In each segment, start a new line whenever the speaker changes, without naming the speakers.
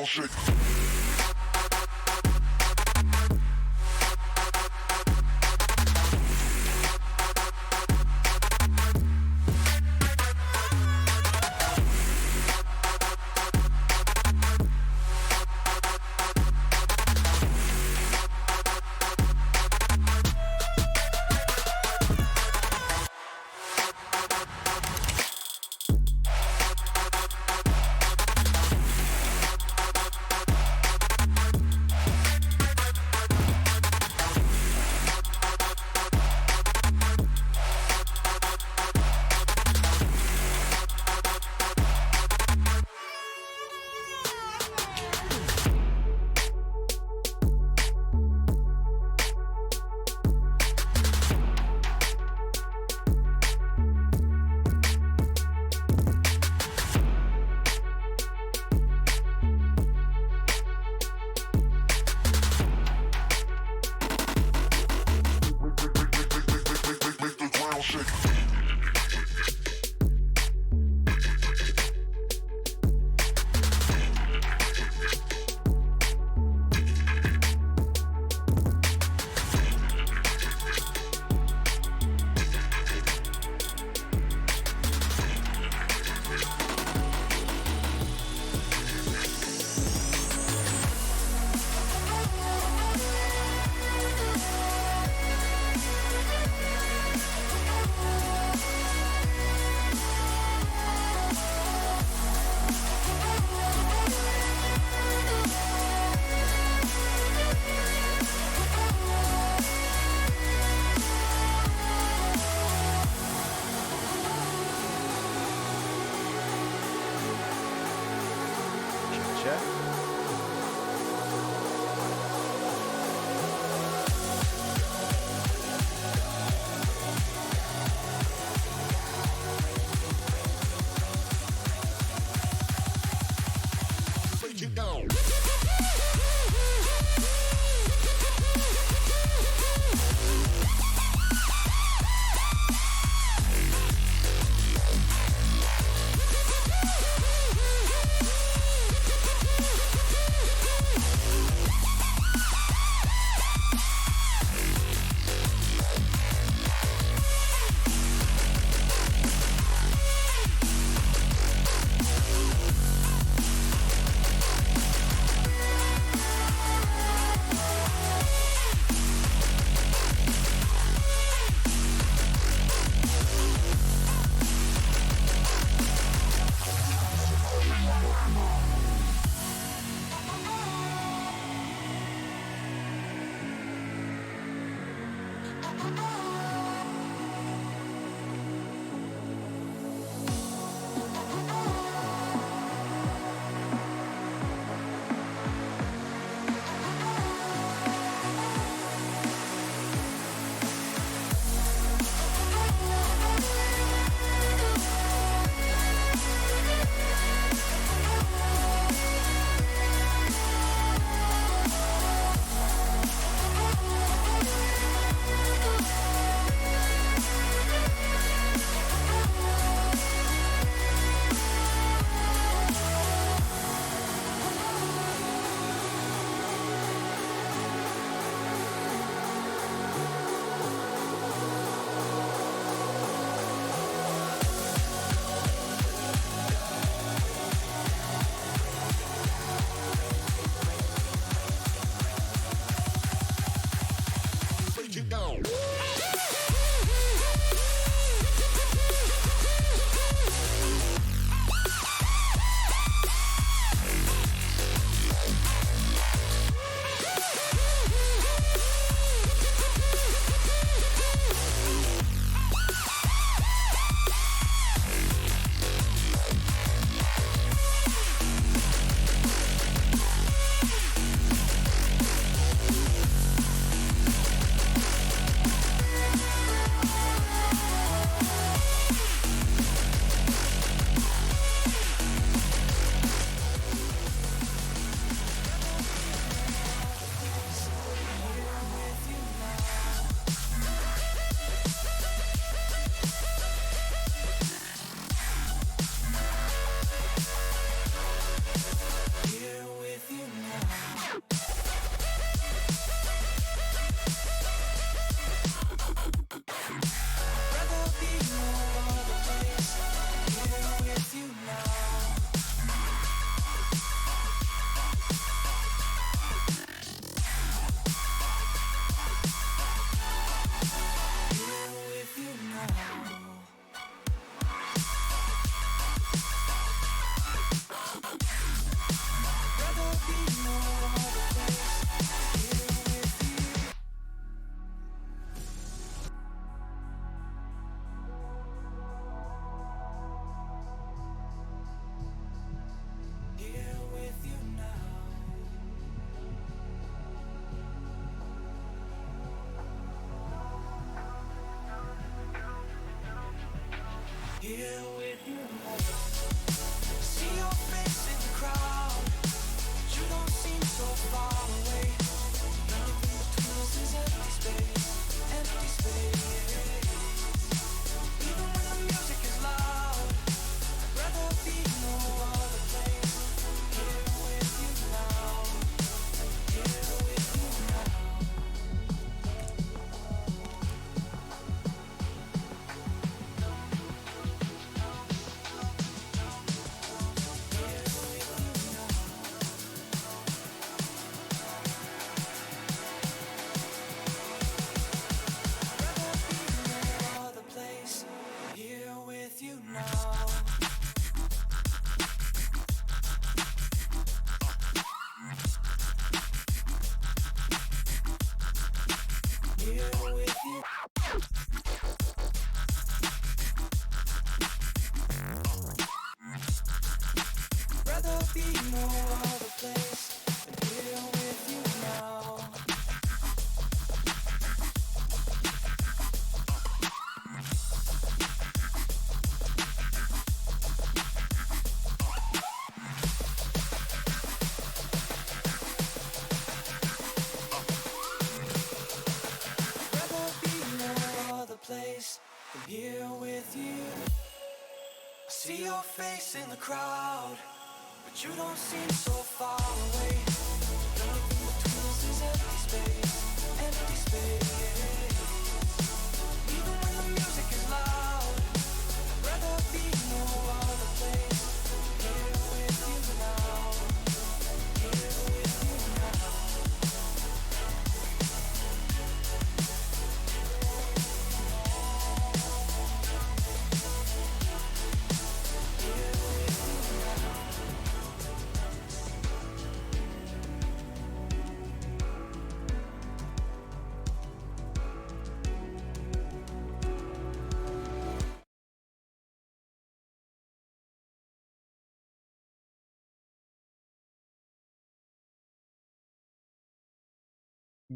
ground shake. Make the ground shake.
Here with you now. See your face in the crowd, but you don't seem so far away. Nothing between us is empty space, empty space. Even when the music is loud, I'd rather be no other place. Here with you now, here with you now. Here with you now. Here with you. Rather be no other place than here with you now. Rather be no other place than here with you. I see your face in the crowd, but you don't seem so far away. Nothing between us is empty space, empty space. Even when the music is loud, I'd rather be no other place. Here with you now, here with you now.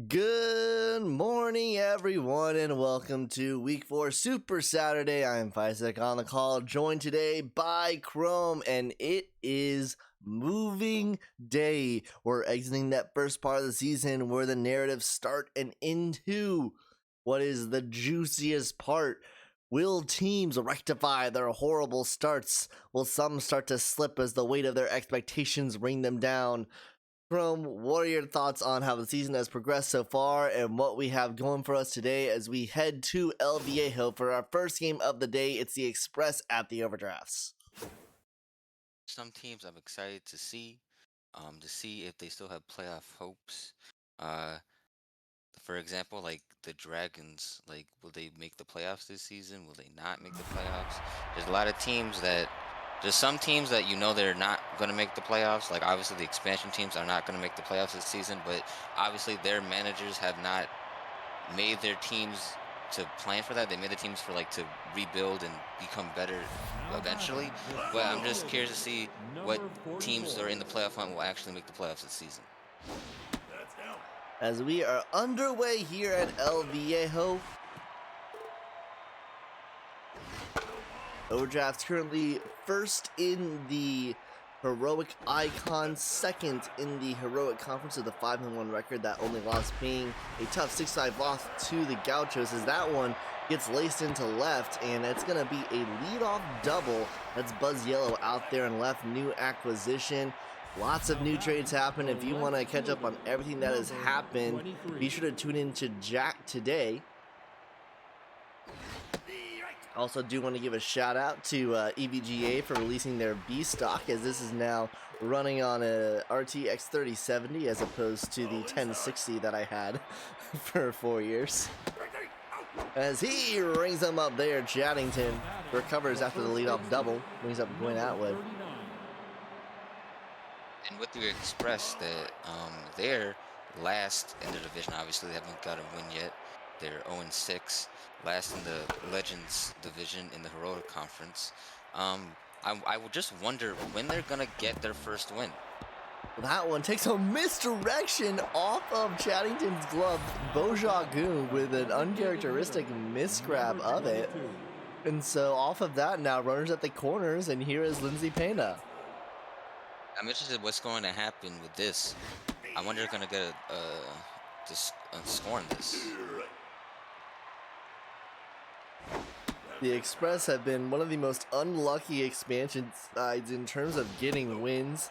Good morning, everyone, and welcome to Week 4 Super Saturday. I am Fisek on the call, joined today by Chrome, and it is moving day. We're exiting that first part of the season where the narratives start and into what is the juiciest part. Will teams rectify their horrible starts? Will some start to slip as the weight of their expectations bring them down? Chrome, what are your thoughts on how the season has progressed so far and what we have going for us today as we head to El Viejo for our first game of the day? It's the Express at the Overdrafts.
Some teams I'm excited to see if they still have playoff hopes. For example, like the Dragons, like will they make the playoffs this season? Will they not make the playoffs? There's a lot of teams that there's some teams that you know they're not going to make the playoffs. Like obviously the expansion teams are not going to make the playoffs this season, but obviously their managers have not made their teams to plan for that. They made the teams for like to rebuild and become better eventually. But I'm just curious to see what teams that are in the playoff hunt will actually make the playoffs this season.
As we are underway here at El Viejo. Overdraft's currently first in the Heroic Icon, second in the Heroic Conference with a 5-1 record. That only loss being a tough 6-5 loss to the Gauchos, as that one gets laced into left, and it's going to be a leadoff double. That's Buzz Yellow out there in left, new acquisition. Lots of new trades happen. If you want to catch up on everything that has happened, be sure to tune in to Jack today. Also do want to give a shout out to EVGA for releasing their B stock, as this is now running on a RTX 3070 as opposed to the 1060 that I had for 4 years. As he rings them up there, Chattington recovers after the leadoff double, brings up Gwyn Atwood.
And with the Express, that they're last in the division. Obviously, they haven't got a win yet. They're 0-6, last in the Legends division in the Heroic Conference. I would just wonder when they're gonna get their first win.
That one takes a misdirection off of Chattington's glove. Bojack Goon with an uncharacteristic misgrab of it. And so off of that now, runners at the corners, and here is Lindsay Pena.
I'm interested what's going to happen with this. I wonder if they're gonna get a score in this.
The Express have been one of the most unlucky expansion sides in terms of getting wins.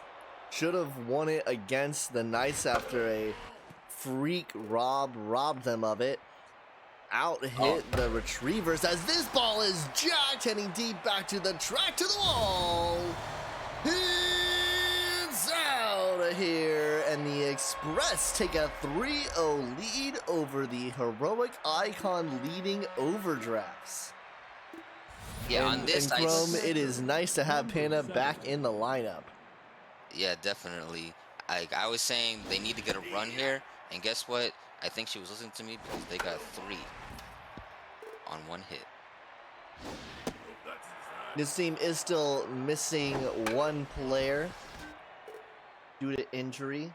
Should have won it against the Knights after a freak robbed them of it. Out hit the Retrievers as this ball is jacked, heading deep back to the track, to the wall. It's out of here, and the Express take a 3-0 lead over the Heroic Icon leading Overdrafts.
Yeah, on this
and Chrome, it is nice to have Pena back in the lineup.
Yeah, definitely. I was saying they need to get a run here, and guess what? I think she was listening to me because they got 3 on 1 hit.
This team is still missing 1 player due to injury.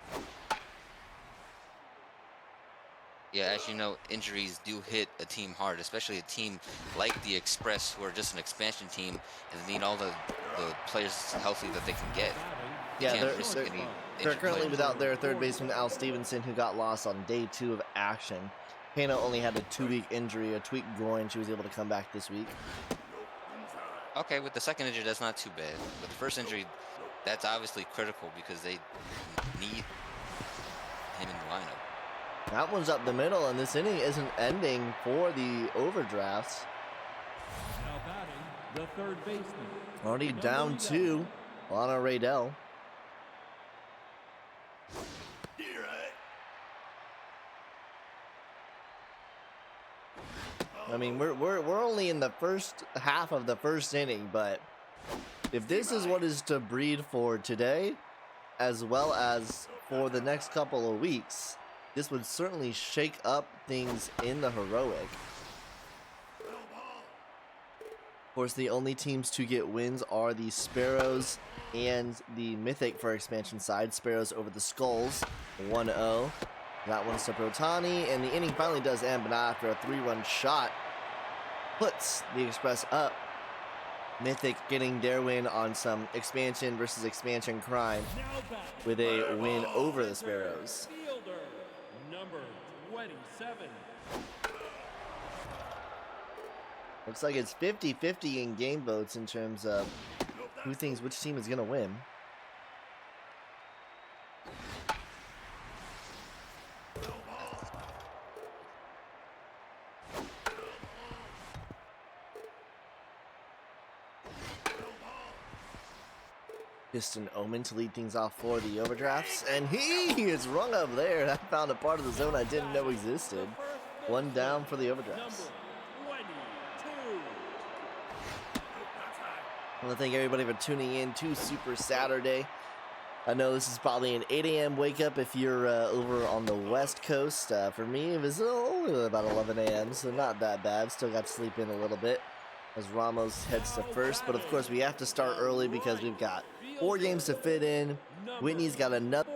Yeah, as you know, injuries do hit a team hard, especially a team like the Express, who are just an expansion team, and they need all the players healthy that they can get.
Yeah, they're currently without their third baseman, Al Stevenson, who got lost on day 2 of action. Pena only had a 2-week injury, a tweaked groin. She was able to come back this week.
Okay, with the second injury, that's not too bad. But the first injury, that's obviously critical because they need him in the lineup.
That one's up the middle, and this inning isn't ending for the Overdrafts.
Now batting, the third baseman.
Already down 2, Lana Raydell. I mean, we're only in the first half of the first inning, but if this is what is to breed for today, as well as for the next couple of weeks, this would certainly shake up things in the Heroic. Of course, the only teams to get wins are the Sparrows and the Mythic for expansion side. Sparrows over the Skulls, 1-0. That one's to Protani, and the inning finally does end, but not after a 3-run shot puts the Express up. Mythic getting their win on some expansion versus expansion crime with a win over the Sparrows.
Fielder, number 27.
Looks like it's 50-50 in game votes in terms of who thinks which team is going to win. Distant Omen to lead things off for the Overdrafts, and he is rung up there. I found a part of the zone I didn't know existed. 1 down for the Overdrafts. I want to thank everybody for tuning in to Super Saturday. I know this is probably an 8 a.m. wake up if you're over on the West Coast. For me, it was only about 11 a.m., so not that bad. Still got to sleep in a little bit as Ramos heads to first. But of course, we have to start early because we've got 4 games to fit in. Whitney's got another.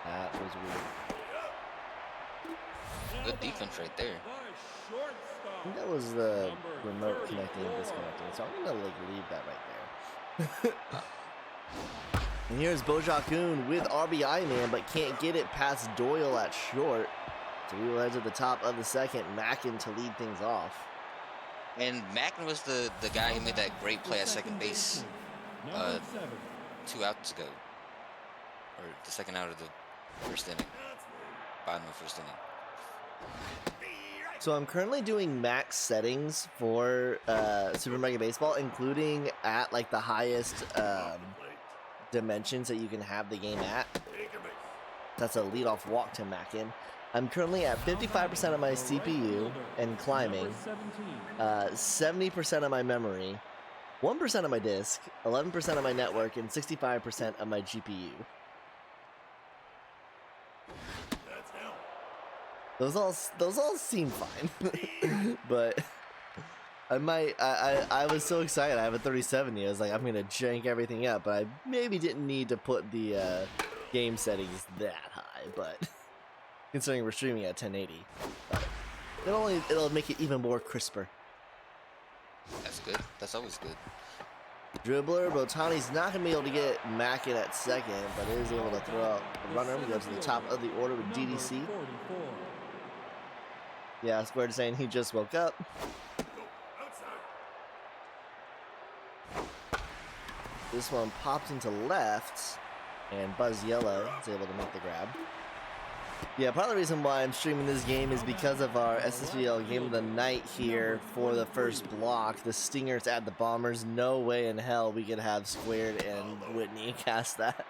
That was weird.
Good defense right there.
I think that was the remote connecting and disconnecting, so I'm gonna leave that right there. And here's Bojack with RBI man, but can't get it past Doyle at short. So we will head to the top of the second. Mackin to lead things off.
And Mackin was the guy who made that great play at second base 2 outs ago, or the second out of the first inning, bottom of the first inning.
So I'm currently doing max settings for Super Mega Baseball, including at like the highest dimensions that you can have the game at. That's a leadoff walk to Mackin. I'm currently at 55% of my CPU and climbing, 70% of my memory, 1% of my disk, 11% of my network, and 65% of my GPU. Those all seem fine, but I was so excited. I have a 3070. I was like, I'm gonna jank everything up, but I maybe didn't need to put the game settings that high. But considering we're streaming at 1080, but it'll make it even more crisper.
That's good. That's always good.
Dribbler, Botani's not going to be able to get Mackin at second, but is able to throw out the runner. We go to the top of the order with DDC. Yeah, Squared saying he just woke up. This one popped into left, and Buzz Yellow is able to make the grab. Yeah, part of the reason why I'm streaming this game is because of our SSVL game of the night here for the first block. The Stingers at the Bombers. No way in hell we could have Squared and Whitney cast that.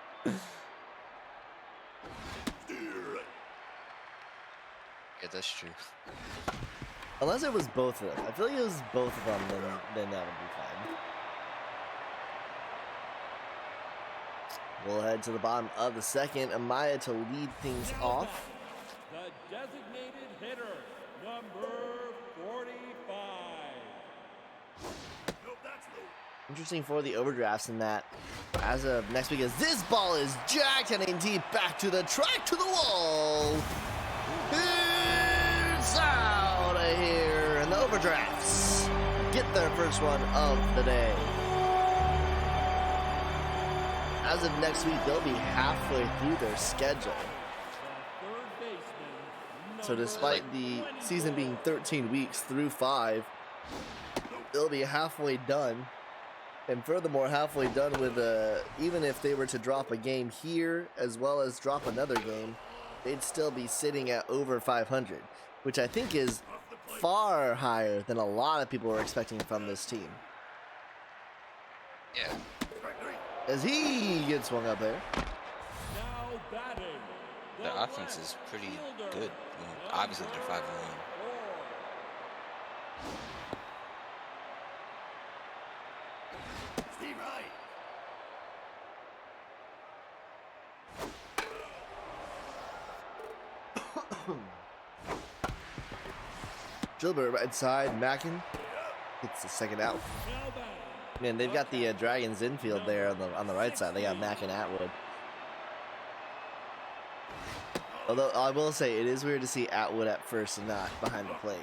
Yeah, that's true.
Unless it was both of them. I feel like it was both of them, then that would be fine. We'll head to the bottom of the second. Amaya to lead things off.
The designated hitter, number 45.
Interesting for the overdrafts in that as of next week, as this ball is jacked heading deep back to the track, to the wall. It's out of here, and the overdrafts get their first one of the day. As of next week, they'll be halfway through their schedule. So despite the season being 13 weeks through 5, they'll be halfway done. And furthermore, halfway done with, even if they were to drop a game here, as well as drop another game, they'd still be sitting at over 500, which I think is far higher than a lot of people were expecting from this team.
Yeah.
As he gets swung up there.
Now batting.
Their offense is pretty good. Obviously, they're 5-1.
Gilbert right side, Mackin gets the second out. Man, they've got the Dragons infield there on the right side. They got Mackin, Atwood. Although I will say it is weird to see Atwood at first and not behind the plate.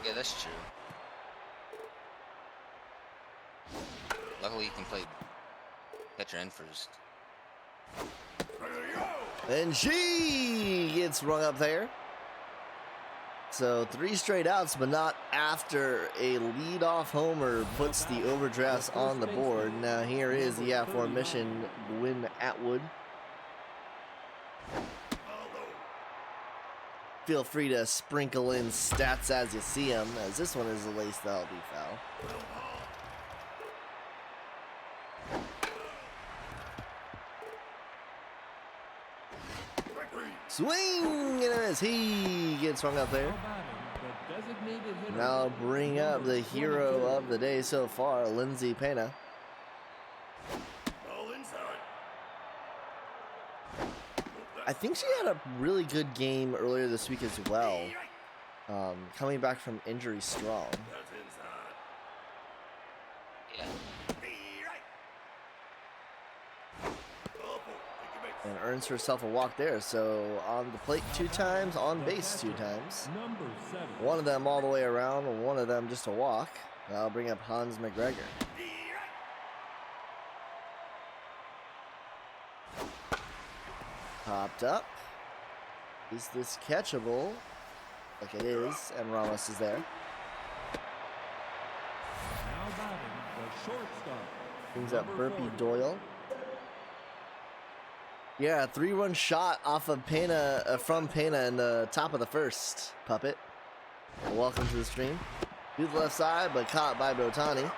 Yeah, that's true. Luckily, you can play catcher in first.
And she gets rung up there. So 3 straight outs, but not after a leadoff homer puts the overdrafts on the board. Now here is the aforementioned Win Atwood. Feel free to sprinkle in stats as you see them, as this one is a lace that'll be foul. Swing and a miss. He gets swung up there. Now bring up the hero of the day so far, Lindsay Pena. I think she had a really good game earlier this week as well. Coming back from injury strong.
Yeah.
And earns herself a walk there. So on the plate 2 times, on base 2 times.
Number 7.
One of them all the way around, one of them just a walk. I'll bring up Hans McGregor. Popped up. Is this catchable? Like it is, and Ramos is there.
Now batting the shortstop.
Brings up
Number
Burpee
40.
Doyle. Yeah, 3-run shot off of Pena, from Pena in the top of the first, Puppet. Welcome to the stream. To the left side, but caught by Botani.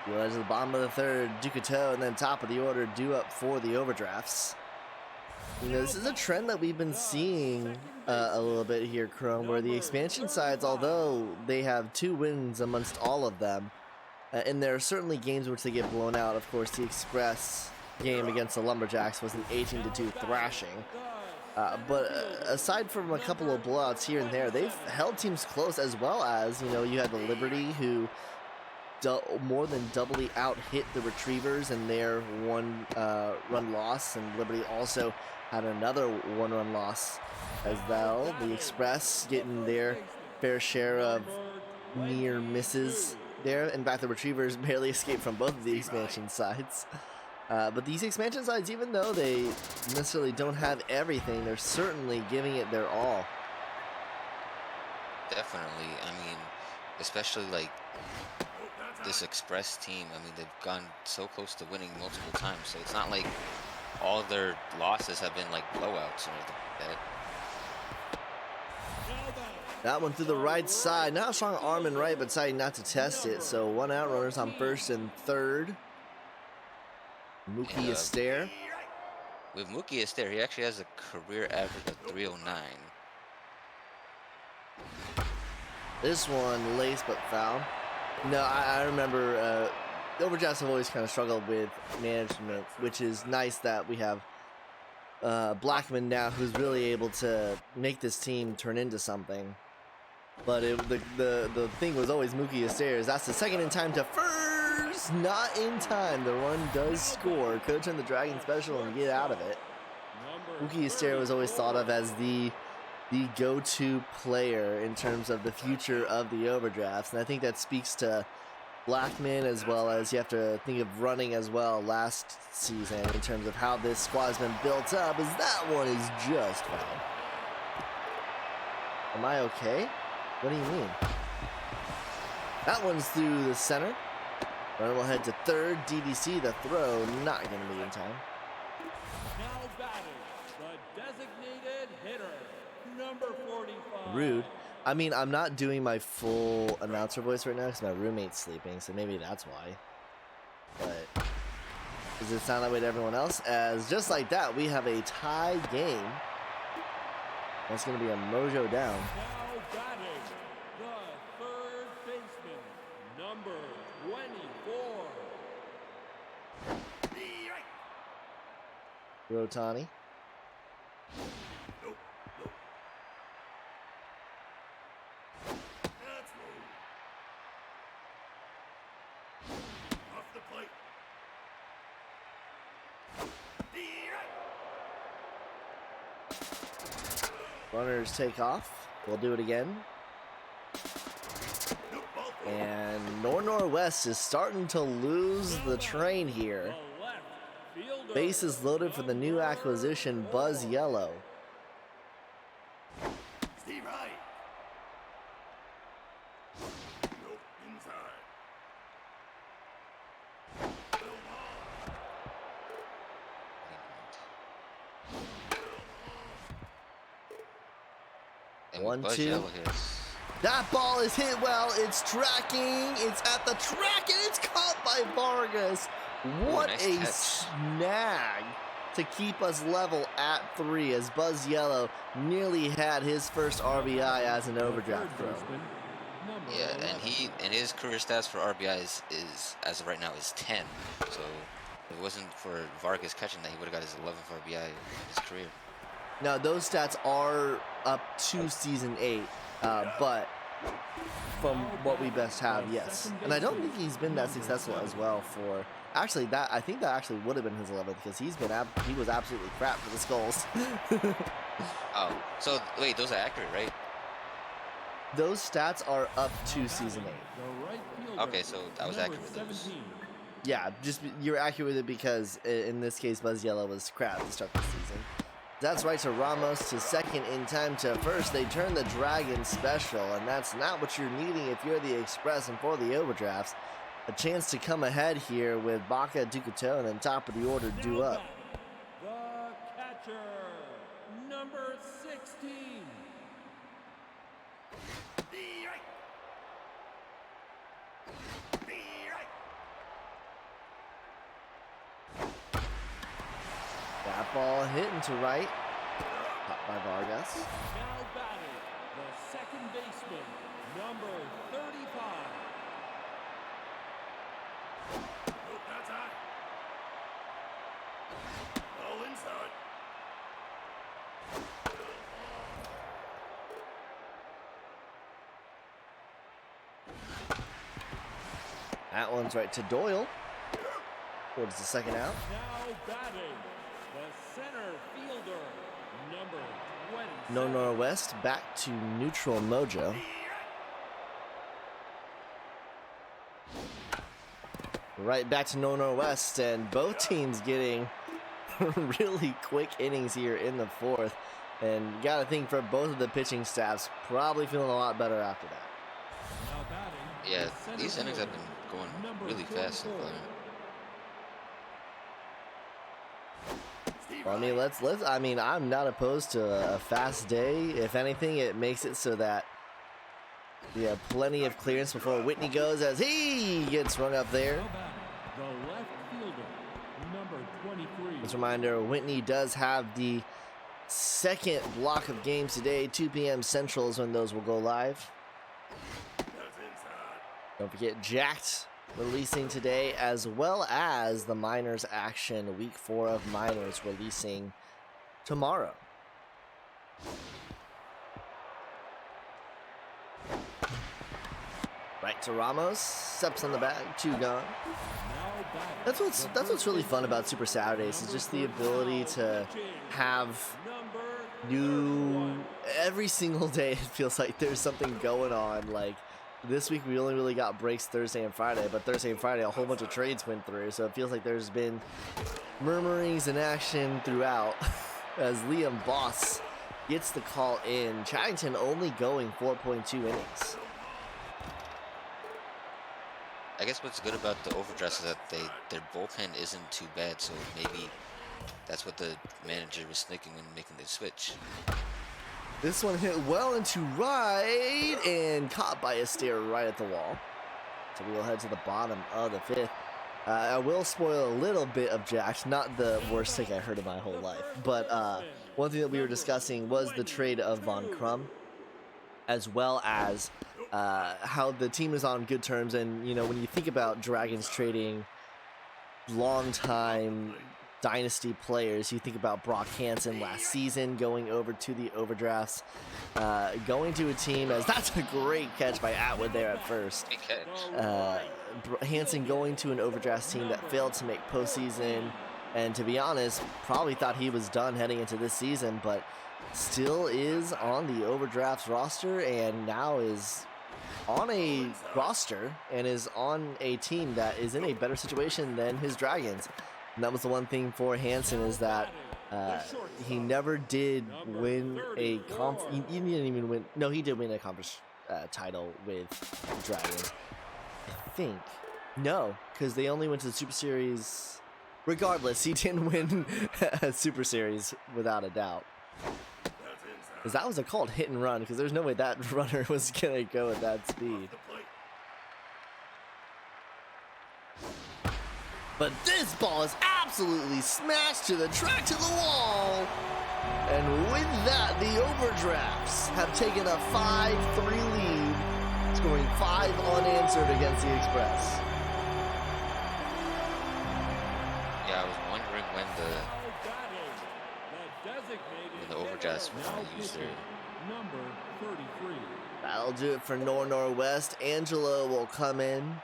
You know, to the bottom of the third, Ducato, and then top of the order, due up for the overdrafts. You know, this is a trend that we've been seeing a little bit here, Chrome, where the expansion sides, although they have 2 wins amongst all of them, and there are certainly games in which they get blown out. Of course, the Express game against the Lumberjacks was an 18-2 thrashing. But aside from a couple of blowouts here and there, they've held teams close, as well as, you know, you had the Liberty, who more than doubly out hit the Retrievers in their 1-run loss, and Liberty also had another 1-run loss as well. The Express getting their fair share of near misses there. In fact, the Retrievers barely escaped from both of the expansion sides. But these expansion sides, even though they necessarily don't have everything, they're certainly giving it their all.
Definitely. I mean, especially like this Express team. I mean, they've gone so close to winning multiple times, so it's not like all of their losses have been like blowouts or anything like that.
That one through the right side. Not a strong arm and right, but deciding not to test it. So 1 out, runners on first and third. Mookie Astaire.
With Mookie Astaire, he actually has a career average of 309.
This one laced but foul. No, I remember the Overdrafts have always kind of struggled with management, which is nice that we have Blackman now, who's really able to make this team turn into something. But the thing was always Mookie Astaire. That's the second in time to first, not in time. The run does score. Could turn the Dragon special and get out of it. Mookie Astaire was always thought of as the go-to player in terms of the future of the Overdrafts, and I think that speaks to Blackman, as well as you have to think of running as well last season in terms of how this squad has been built up, as that one is just foul. Am I okay? What do you mean? That one's through the center. Runner will head to third. DDC, the throw, not going to be in time.
Now batting, the designated hitter, number 45.
Rude. I mean, I'm not doing my full announcer voice right now because my roommate's sleeping, so maybe that's why. But does it sound that way to everyone else? As just like that, we have a tie game. That's going to be a mojo down.
Now batting, the third baseman, number 24.
Rotani. Runners take off. We'll do it again. And Northwest is starting to lose the train here.
The left fielder,
Bases loaded for the new acquisition, Buzz Yellow.
And
One,
Buzz
two.
Yellow hits.
That ball is hit well. It's tracking. It's at the track, and it's caught by Vargas. What
nice
a
catch.
snag to keep us level at 3, as Buzz Yellow nearly had his first RBI as an overdraft throw.
Yeah, and his career stats for RBI is as of right now is 10. So if it wasn't for Vargas catching that, he would have got his 11th RBI in his career.
Now, those stats are up to season 8, but from what we best have, yes. And I don't think he's been that successful as well for... Actually, I think that actually would have been his 11th, because he was absolutely crap for the Skulls.
Oh, so wait, those are accurate, right?
Those stats are up to season 8.
The right fielder,
Okay, so I was
number
accurate with those.
17.
Yeah, just you're accurate with it because in this case, Buzz Yellow was crap to start the season. That's right to Ramos to second in time to first. They turn the Dragon special, and that's not what you're needing if you're the Express and for the Overdrafts. A chance to come ahead here with Baca, Ducato, and then top of the order, due up.
The catcher, number 16.
That ball hitting to right. Caught by Vargas.
Now batting, the second baseman, number 35.
That's high. All inside.
That one's right to Doyle. Towards the second out.
Now batting, the center fielder, number 20.
No Norwest back to neutral mojo. Right back to No Norwest, and both teams getting really quick innings here in the fourth. And you gotta think for both of the pitching staffs, probably feeling a lot better after that.
Now batting,
Yeah,
the center
these innings have
fielder,
been going
number
really fast so
44.
far.
Well, I mean, I'm not opposed to a fast day. If anything, it makes it so that we have plenty of clearance before Whitney goes as he gets rung up there.
Now batting, the left fielder, number 23.
Just a reminder, Whitney does have the second block of games today. 2 p.m. Central is when those will go live.
That's inside.
Don't forget Jacked releasing today, as well as the Miners action. Week 4 of Miners releasing tomorrow. Right to Ramos, steps on the bag, 2 gone.
Now batting,
That's what's really fun about Super Saturdays is just the ability to have
number
new every single day. It feels like there's something going on. Like this week we only really got breaks Thursday and Friday, but Thursday and Friday a whole bunch of trades went through, so it feels like there's been murmurings and action throughout as Liam Boss gets the call in. Chaddington only going 4.2 innings.
I guess what's good about the overdrafts is that their bullpen isn't too bad, so maybe that's what the manager was thinking when making the switch.
This one hit well into right and caught by a stare right at the wall. So we'll head to the bottom of the 5th. I will spoil a little bit of Jack's, not the worst thing I heard in my whole life. But one thing that we were discussing was the trade of Von Crum, as well as how the team is on good terms. And, you know, when you think about Dragons trading long-time dynasty players, you think about Brock Hansen last season going over to the overdrafts, going to a team as that's a great catch by Atwood there at first.
Big catch.
Hansen going to an overdraft team that failed to make postseason, and to be honest, probably thought he was done heading into this season, but still is on the overdrafts roster and now is on a roster and is on a team that is in a better situation than his Dragons. And that was the one thing for Hansen, is that he never did win a he didn't even win. No, he did win a conference title with the Dragons, I think. No, because they only went to the Super Series. Regardless, he didn't win a Super Series without a doubt. Because that was a called hit and run, because there's no way that runner was going to go at that speed. But this ball is absolutely smashed to the track, to the wall. And with that, the overdrafts have taken a 5-3 lead, scoring 5 unanswered against the Express.
Yeah, I was wondering when the overdrafts were
now
going to use their.
number 33.
That'll do it for Norwest. Angelo will come in.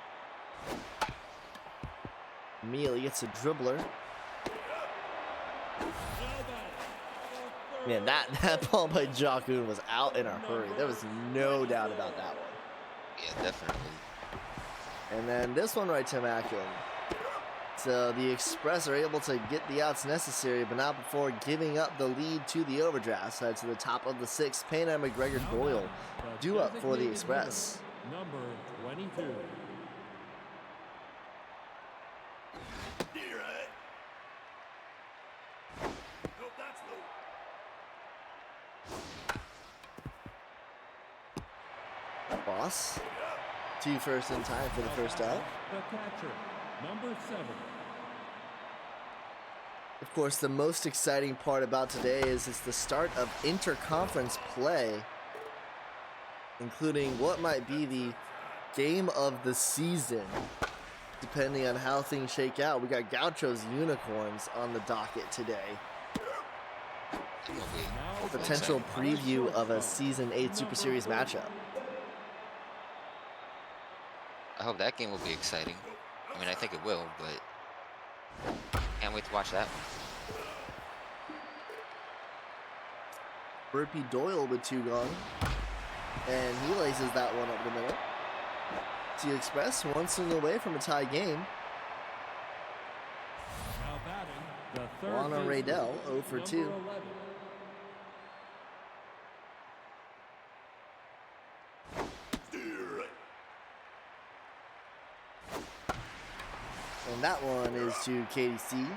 Mealy gets a dribbler. Man, that ball by Jockoon was out in a hurry. There was no doubt about that one.
Yeah, definitely.
And then this one right to Mackin. So the Express are able to get the outs necessary, but not before giving up the lead to the overdraft. Head to the top of the 6th. Payne and McGregor Doyle due up for the Express.
Number 22.
Boss. 2 first in time for the first out.
The catcher, number 7.
Of course, the most exciting part about today is it's the start of interconference play, including what might be the game of the season, depending on how things shake out. We got Gauchos Unicorns on the docket today. A potential preview of a Season 8 Super Series matchup.
I hope that game will be exciting. I mean, I think it will, but can't wait to watch that one.
Burpee Doyle with 2 gone, and he laces that one up the middle. T Express 1 swing away from a tie game.
Now batting, the third
Juana
baseman,
Radell 0 for 2.
number 11.
And that one is to KDC.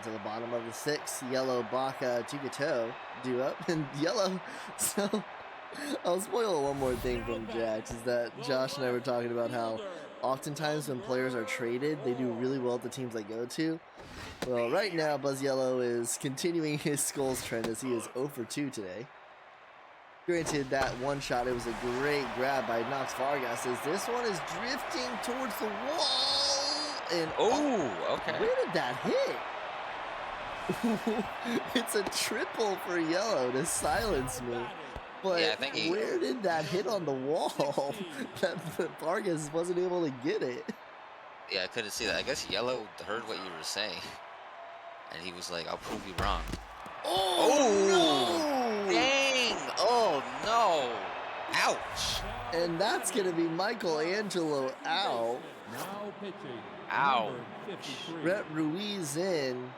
To the bottom of the 6th, Yellow, Baca, Tugato do up, and Yellow. So I'll spoil one more thing from Jax, is that Josh and I were talking about how oftentimes when players are traded, they do really well at the teams they go to. Well, right now, Buzz Yellow is continuing his Skulls trend as he is 0 for 2 today. Granted, that one shot, it was a great grab by Knox Vargas, as this one is drifting towards the wall. And
Oh, okay.
where did that hit? It's a triple for Yellow to silence me. But
Yeah, I think he-
where did that hit on the wall? that Vargas wasn't able to get it.
Yeah, I couldn't see that. I guess Yellow heard what you were saying, and he was like, "I'll prove you wrong."
Oh, no!
Dang! Oh no! Ouch!
And that's going to be Michelangelo out.
Now pitching,
Ow.
number 53.
Brett Ruiz in.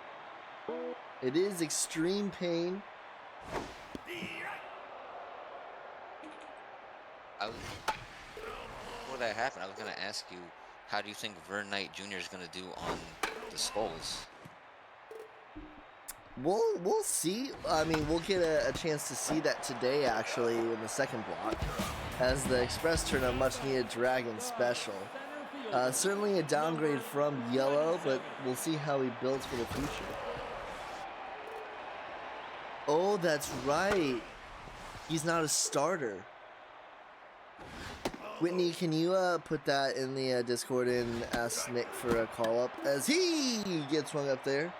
It is extreme pain.
Before that happened, I was gonna ask you, how do you think Vern Knight Jr. is gonna do on the Skulls?
We'll see. I mean, we'll get a chance to see that today, actually, in the second block, as the Express turn a much-needed Dragon special. Certainly a downgrade from Yellow, but we'll see how he builds for the future. Oh, that's right. He's not a starter. Whitney, can you put that in the Discord and ask Nick for a call-up as he gets swung up there?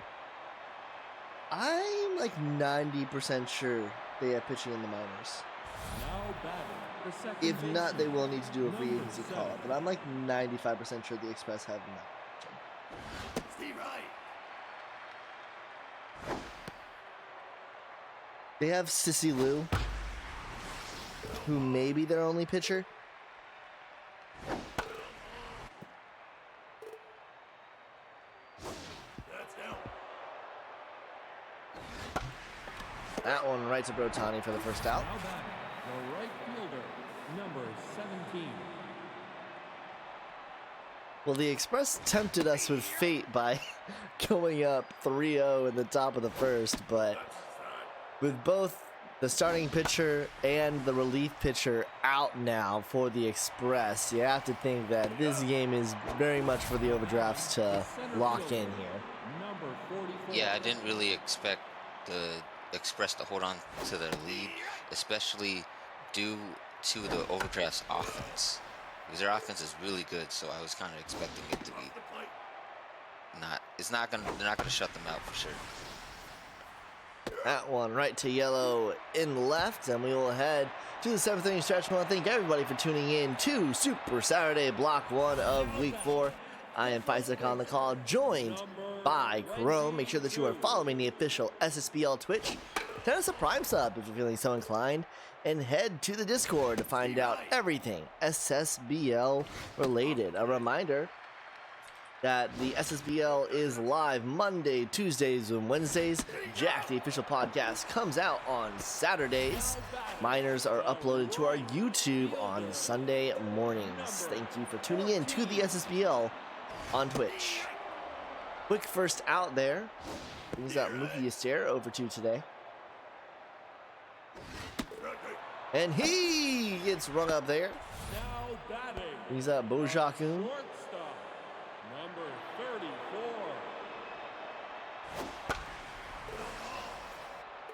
I'm like 90% sure they have pitching in the minors.
Now batting, the second
If not, they
baseman,
will need to do a free
number
agency
7.
call-up. But I'm like 95% sure the Express have not.
Steve Wright.
They have Sissy Lou, who may be their only pitcher.
That's down.
That one right to Brotani for the first out.
Now batting, the right fielder, number 17.
Well, the Express tempted us with fate by going up 3-0 in the top of the first, but with both the starting pitcher and the relief pitcher out now for the Express, you have to think that this game is very much for the overdrafts to lock in here.
Number 44.
Yeah, I didn't really expect the Express to hold on to their lead, especially due to the overdraft's offense. Because their offense is really good, so I was kind of expecting it to be
The plate.
they're not gonna shut them out for sure.
That one right to Yellow in left, and we will head to the 7th inning stretch. I want to thank everybody for tuning in to Super Saturday Block 1 of Week 4. I am Faisal on the call, joined by Chrome. Make sure that you are following the official SSBL Twitch. Send us a Prime sub if you're feeling so inclined, and head to the Discord to find out everything SSBL related. A reminder that the SSBL is live Monday, Tuesdays, and Wednesdays. Jack, the official podcast, comes out on Saturdays. Minors are uploaded to our YouTube on Sunday mornings. Thank you for tuning in to the SSBL on Twitch. Quick first out there. Brings out Mookie Yster over 2 today. And he gets rung up there.
Now batting,
He's up Bojakum.
shortstop, number 34.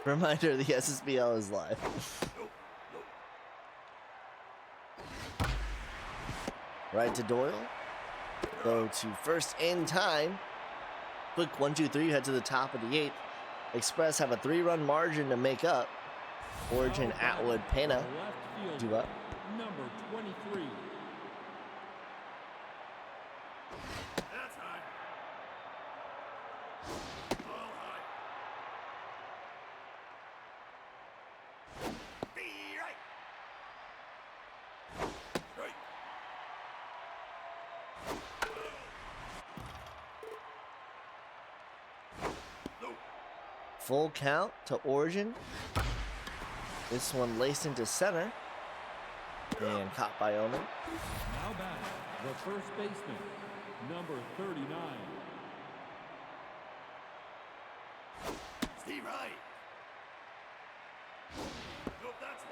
Reminder: the SSBL is live.
Nope. Nope.
Right to Doyle. Go to first in time. Quick 1-2-3. Head to the top of the 8th. Express have a 3-run margin to make up. Origin,
Now
Atwood,
batting,
Pena.
the left fielder,
Do up.
Number 23.
That's high. All high. Be right. Strike. Nope.
Full count to Origin. This one laced into center. And caught by Omen.
Now batting, the first baseman, number 39.
Steve right. Nope, that's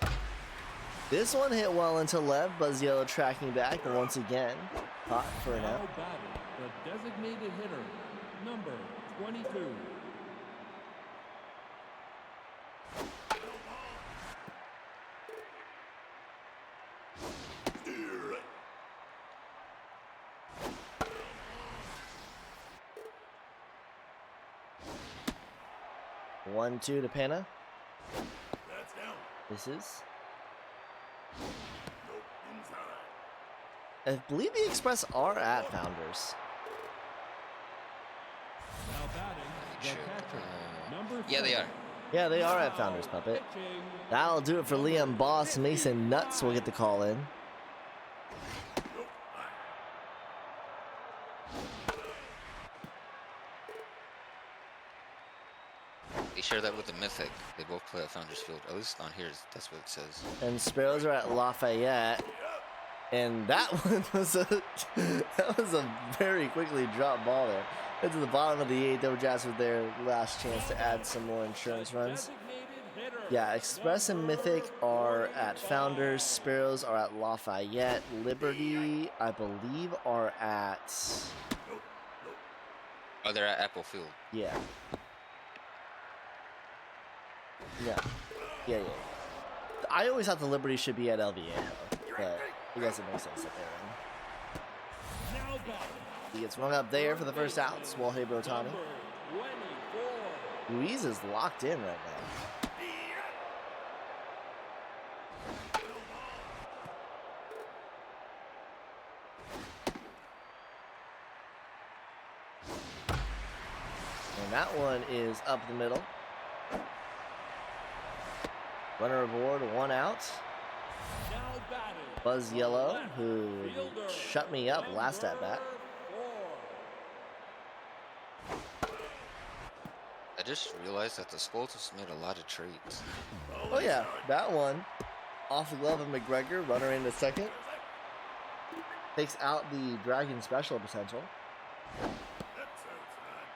low.
This one hit well into left. Buzz Yellow tracking back once again. Caught for an
Now
out.
batting, the designated hitter, number 22.
Steer right.
1-2 to Pena.
That's down.
This is.
Nope, inside.
I believe the Express are at Founders.
Now batting, the
Should,
catcher, number
yeah, they
7.
are.
Yeah, they are at Founders, Puppet.
Pitching,
That'll do it for Liam Boss. Mason Nuts will get the call in.
Nope, high.
They share that with the Mythic. They both play at Founders Field. At least on here, that's what it says.
And Sparrows are at Lafayette. And that one was a very quickly dropped ball there. Into the bottom of the 8th. Overjazz with their last chance to add some more insurance runs.
designated hitter,
Yeah, Express and Mythic are at Founders. Sparrows are at Lafayette. Liberty, I believe, are at.
Oh, they're at Apple Field.
Yeah. Yeah. Yeah. I always thought the Liberty should be at El Viejo, but I guess it makes sense that they're
now batting,
in. He gets rung up there for the first out. Swalhey Brotani.
number 24.
Ruiz is locked in right now. And that one is up the middle. Runner aboard, 1 out.
Now batting,
Buzz Yellow, who shut me up last at bat.
I just realized that the Skulls just made a lot of trades.
Oh yeah, that one. Off the glove of McGregor, runner into second. Takes out the Dragon special potential.
That's outside.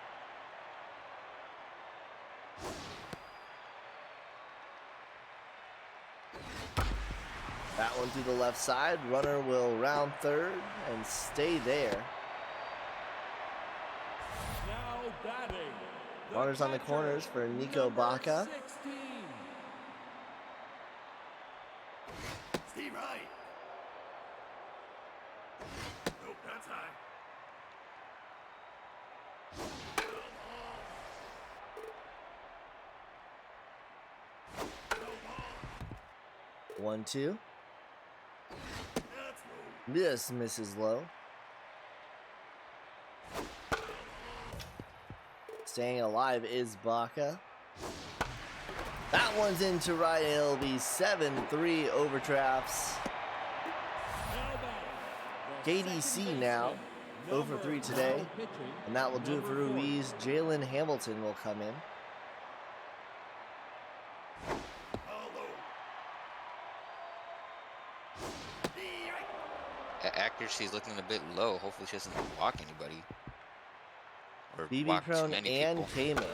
That one to the left side. Runner will round third and stay there.
Now batting,
Runners on the
catcher,
corners for Nico
number
Baca.
16.
Steve right. Nope, that's high.
1-2.
That's low.
This misses low. Staying alive is Baca. That one's into right. It'll be 7-3 overdrafts.
Now batting, the
KDC
second
now,
baseman,
0 for 3
number
today.
one pitching,
And that will do it for
number 40.
Ruiz. Jalen Hamilton will come in.
All low. Be right.
Accuracy is looking a bit low. Hopefully she doesn't walk anybody. Or
BB
walk too
Prone
many
and
people.
K-Man.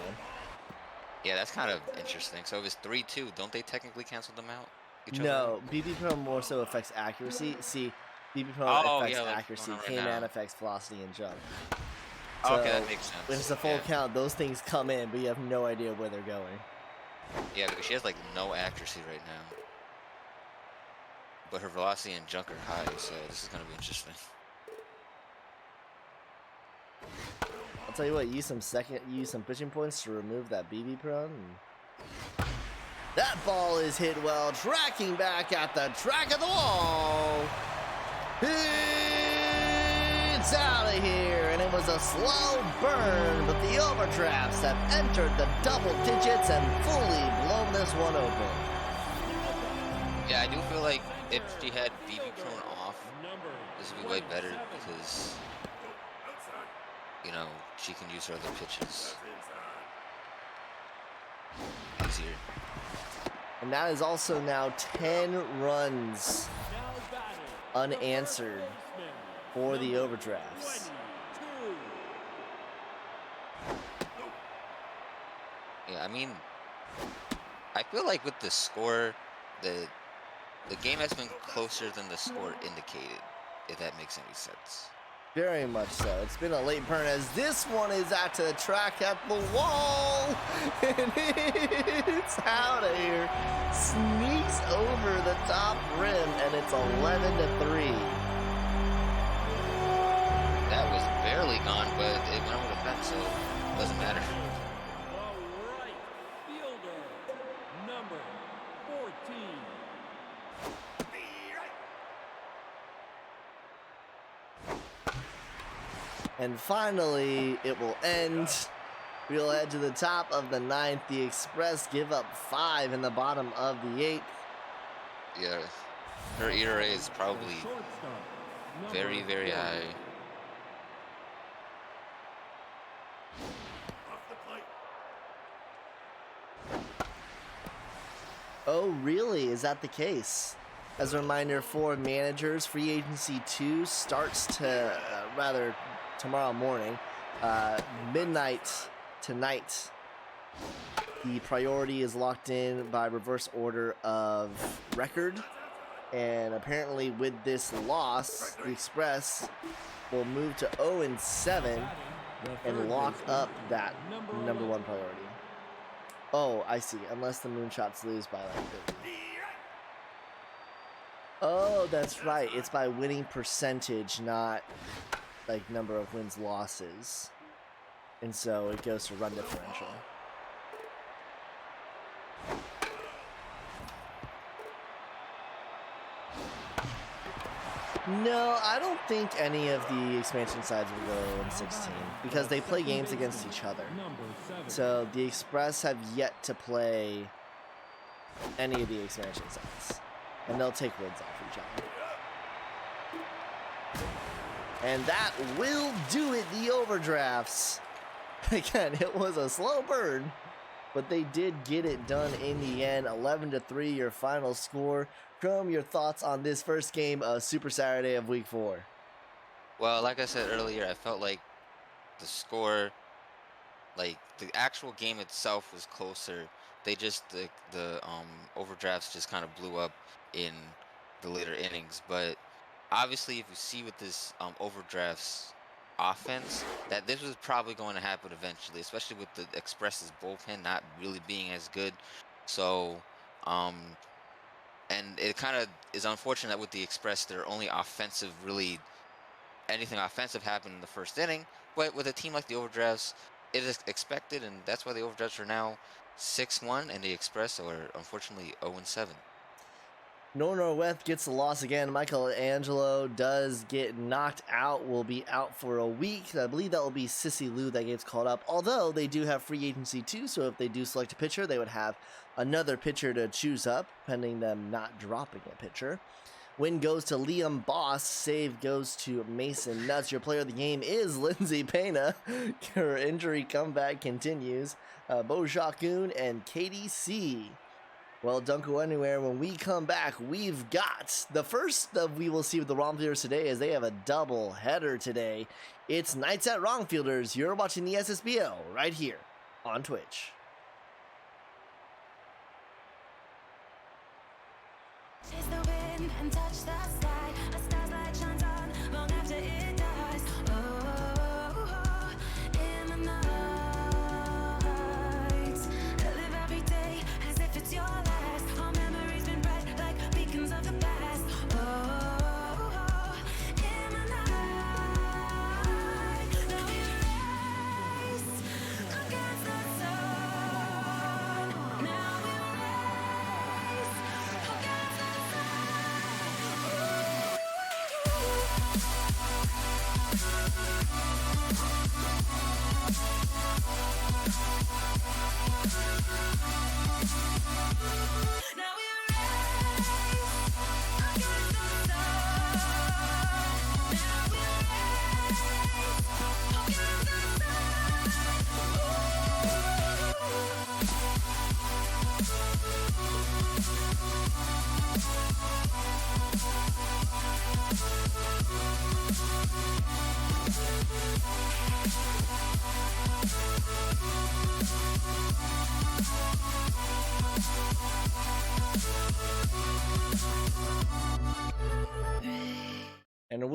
Yeah, that's kind of interesting. So if it's 3-2, don't they technically cancel them out? each other
No,
out?
BB Pro more so affects accuracy. See, BB Pro
Oh,
affects
yeah, like
accuracy.
going on right
K-Man
now.
affects velocity and jump. So
Okay, that makes sense.
when it's a full
Yeah.
count, those things come in, but you have no idea where they're going.
Yeah, because she has like no accuracy right now. But her velocity and junk are high, so this is gonna be interesting.
I'll tell you what, use some pitching points to remove that BB prone. That ball is hit well, tracking back at the track of the wall. It's out of here, and it was a slow burn, but the overdrafts have entered the double digits and fully blown this one open.
Yeah, I do feel like if she had BB prone off, this would be way better because,
Outside.
you know, she can use her other pitches
Inside.
easier.
And that is also now 10 runs unanswered for the overdrafts.
Yeah, I mean, I feel like with the score, the game has been closer than the score indicated, if that makes any sense.
Very much so. It's been a late burn as this one is out to the track at the wall. And it's out of here. Sneaks over the top rim, and it's 11-3.
That was barely gone, but it went over the fence, so it doesn't matter.
The right fielder, number 14.
Be right.
And finally, it will end. We'll head to the top of the 9th. The Express give up 5 in the bottom of the 8th.
Yeah, her ERA is probably
Shortstop, number
very, very
40.
high.
Off the plate.
Oh, really? Is that the case? As a reminder for managers, free agency 2 starts tomorrow morning, midnight tonight. The priority is locked in by reverse order of record, and apparently with this loss, the Express will move to 0-7
The
and
third
lock
baseman,
up that
number
number 1
11.
priority. Oh, I see. Unless the Moonshots lose by like 30.
Be right.
Oh, that's right. It's by winning percentage, not like number of wins losses. And so it goes to run differential. No, I don't think any of the expansion sides will go in 16 because they play games against each other.
Number 7.
So the Express have yet to play any of the expansion sides, and they'll take wins off each other. And that will do it, the overdrafts. Again, it was a slow burn, but they did get it done in the end. 11-3, your final score. Chrome, your thoughts on this first game of Super Saturday of Week 4?
Well, like I said earlier, I felt like the score, like the actual game itself was closer. They just the overdrafts just kind of blew up in the later innings. But obviously, if you see with this overdrafts offense, that this was probably going to happen eventually, especially with the Express's bullpen not really being as good. So, and it kind of is unfortunate that with the Express, their only offensive, really anything offensive happened in the first inning. But with a team like the Overdrafts, it is expected, and that's why the Overdrafts are now 6-1, and the Express are unfortunately 0-7.
Norweth gets the loss again. Michelangelo does get knocked out, will be out for a week. I believe that will be Sissy Lou that gets called up, although they do have free agency too, so if they do select a pitcher, they would have another pitcher to choose up, pending them not dropping a pitcher. Win goes to Liam Boss. Save goes to Mason Nuts. Your player of the game is Lindsay Pena. Her injury comeback continues. Bo Shakoon and Katie C. Well, don't go anywhere. When we come back, we've got the first of we will see with the Wrongfielders today as they have a double header today. It's Nights at Wrongfielders. You're watching the SSBL right here on Twitch.
Chase the wind and touch the sky. A star's light shines on long after it dies. Oh,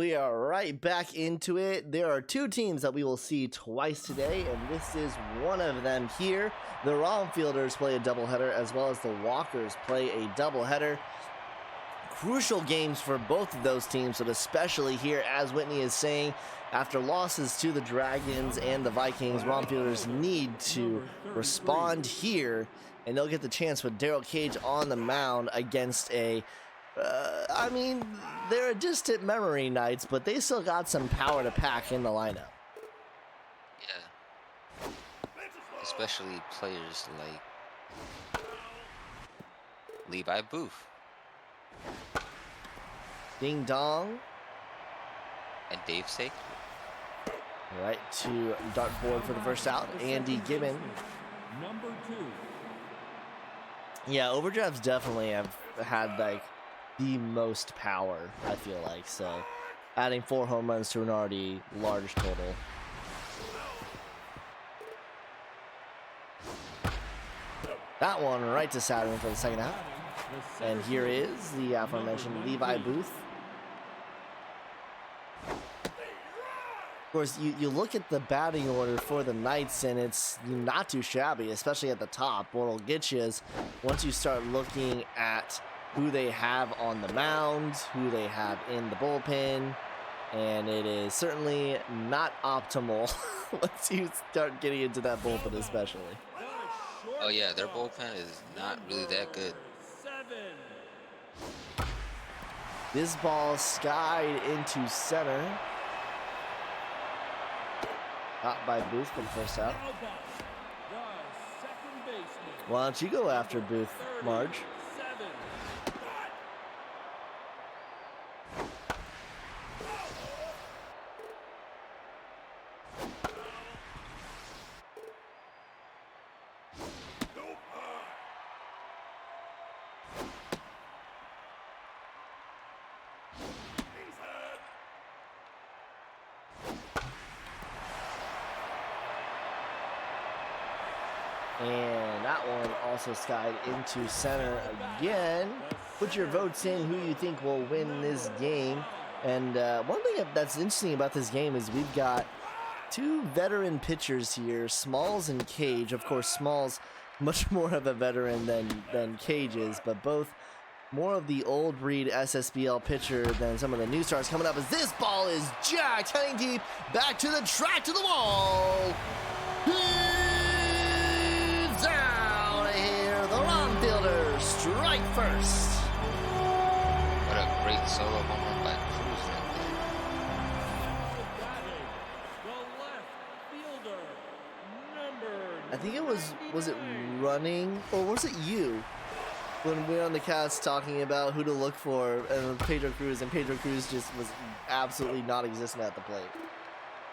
We are right back into it. There are two teams that we will see twice today, and this is one of them here. The Romfielders play a doubleheader, as well as the Walkers play a doubleheader. Crucial games for both of those teams, but especially here, as Whitney is saying, after losses to the Dragons and the Vikings, Romfielders need to respond here, and they'll get the chance with Daryl Cage on the mound against a I mean, they're a distant memory Knights, but they still got some power to pack in the lineup.
Yeah. Especially players like Levi Booth
Ding dong.
and Dave Sake.
Right to dartboard for the first out. Andy Gibbon.
Number 2.
Yeah, overdrafts definitely have had like the most power, I feel like. So adding 4 home runs to an already large total. That one right to Saturn for the second out. And here is the aforementioned Levi Booth. Of course, you look at the batting order for the Knights, and it's not too shabby, especially at the top. What'll get you is once you start looking at who they have on the mound, who they have in the bullpen, and it is certainly not optimal once you start getting into that bullpen especially.
Oh yeah, their bullpen is not really that good.
7.
This ball skied into center. Caught by Booth for the first out.
Now back, the second baseman.
Why don't you go after Booth, Marge?
7.
And that one also skied into center again. Put your votes in who you think will win this game. And one thing that's interesting about this game is we've got 2 veteran pitchers here, Smalls and Cage. Of course, Smalls much more of a veteran than Cage is, but both more of the old breed SSBL pitcher than some of the new stars coming up as this ball is jacked, heading deep, back to the track, to the wall. It's out of here. The Romfielders strike first.
What a great solo home run by Cruz right
Batting, the left fielder, number
I think it was it running, or was it you? When we were on the cast talking about who to look for, and Pedro Cruz just was absolutely not existent at the plate.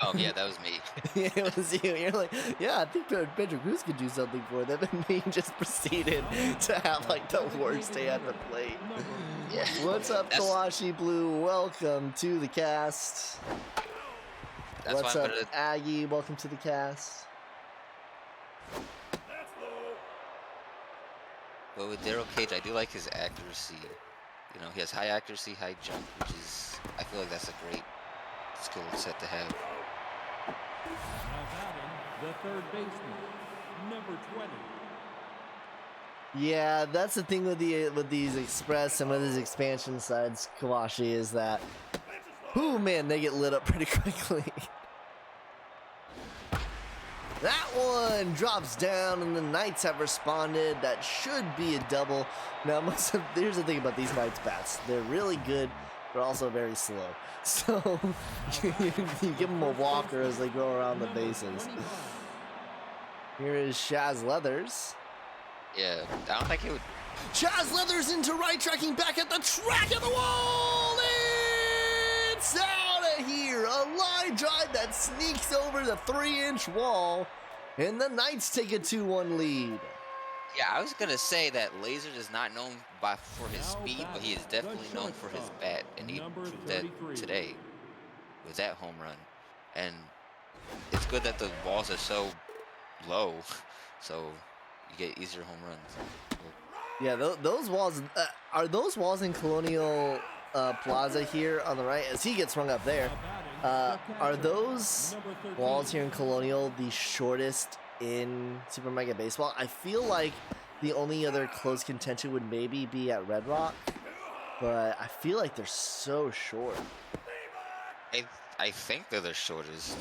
there. Oh yeah, that was me.
Yeah, it was you. You're like, yeah, I think Pedro Cruz could do something for them, and me just proceeded to have like the worst day at the plate.
Yeah.
What's up,
That's-
Kawashi Blue? Welcome to the cast.
That's
What's
why I'm
up,
gonna
Aggie? Welcome to the cast.
But with Daryl Cage, I do like his accuracy. You know, he has high accuracy, high jump, which is, I feel like that's a great skill set to have.
Now batting, the third baseman, number 20.
Yeah, that's the thing with these express and with these expansion sides, Kawashi, is that, oh man, they get lit up pretty quickly. That one drops down, and the Knights have responded. That should be a double. Now, here's the thing about these Knights bats: they're really good, but also very slow. So you give them a walker as they go around the bases. Here is Shaz Leathers.
Yeah, I don't think it would.
Chaz Leathers into right, tracking back at the track of the wall. It's out of here. A line drive that sneaks over the 3-inch wall, and the Knights take a 2-1 lead.
Yeah, I was gonna say that Laser is not known for his speed, but he is definitely known for his bat, and he proved that today with that home run. And it's good that the balls are so low, so you get easier home runs.
Yeah, those walls are those walls in Colonial Plaza here on the right as he gets rung up there. Are those walls here in Colonial the shortest in Super Mega Baseball? I feel like the only other close contention would maybe be at Red Rock, but I feel like they're so short.
I think they're the shortest.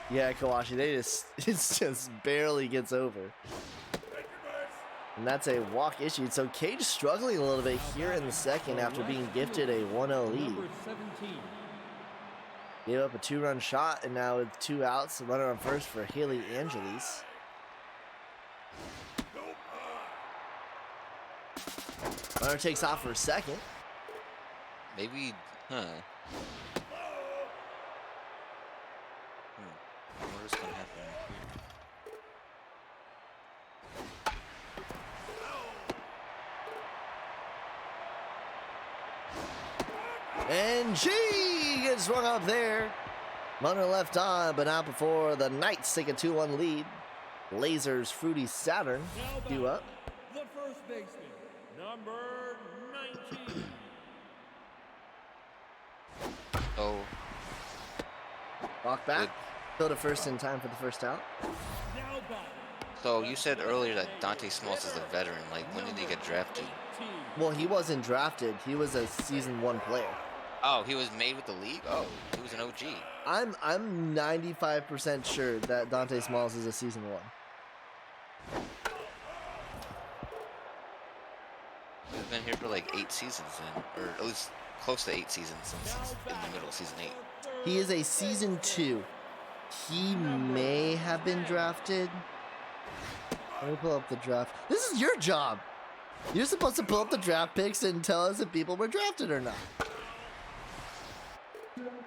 Yeah, Kawashi, it just barely gets over. And that's a walk issued. So Cage struggling a little bit here in the second after being gifted a 1-0 lead.
Number 17.
Gave up a 2-run shot, and now with 2 outs, the runner on first for Haley Angeles. Runner takes off for a second.
Maybe, huh? I wonder what's gonna happen here.
And she gets rung up there. Runner left on, but not before the Knights take a 2-1 lead. Lasers Fruity Saturn due up.
The first baseman, number 19.
Oh,
Walk back. Go to first in time for the first out.
Now batting.
so you said earlier that Dante Smalls is a veteran. Like, when did he get drafted?
18.
Well, he wasn't drafted. He was a season 1 player.
Oh, he was made with the league? Oh, he was an OG.
I'm 95% sure that Dante Smalls is a season 1.
He's been here for like 8 seasons then, or at least close to 8 seasons since in the middle of season 8.
He is a season 2. He may have been drafted. Let me pull up the draft. This is your job. You're supposed to pull up the draft picks and tell us if people were drafted or not.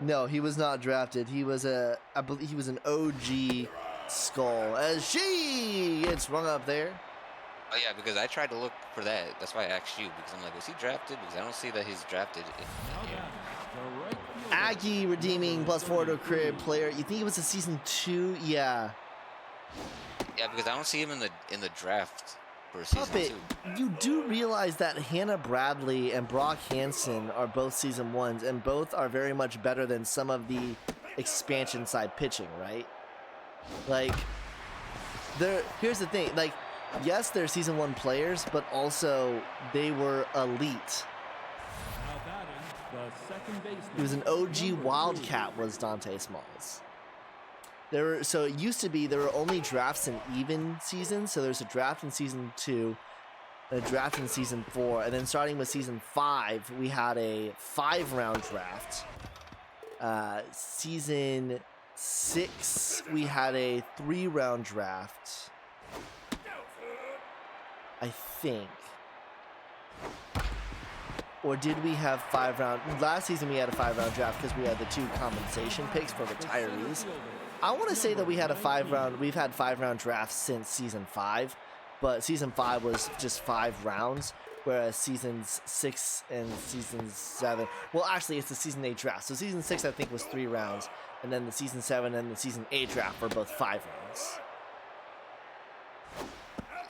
No, he was not drafted. He was I believe he was an OG Skull as she gets rung up there.
Oh yeah, because I tried to look for that. That's why I asked you, because I'm like, was he drafted? Because I don't see that he's drafted in here.
The right fielder.
Aggie redeeming +4 to crib player. You think it was a season 2? Yeah.
Yeah, because I don't see him in the draft for season
Puppet,
2.
you do realize that Hannah Bradley and Brock Hansen are both season 1s, and both are very much better than some of the expansion side pitching, right? Like, here's the thing, like, yes, they're season 1 players, but also they were elite.
Now batting, the second baseman.
He was an OG
number
Wildcat, was Dante Smalls. So it used to be there were only drafts in even seasons. So there's a draft in season 2, a draft in season 4, and then starting with season 5, we had a 5-round draft. Season 6, we had a 3-round draft. I think. Or did we have 5-round? Last season we had a 5-round draft because we had the 2 compensation picks for retirees. I want to say that we had a 5-round. We've had 5-round drafts since season 5, but season 5 was just 5 rounds, whereas seasons 6 and season 7. Well, actually, it's the season 8 draft. So season 6 I think was 3 rounds, and then the season 7 and the season 8 draft were both 5 rounds.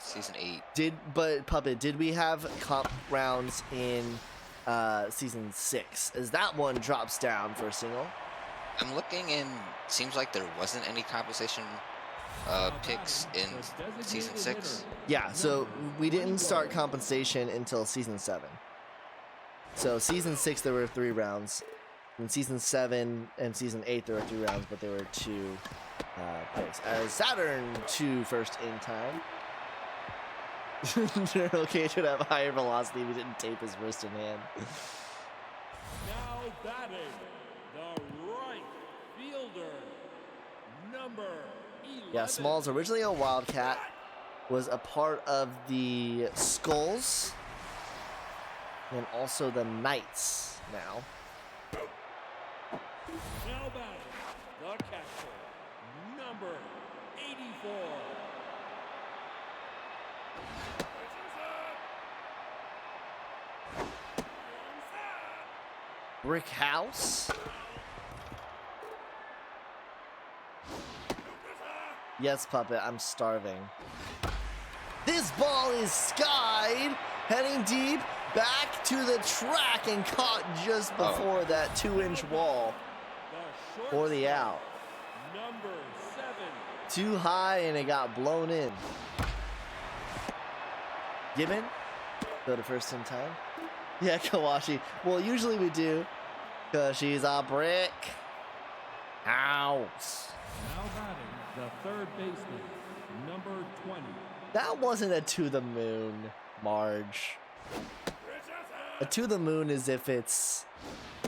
Season 8.
But Puppet, did we have comp rounds in season 6? As that one drops down for a single.
I'm looking, and seems like there wasn't any compensation picks in season 6.
Yeah, so we didn't start compensation until season 7. So season 6 there were 3 rounds. In season 7 and season 8 there were 3 rounds, but there were 2 picks. As Saturn to first in time. General Cage would have higher velocity if he didn't tape his wrist and hand.
Now batting, the right fielder, number 11.
Yeah, Smalls, originally a Wildcat, was a part of the Skulls and also the Knights now.
Now batting, the catcher, number 84.
Brick House. Yes, Puppet, I'm starving. This ball is skied, heading deep, back to the track and caught just before that 2-inch wall for the out.
Number 7.
Too high and it got blown in. Gibbon, go to first in time. Yeah, Kawashi. Well, usually we do, because she's a brick. House.
Now batting the third baseman, number 20.
That wasn't a to the moon, Marge. A to the moon is if it's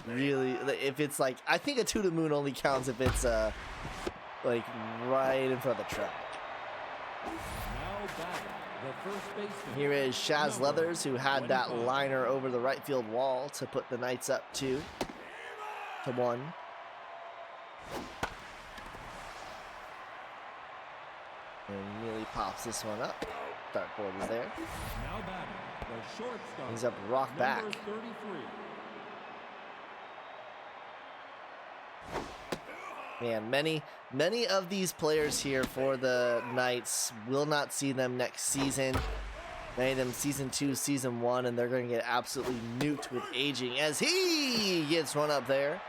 really, if it's like, I think a to the moon only counts if it's like right in front of the track.
Now batting the first baseman.
Here is Shaz
number
Leathers, who had that
25.
liner over the right field wall to put the Knights up 2-1. And Neely pops this one up. Dartboard is there.
Now batting the shortstop.
He's up rock back.
Number 33.
Man, many of these players here for the Knights will not see them next season. Many of them season 2, season 1, and they're going to get absolutely nuked with aging as he gets run up there.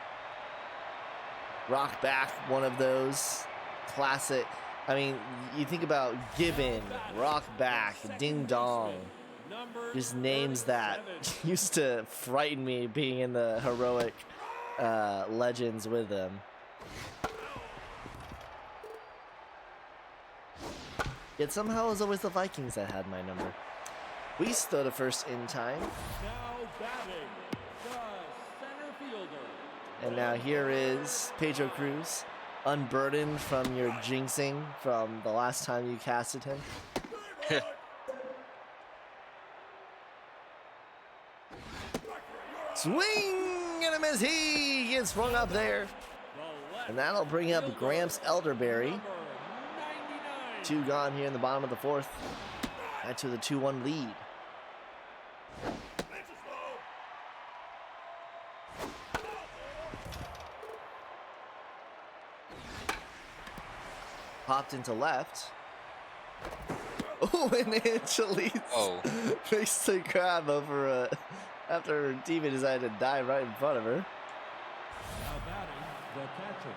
Rock back, one of those classic. I mean, you think about Gibbon, Rock back, Ding Dong.
Number
Just names that
37.
used to frighten me being in the heroic legends with them. Yet somehow it was always the Vikings that had my number. We stood a first in time.
Now batting the center fielder.
And now here is Pedro Cruz, unburdened from your jinxing from the last time you casted him. Swing and a miss. He gets sprung up there.
The left
And that'll bring up
fielder,
Gramps Elderberry.
number 99.
2 gone here in the bottom of the 4th. Add to the 2-1 lead. Popped into left. Oh, and Angelis
Oh.
makes the grab over after Demon decided to dive right in front of her.
Now batting the catcher,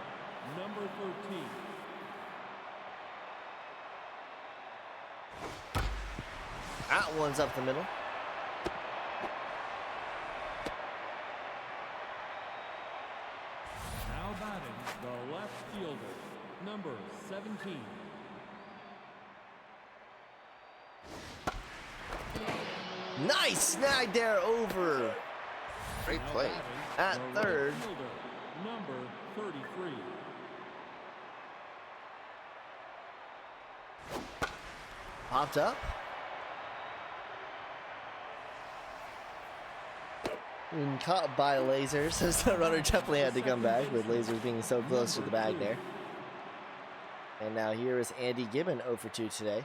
number 13.
That one's up the middle.
Now batting the left fielder, number 17.
Nice snag there over
Great
Now
play.
batting
At
the right
third.
fielder, number 33.
Popped up. And caught by Lasers. So the runner definitely had to come back with Lasers being so close to the bag there. And now here is Andy Gibbon 0 for 2 today.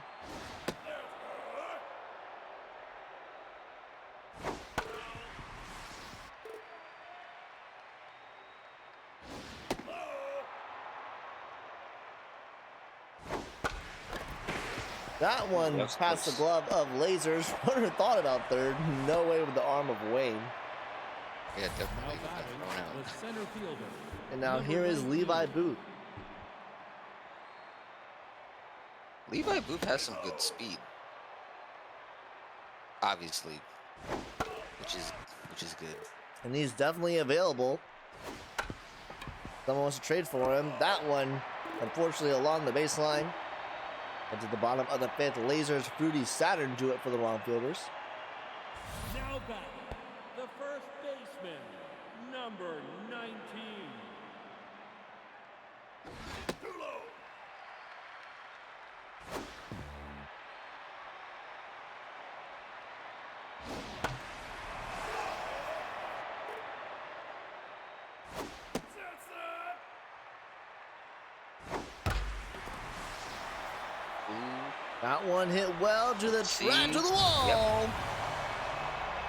That one
That's
passed the
close.
glove of Lasers. Runner thought about third. No way with the arm of Wayne.
Yeah,
Now
definitely got
batting
thrown out.
the center fielder.
And now
number
here is
19.
Levi Boot.
Levi Boop has some good speed. Obviously. Which is good.
And he's definitely available. Someone wants to trade for him. That one, unfortunately, along the baseline. Into the bottom of the 5th. Lasers, Fruity Saturn do it for the wrong fielders.
Now batting the first baseman, number 19.
Ooh.
That one hit well to the
See?
track, to the wall.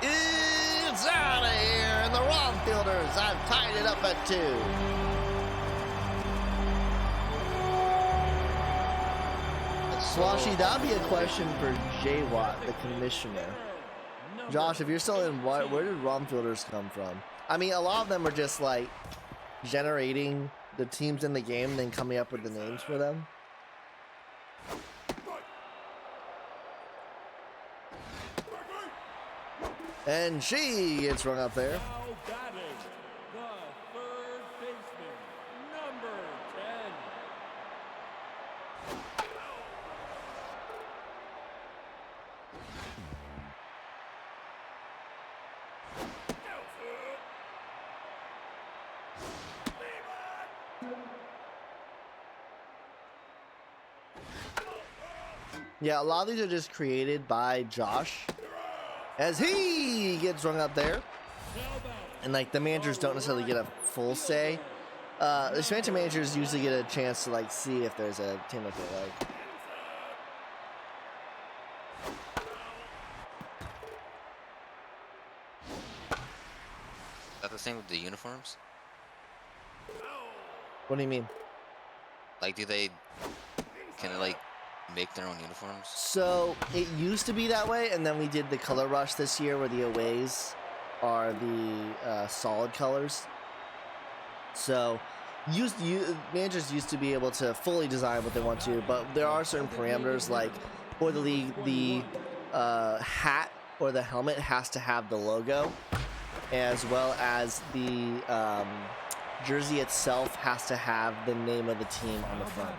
It's out of here, and the wrong fielders have tied it up at 2.
That's
Swashy, that'd be a question for J Watt, the commissioner. Josh, if you're still in, where did ROM fielders come from? I mean, a lot of them are just like generating the teams in the game and then coming up with the names for them. And she gets rung up there.
Now batting, the third baseman, number 10.
Yeah, a lot of these are just created by Josh as he gets rung up there. And like the managers don't necessarily get a full say. The expansion managers usually get a chance to like see if there's a team that they like.
Is that the same with the uniforms?
What do you mean?
Like, can they like make their own uniforms?
So it used to be that way, and then we did the color rush this year where the aways are the solid colors. So managers used to be able to fully design what they want to, but there are certain parameters, like for the league, the hat or the helmet has to have the logo, as well as the jersey itself has to have the name of the team on the front.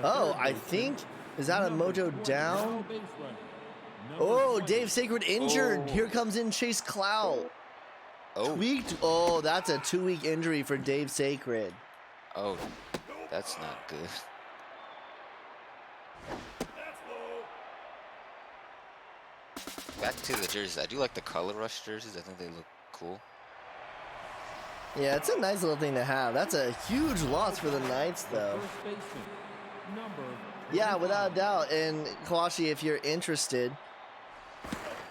Oh, I think, is that a mojo down? Oh, Dave Sacred injured.
Oh.
Here comes in Chase Clout.
Oh,
Tweaked. Oh, that's a 2-week injury for Dave Sacred.
oh, that's not good. Back to the jerseys. I do like the color rush jerseys. I think they look cool.
Yeah, it's a nice little thing to have. That's a huge loss for the Knights, though.
First baseman, number
Yeah, without a doubt. And Kawashi, if you're interested,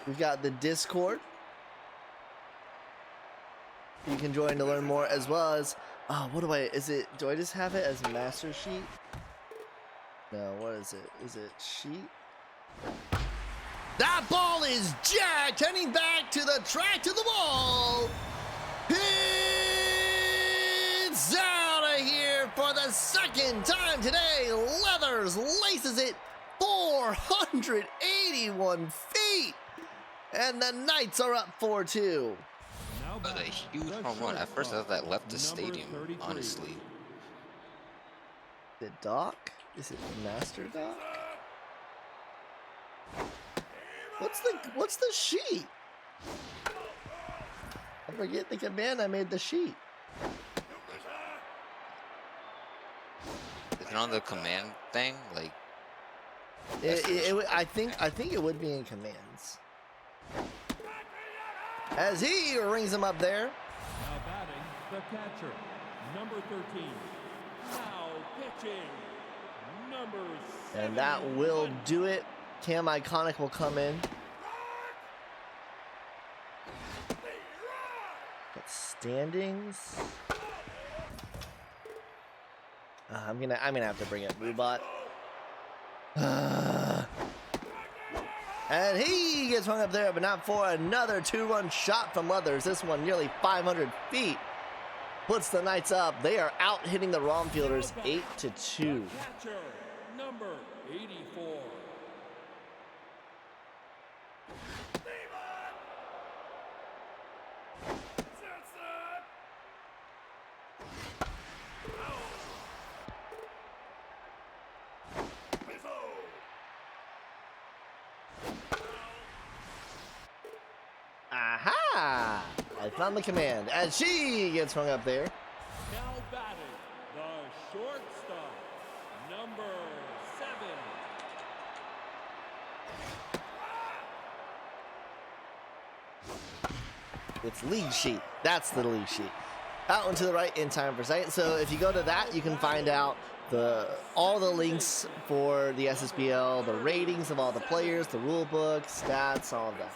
we've got the Discord. You can join to learn more, as well as, oh, what do I just have it as master sheet? No, what is it? Is it sheet? That ball is jacked, heading back to the track, to the wall. It's out of here for the second time today. Leathers laces it 481 feet. And the Knights are up 4-2.
now
But a
batting,
huge
the
home run. At first, I thought that left the
shortstop,
stadium.
number 33.
Honestly,
Is it Doc? Is it Master Doc? What's the sheet? I forget the command I made the sheet.
is it on the command thing? Like,
I think it would be in commands. As he rings him up there.
Now batting, the catcher, number 13. Now pitching, number 7.
And that will do it. Cam Iconic will come in. Got standings. I'm gonna have to bring up Rubot. And he gets hung up there, but not for another 2-run shot from Leathers. This one nearly 500 feet. Puts the Knights up. They are out hitting the ROM fielders 8-2.
Catcher, number 84.
Aha! I found the command. And she gets hung up there.
Now batting, the shortstop, number 7.
It's league sheet. That's the league sheet. That one to the right in time for a second. So if you go to that, you can find out all the links for the SSBL, the ratings of all the players, the rule book, stats, all of that.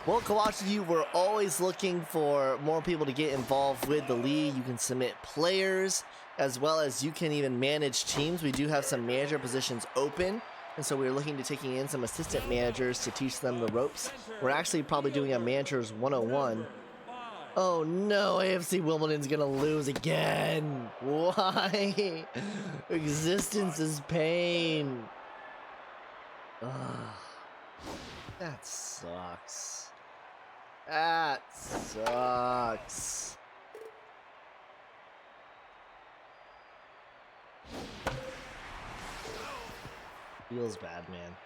Well, Kawachi, we're always looking for more people to get involved with the league. You can submit players as well as you can even manage teams. We do have some manager positions open, and so we're looking to taking in some assistant managers to teach them the ropes. We're actually probably doing a Managers 101. Oh no, AFC Wimbledon's gonna lose again. Why? Existence is pain. Ugh. That sucks. That sucks. Feels bad, man.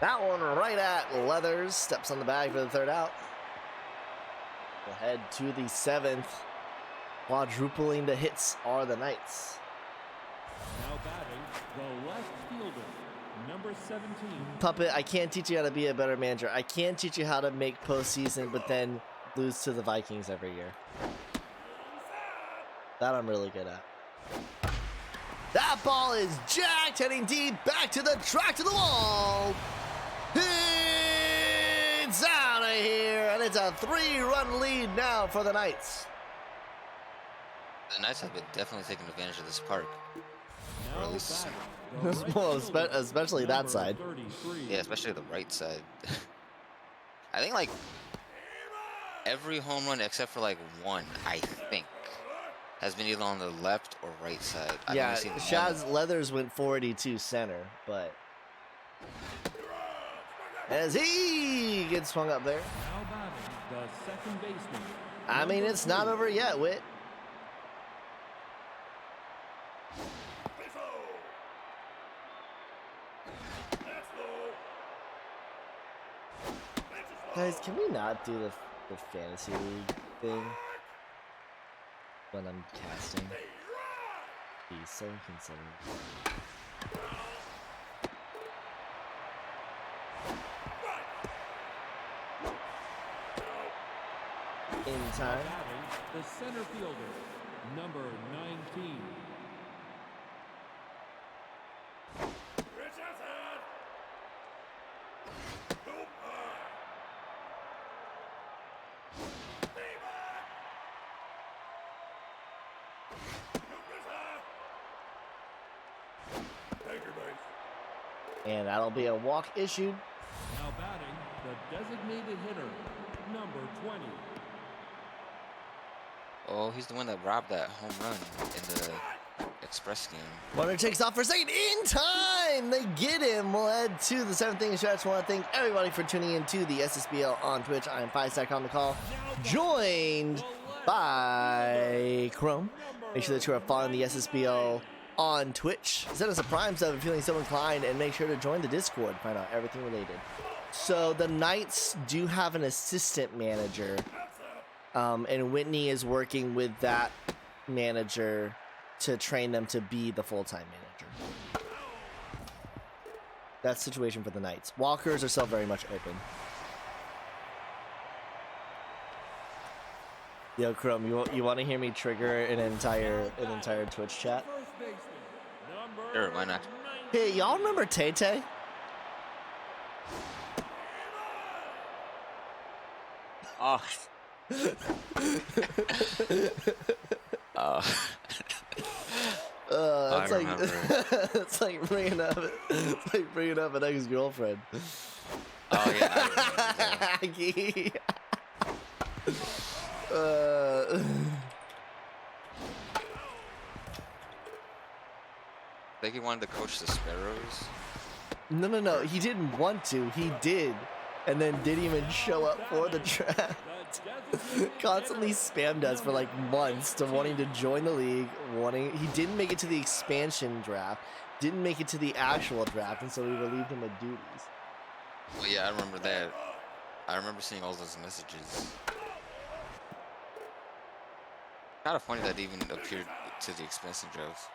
That one right at Leathers. Steps on the bag for the third out. We'll head to the 7th. Quadrupling the hits are the Knights.
Now batting, the left fielder, number 17.
Puppet, I can't teach you how to be a better manager. I can teach you how to make postseason, but then lose to the Vikings every year. That I'm really good at. That ball is jacked, heading deep, back to the track, to the wall. It's out of here, and it's a 3-run lead now for the Knights.
The Knights have been definitely taking advantage of this park.
Now
Or at least-
batting, the
Well,
right fielder,
especially that
number
side.
33.
Yeah, especially the right side. I think like every home run except for like one, I think, has been either on the left or right side. I've
Yeah,
only seen one.
Shaz Leathers went 482 center, but as he gets swung up there.
Now batting, the second baseman.
I mean,
number
it's not
2.
over yet, Whit.
That's low.
Guys, can we not do the fantasy league thing when I'm casting? He's so inconsiderate. In
Now
time.
batting, the center fielder, number 19.
Pitch outside. Nope. Stay back. Nope, it's high. Take your base.
And that'll be a walk issued.
Now batting, the designated hitter, number 20.
Oh, he's the one that robbed that home run in the Express game.
Runner takes off for a second. In time! They get him. We'll head to the 7th inning stretch. I want to thank everybody for tuning in to the SSBL on Twitch. I am Fiesec on the call, joined by Chrome. Make sure that you are following the SSBL on Twitch. Send us a Prime sub if you're feeling so inclined, and make sure to join the Discord. Find out everything related. So the Knights do have an assistant manager, and Whitney is working with that manager to train them to be the full-time manager. That's the situation for the Knights. Walkers are still very much open. Yo, Chrome, you want to hear me trigger an entire Twitch chat?
First baseman, number
Sure, why not?
Hey, y'all remember Tay Tay?
Oh.
It's
I
like
remember.
it's like bringing up an ex-girlfriend.
Oh yeah. I remember that. I think he wanted to coach the Sparrows.
No. He didn't want to. He did, and then didn't even show up for the draft. Constantly spammed us for like months to wanting to join the league. He didn't make it to the expansion draft. Didn't make it to the actual draft, and so we relieved him of duties.
Oh yeah, I remember that. I remember seeing all those messages. Kind of funny that even appeared to the expansion draft.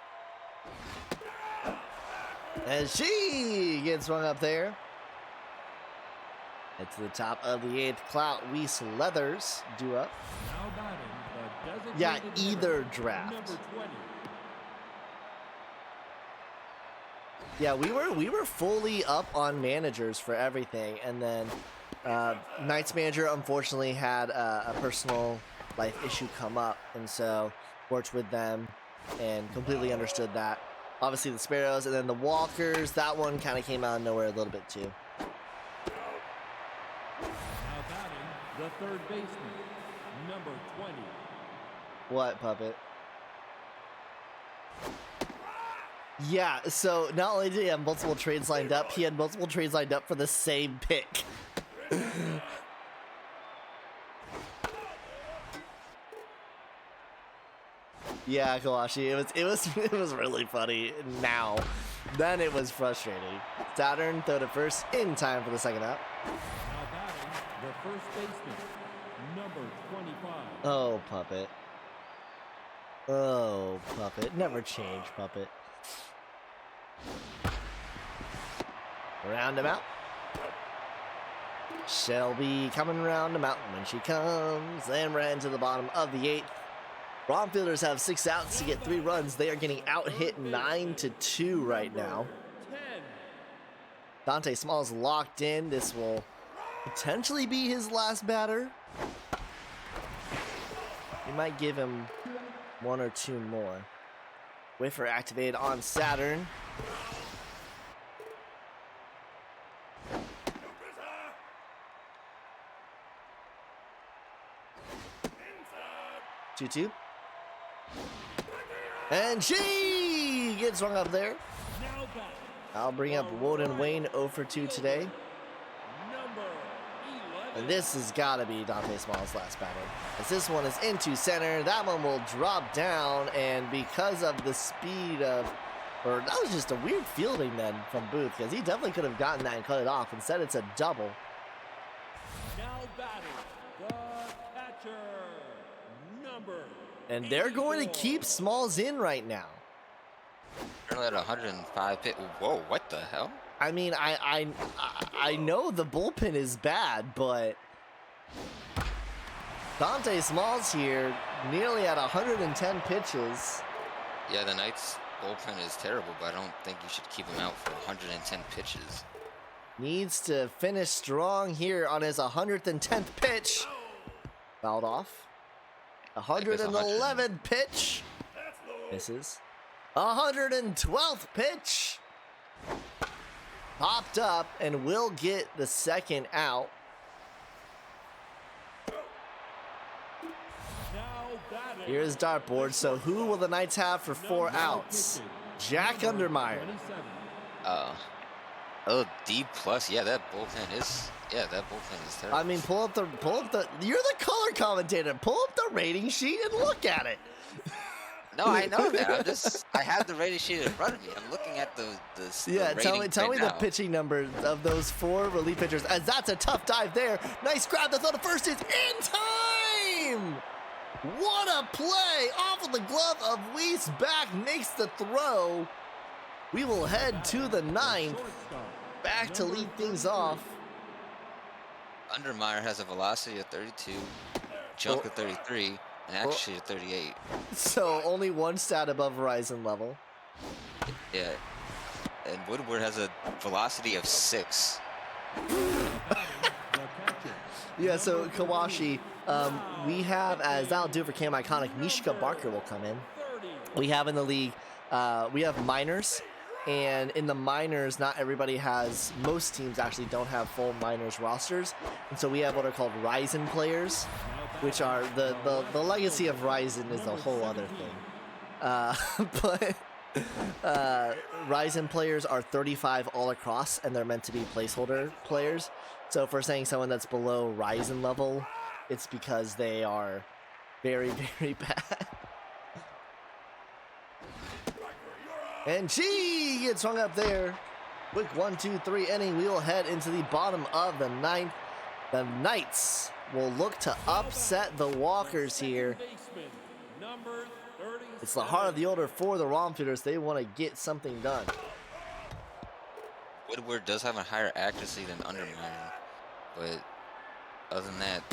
And she gets swung up there. At to the top of the 8th, Clout Weiss Leathers due up.
Now batting, the
Yeah,
designated
either
hitter,
draft.
Number 20.
Yeah, we were fully up on managers for everything, and then Knights manager unfortunately had a personal life issue come up, and so worked with them and completely understood that. Obviously the Sparrows, and then the Walkers, that one kind of came out of nowhere a little bit too.
Now batting, the third baseman, number 20.
What, Puppet? Yeah, so not only did he have multiple trades lined up, he had multiple trades lined up for the same pick. Yeah, Kawashi, it was really funny now. Then it was frustrating. Saturn threw it first in time for the second out.
Now batting, the first baseman, number 25.
Oh, Puppet. Oh, Puppet. Never change, Puppet. Round him out. Shelby coming round him out when she comes. And we're heading to the bottom of the 8th. Romfielders have 6 outs to get 3 runs. They are getting out hit 9-2 right now.
10.
Dante Smalls locked in. This will potentially be his last batter. You might give him 1 or 2 more. Whiffer activated on Saturn.
Inside.
2-2. And she gets rung up there.
Now batting,
I'll bring up Woden Wayne 0 for 2 today.
number 11.
And this has got to be Dante Small's last batter. As this one is into center, that one will drop down, and because of the speed of, or that was just a weird fielding then from Booth, because he definitely could have gotten that and cut it off. Instead, it's a double.
Now batting, the catcher, number.
And they're going to
84.
keep Smalls in right now.
Currently at 105 pitch. Whoa, what the hell?
I mean, I know the bullpen is bad, but Dante Smalls here, nearly at 110 pitches.
Yeah, the Knights bullpen is terrible, but I don't think you should keep him out for 110 pitches.
Needs to finish strong here on his 110th pitch. Fouled off. 111th pitch.
That's low.
Misses. 112th pitch. Popped up and will get the second out.
Now batting,
Here's dartboard. So who will the Knights have for 4 outs? Jack Undermeyer.
27.
Oh, D plus. Yeah, that bullpen is. Yeah, that bullpen is terrible.
I mean, pull up the. You're the color commentator. Pull up the rating sheet and look at it.
No, I know that. I have the rating sheet in front of me. I'm looking at the
Yeah, tell me
ratings right
the
now.
pitching numbers of those 4 relief pitchers. As that's a tough dive there. Nice grab. The throw to first is in time. What a play! Off of the glove of Weiss. Back makes the throw. We will head to the 9th.
Shortstop,
Back to
number
lead things
38.
off.
Undermeyer has a velocity of 32, jump of 33, and actually of 38.
So only 1 stat above Verizon level.
Yeah. And Woodward has a velocity of 6.
The catcher,
Yeah, so
number
Kawashi, we have, as that'll do for Cam Iconic, Mishka Barker will come in.
30.
We have in the league, we have minors, and in the minors, not everybody has, most teams actually don't have full minors rosters, and so we have what are called Ryzen players, which are, the legacy of Ryzen is a whole other thing. But Ryzen players are 35 all across, and they're meant to be placeholder players. So if we're saying someone that's below Ryzen level, it's because they are very, very bad. And she gets hung up there. Quick 1, 2, 3 inning. We will head into the bottom of the 9th. The Knights will look to upset the Walkers here.
Baseman, number 37.
It's the heart of the order for the Romfeeders. They want to get something done.
Woodward does have a higher accuracy than Undermeyer, but other than that,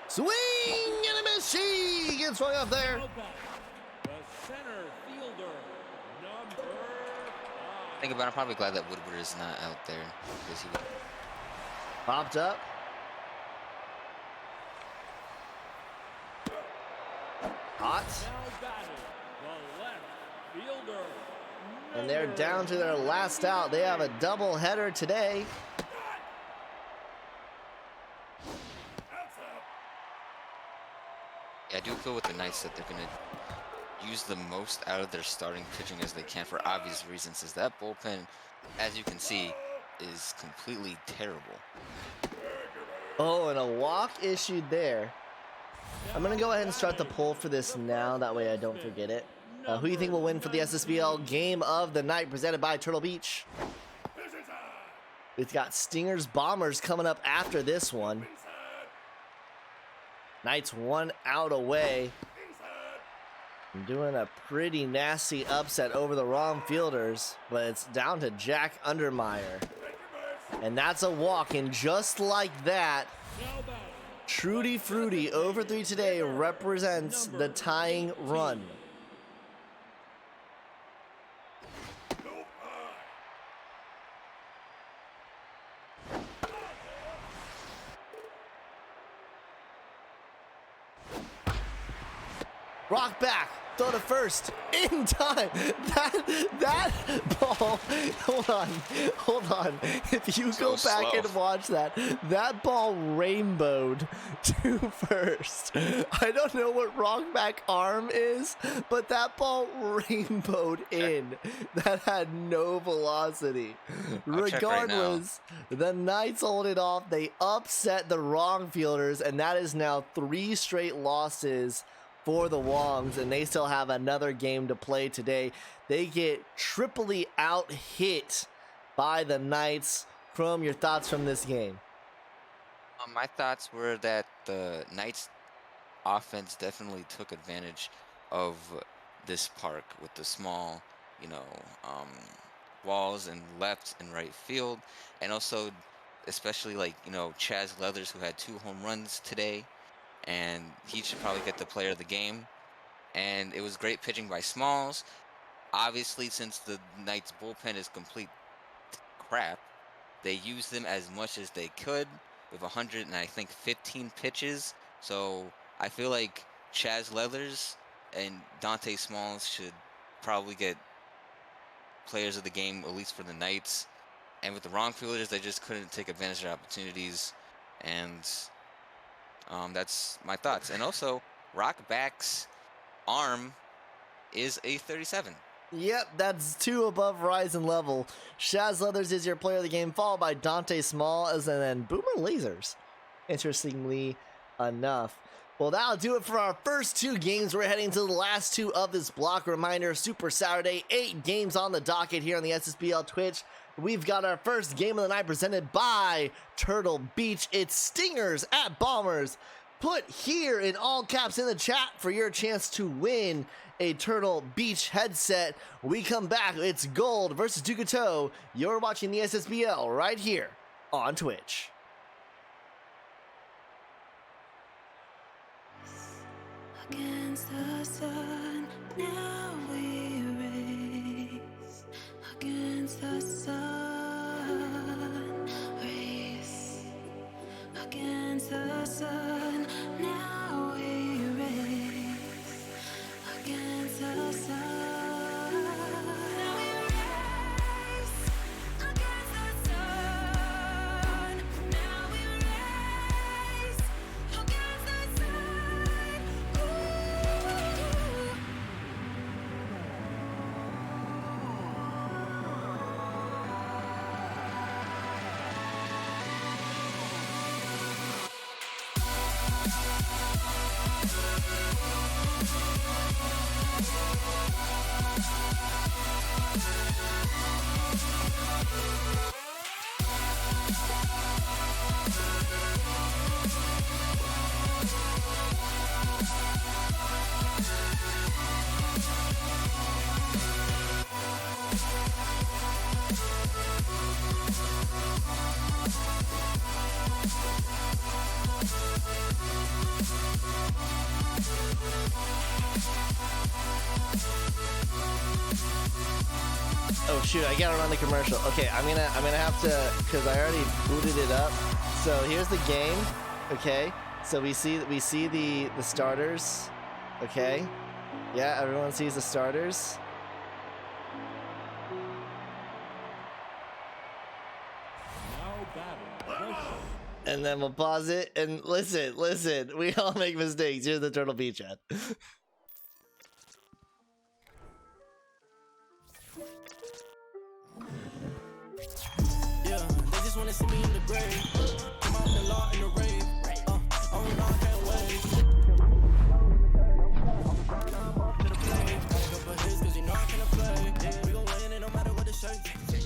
Swing and a miss. She gets swung up there.
Now batting, the center fielder, number 5.
think about it, I'm probably glad that Woodward is not out there because he would.
Popped up. Hot.
Now batting, the left fielder.
And they're down to their last out. They have a double header today.
Yeah, I do feel with the Knights that they're gonna use the most out of their starting pitching as they can for obvious reasons. Is that bullpen, as you can see, is completely terrible.
Oh, and a walk issued there. I'm going to go ahead and start the poll for this now. That way I don't forget it. Who do you think will win for the SSBL Game of the Night presented by Turtle Beach? We've got Stingers Bombers coming up after this one. Knights 1 out away. Doing a pretty nasty upset over the wrong fielders, but it's down to Jack Undermeyer. And that's a walk, and just like that, Trudy Fruity over 3 today represents the tying run. Rock back, throw to first, in time. That ball, hold on. If you go
So
back
slow.
and watch that ball rainbowed to first. I don't know what rock back arm is, but that ball rainbowed in. That had no velocity.
I'll check right now.
Regardless, the Knights hold it off. They upset the wrong fielders, and that is now 3 straight losses for the Wongs, and they still have another game to play today. They get triply out hit by the Knights. Chrome, your thoughts from this game?
My thoughts were that the Knights offense definitely took advantage of this park with the small, walls and left and right field, and also especially Chaz Leathers, who had 2 home runs today, and he should probably get the player of the game. And it was great pitching by Smalls. Obviously, since the Knights bullpen is complete crap, they used them as much as they could with 115 pitches. So I feel like Chaz Leathers and Dante Smalls should probably get players of the game, at least for the Knights. And with the wrong fielders, they just couldn't take advantage of their opportunities. And that's my thoughts. And also, Rockback's arm is a 37.
Yep, that's 2 above Horizon level. Chaz Leathers is your player of the game, followed by Dante Smalls and then Boomer Lasers, interestingly enough. Well, that'll do it for our first 2 games. We're heading to the last 2 of this block. Reminder, Super Saturday, 8 games on the docket here on the SSBL Twitch. We've got our first game of the night presented by Turtle Beach. It's Stingers at Bombers. Put here in all caps in the chat for your chance to win a Turtle Beach headset. We come back, it's Gold versus Ducato. You're watching the SSBL right here on Twitch.
Against the sun, now we race. Against the sun, race. Against the sun, now we race. Against the sun, now we race. Against the sun, now we race. Against the sun, ooh.
Oh shoot, I gotta run the commercial. Okay, I'm gonna have to, because I already booted it up. So here's the game. Okay, so we see the starters. Okay. Yeah, everyone sees the starters.
Now batting. The
And then we'll pause it and listen. We all make mistakes. Here's the Turtle Beach ad.
Yeah, they just wanna see me in the grave. Come out the law in the rave. Oh no, I can't wait. To the play. Gotta go for his, cause you know I can't play. We gon' win it no matter what the shirt.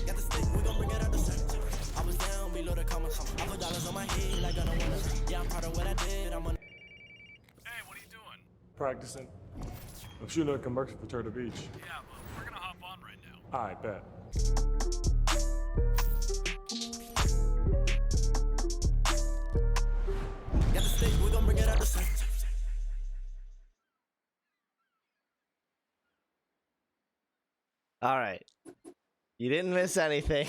Got the stick, we gon' bring it out the shirt. I was down below the commas. I put dollars on my head like I don't wanna. Yeah, I'm proud of what I did. I'm on.
Hey, what are you doing?
Practicing. I'm shooting a commercial for Turtle Beach.
Yeah, but we're gonna hop on right now.
I bet.
Got the stick, we gon' bring it out the shirt.
All right. You didn't miss anything.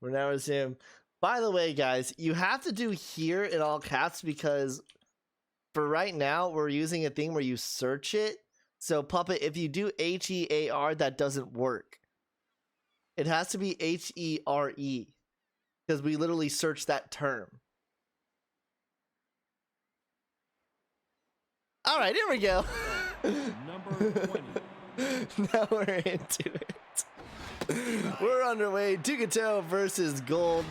We're now resume. By the way, guys, you have to do here in all caps because for right now, we're using a thing where you search it. So, Puppet, if you do HEAR, that doesn't work. It has to be HERE because we literally searched that term. All right, here we go.
number 20.
Now we're into it. We're underway. Dugato versus Gold.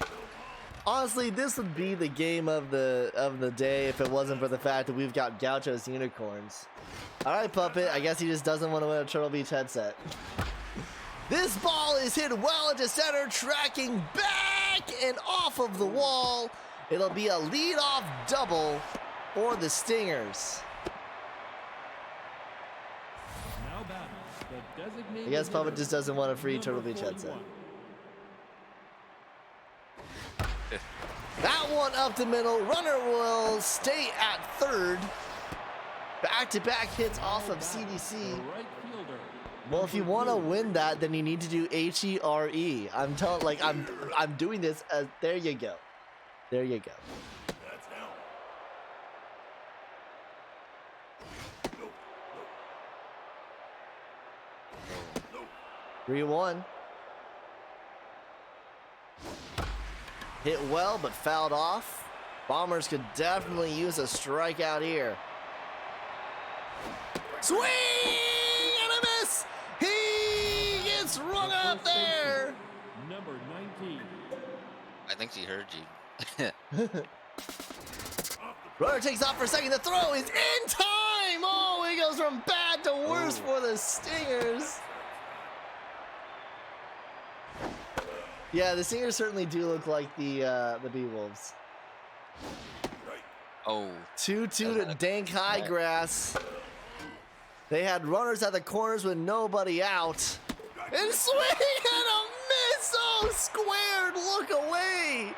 Honestly, this would be the game of the day if it wasn't for the fact that we've got Gaucho's Unicorns. All right, Puppet. I guess he just doesn't want to win a Turtle Beach headset. This ball is hit well into center, tracking back and off of the wall. It'll be a leadoff double for the Stingers.
Now batting. The designated
I guess Puppet
hitter,
just doesn't want a free
number
Turtle Beach headset.
41.
That one up the middle. Runner will stay at third. Back-to-back hits off of CDC.
The right fielder.
Well, if you want to win that, then you need to do HERE. I'm telling, like, I'm doing this as, there you go. There you go.
That's hell.
3-1. Hit well, but fouled off. Bombers could definitely use a strikeout here. Swing and a miss. He gets rung
The
up
first
there.
baseman, Number 19.
I think she heard you.
Runner takes off for a second. The throw is in time. Oh, he goes from bad to worse for the Stingers. Yeah, the Stingers certainly do look like the B-Wolves.
Oh,
2-2 to Dank Highgrass. They had runners at the corners with nobody out. And swing and a miss! Oh, squared! Look away!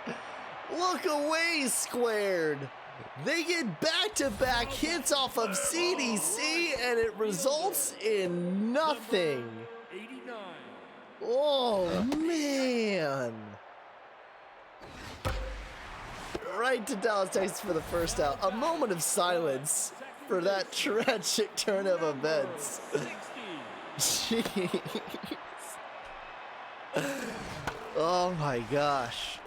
Look away, squared! They get back-to-back hits off of CDC and it results in nothing.
89.
Oh, man! Right to Dallas, Texas for the first out. A moment of silence for that tragic turn of events.
60.
Jeez. Oh my gosh.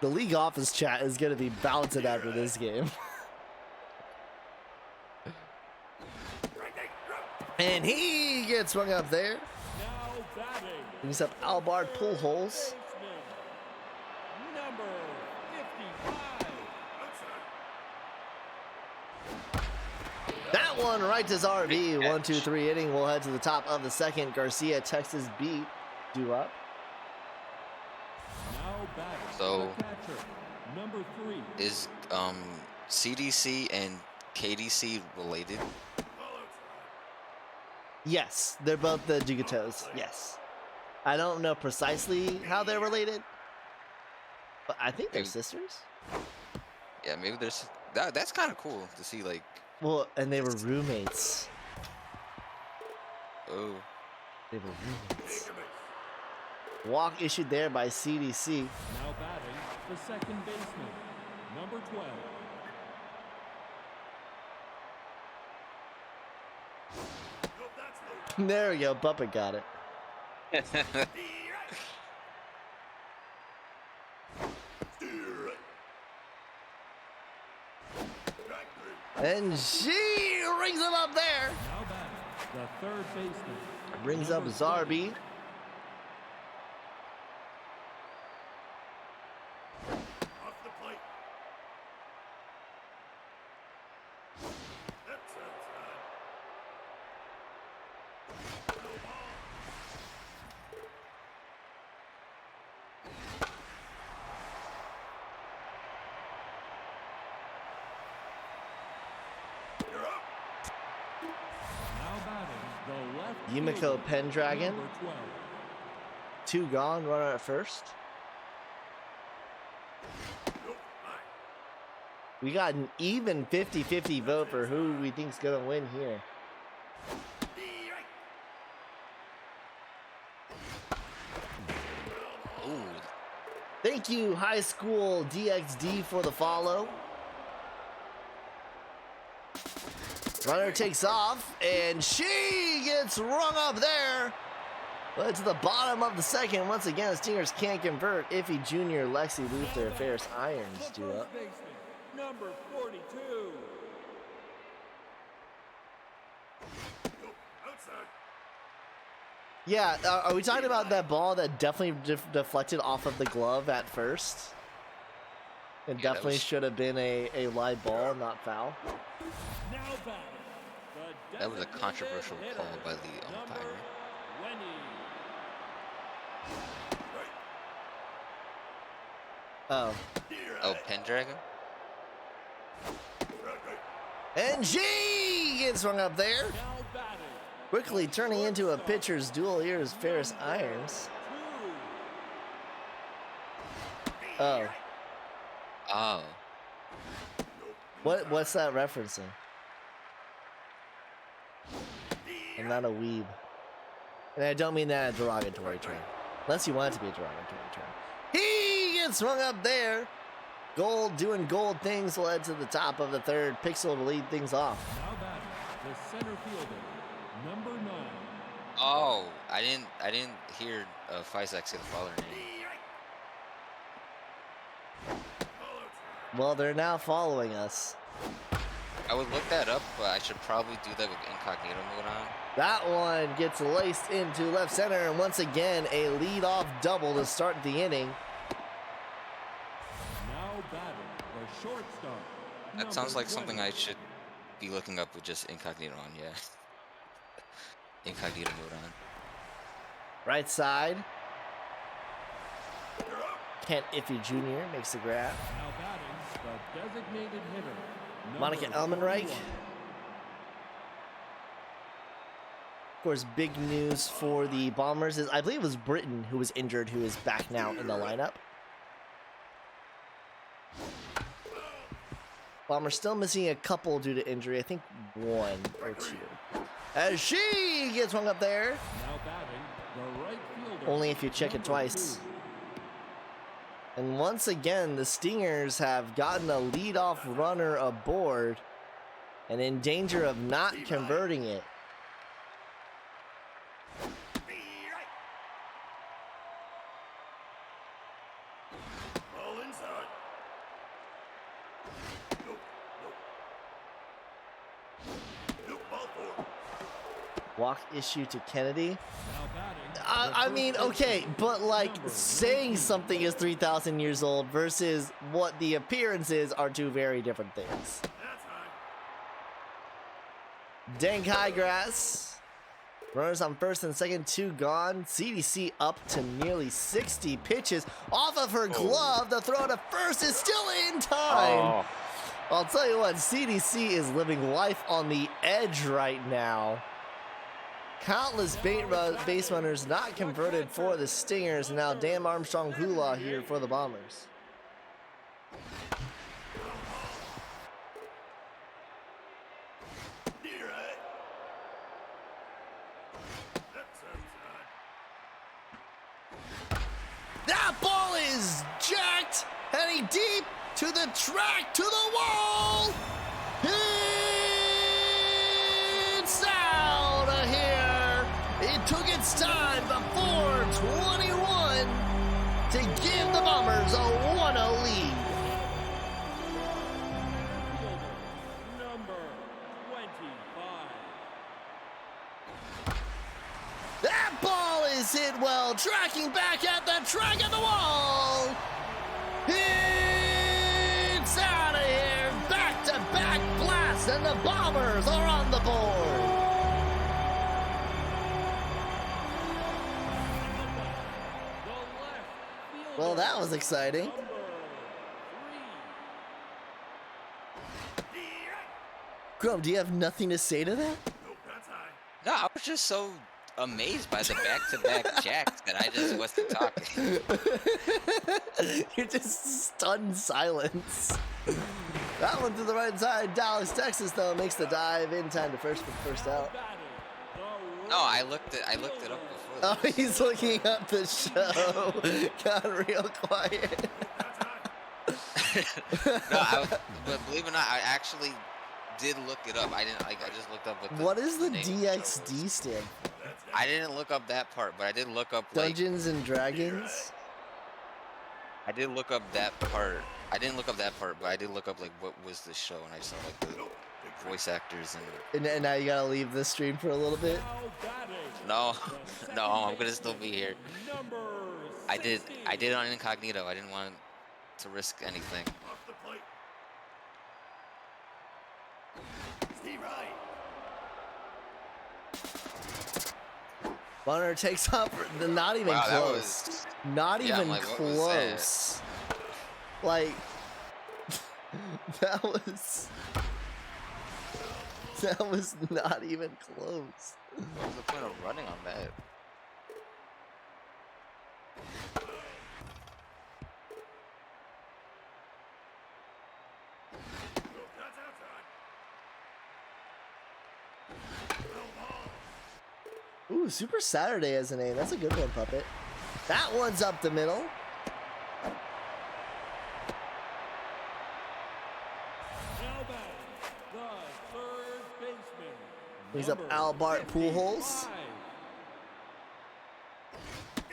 The league office chat is going to be bouncing after this game. And he gets rung up there.
Now batting.
Brings up Albard Pujols.
Baseman, number 55.
That one right to his RB. 1-2-3 inning. We'll head to the top of the second. Garcia, Texas beat. Due up.
Now batting.
So-
The catcher, number 3.
is CDC and KDC related?
Yes, they're both the Dugatos. Yes. I don't know precisely how they're related, but I think they're
Maybe-
sisters.
Yeah, maybe there's that's kind of cool to see. Like,
Well, and they were roommates.
oh,
They were roommates. Walk issued there by CDC.
Now batting. The second baseman, number 12.
There we go. Puppet got it. And she rings him up there.
Now back, the third baseman.
Brings up
number
Zarby.
Off the plate. That's outside. No ball. You're up.
Now batting, the left
Yumiko
fielder,
Pendragon.
number 12.
2 gone. Runner at first.
Nope. Fine.
We got an even 50-50 vote for who we think's gonna win here.
Ooh,
Thank you, High School DXD, for the follow. Runner takes off, and she gets rung up there. But it's the bottom of the second. Once again, the Stingers can't convert. Iffy Jr., Lexi Luther, Ferris Irons
The
do
first
up.
baseman, number 42.
Nope. Outside.
Yeah, are we talking about that ball that definitely deflected off of the glove at first? It
Yeah, that
definitely
was-
should have been a live ball, not foul.
Now batting, the
that was a
designated
controversial
hitter,
call by the
number
umpire.
20.
Oh.
Oh, Pendragon?
And she gets rung up there.
Now batting,
Quickly turning into a pitcher's duel here is Ferris Irons.
2.
Oh.
Oh.
What's that referencing? I'm not a weeb. And I don't mean that in a derogatory term. Unless you want it to be a derogatory term. He gets rung up there. Gold doing gold things led to the top of the third. Pixel to lead things off.
Now batting, the center fielder, number 9.
Oh, I didn't hear Fizak say the father name.
Well, they're now following us.
I would look that up, but I should probably do that with incognito mode on.
That one gets laced into left center, and once again, a lead-off double to start the inning.
Now batting, the shortstop.
That sounds
number
like something
20.
I should be looking up with just incognito on, yeah. Incognito mode on.
Right side. Kent Iffy Jr. makes the grab.
Now batting, the designated hitter,
Monica
number
Elmenreich.
41.
Of course, big news for the Bombers is I believe it was Britton who was injured, who is back now in the lineup. Bombers still missing a couple due to injury. I think 1 or 2. As she gets hung up there.
Now batting, the right fielder.
Only if you check it
number
twice.
2.
And once again, the Stingers have gotten a leadoff runner aboard and in danger of not converting it.
Ball inside. Nope. Nope. Ball four.
Walk issue to Kennedy.
Now batting,
I mean, okay, but like saying something is 3,000 years old versus what the appearances are two very different things.
That's high.
Dank Highgrass. Runners on first and second, 2 gone. CDC up to nearly 60 pitches off of her glove. The throw to first is still in time. I'll tell you what, CDC is living life on the edge right now. Countless base runners not converted for the Stingers. Now Dan Armstrong Hula here for the Bombers.
Near right. That's outside.
That ball is jacked, heading deep to the track, to the wall. It's out. takes it well, tracking back at the track of the wall. It's out of here. Back-to-back blasts, and the Bombers are on the board. Well, that was exciting. Chrome, do you have nothing to say to that?
Nope, that's high.
No, I was just so amazed by the back-to-back jacks that I just wasn't talking.
You're just stunned silence. That one to the right side. Dallas, Texas, though, makes the dive in time to first for the first out.
No, I looked it up before.
Oh, he's looking up the show. Got real quiet.
No, but believe it or not, I actually did look it up. I didn't I just looked up
What is the
name of show
DXD
was.
stand?
I didn't look up that part, but I did look up like
Dungeons and Dragons?
I did look up that part. I didn't look up that part, but I did look up like what was the show, and I saw like the voice actors and.
And now you gotta leave the stream for a little bit?
No, no, I'm gonna still be here. I did it on incognito. I didn't want to risk anything.
Off the plate. Steve Wright.
Bunner takes off. Not even
Wow, that
close.
was.
Not
Yeah, I'm
even
like, what was that?
close. Like, that was not even close.
What was the point of running on that?
Nope, that's outside.
Ooh, Super Saturday as a name. That's a good one, Puppet. That one's up the middle.
Now back, the third baseman.
He's up
number
Albert Pujols.
55.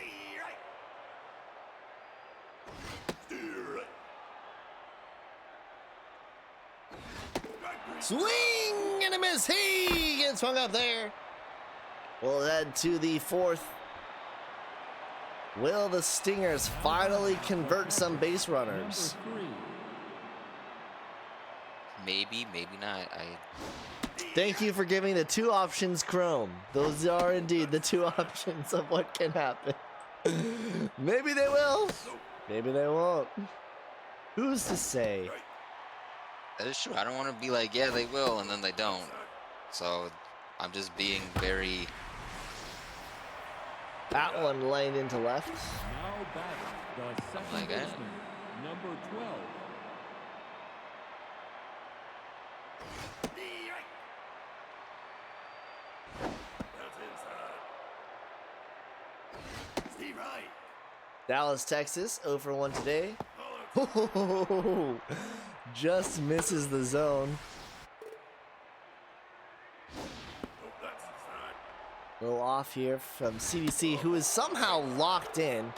Swing and a miss. He gets swung up there. We'll head to the fourth. Will the Stingers finally convert some base runners?
Number 3.
Maybe, maybe not.
Thank you for giving the two options, Chrome. Those are indeed the two options of what can happen. Maybe they will. Maybe they won't. Who's to say?
That is true. I don't want to be like, yeah, they will, and then they don't. So I'm just being very.
That one lined into left.
Now batting, the second
Like that.
baseman. Number 12.
That's inside. Steve Wright.
Dallas, Texas, 0 for 1 today.
Follow.
Just misses the zone.
Nope, that's inside.
A little off here from CBC, who is somehow locked in.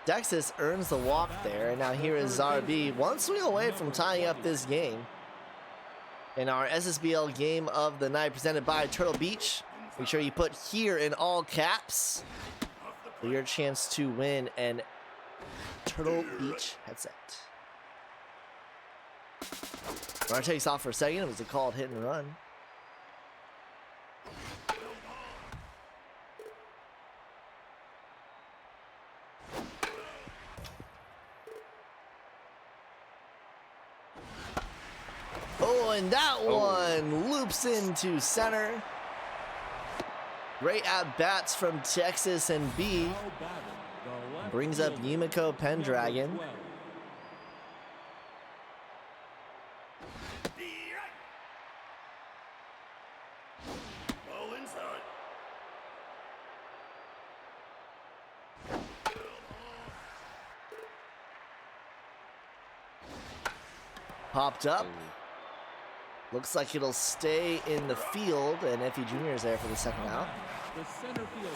Texas earns the walk there, and now here is Zarbi, one swing away from tying up this game. In our SSBL game of the night presented by Turtle Beach. Make sure you put here in all caps for your chance to win an Turtle Beach headset. Runner takes off for a second. It was a called hit and run. Oh, and that one loops into center. Great at bats from Texas and B.
Now batting, the left
Brings up
fielder,
Yumiko Pendragon.
number 12.
Ball inside.
Popped up.
Ooh.
Looks like it'll stay in the field, and Effie Jr. is there for the second out.
The center fielder.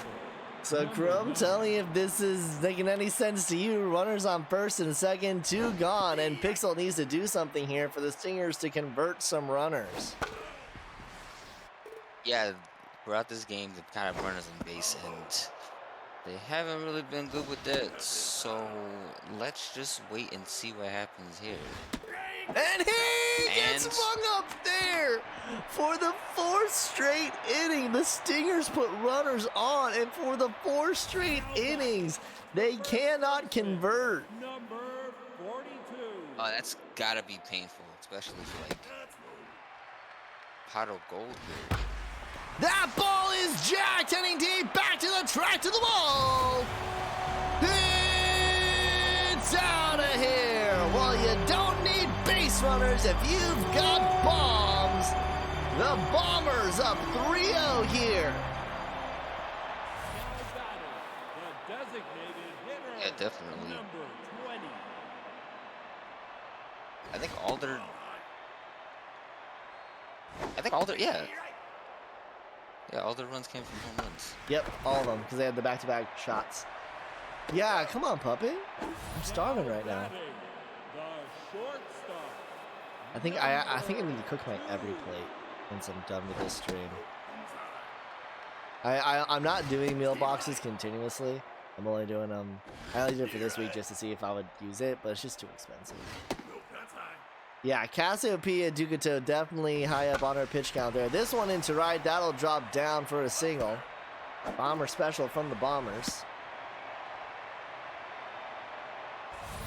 So, Chrome, tell me if this is making any sense to you. Runners on first and second, 2 gone, and Pixel needs to do something here for the Stingers to convert some runners.
Yeah, throughout this game, the kind of runners on base, and They haven't really been good with that, so let's just wait and see what happens here.
And he gets
And-
flung up there for the fourth straight inning. The Stingers put runners on, and for the fourth straight innings, they cannot convert.
Number 42.
Oh, that's gotta be painful, especially for like pot of gold here.
That ball is jacked, heading deep, back to the track, to the wall. It's out of here. Well, you don't need base runners if you've got bombs. The Bombers up 3-0 here.
Now batting, the designated hitter.
Yeah, definitely.
Number 20.
I think Alder, yeah. Yeah, all the runs came from home runs.
Yep, all of them, because they had the back-to-back shots. Yeah, come on, puppet. I'm starving right now.
Batting, the shortstop.
I think I need to cook my every plate once I'm done with this stream. I'm not doing meal boxes continuously. I'm only doing them. I only did it for this week just to see if I would use it, but it's just too expensive. Yeah, Cassiopeia Ducato definitely high up on her pitch count there. This one into right, that'll drop down for a single. Bomber special from the Bombers.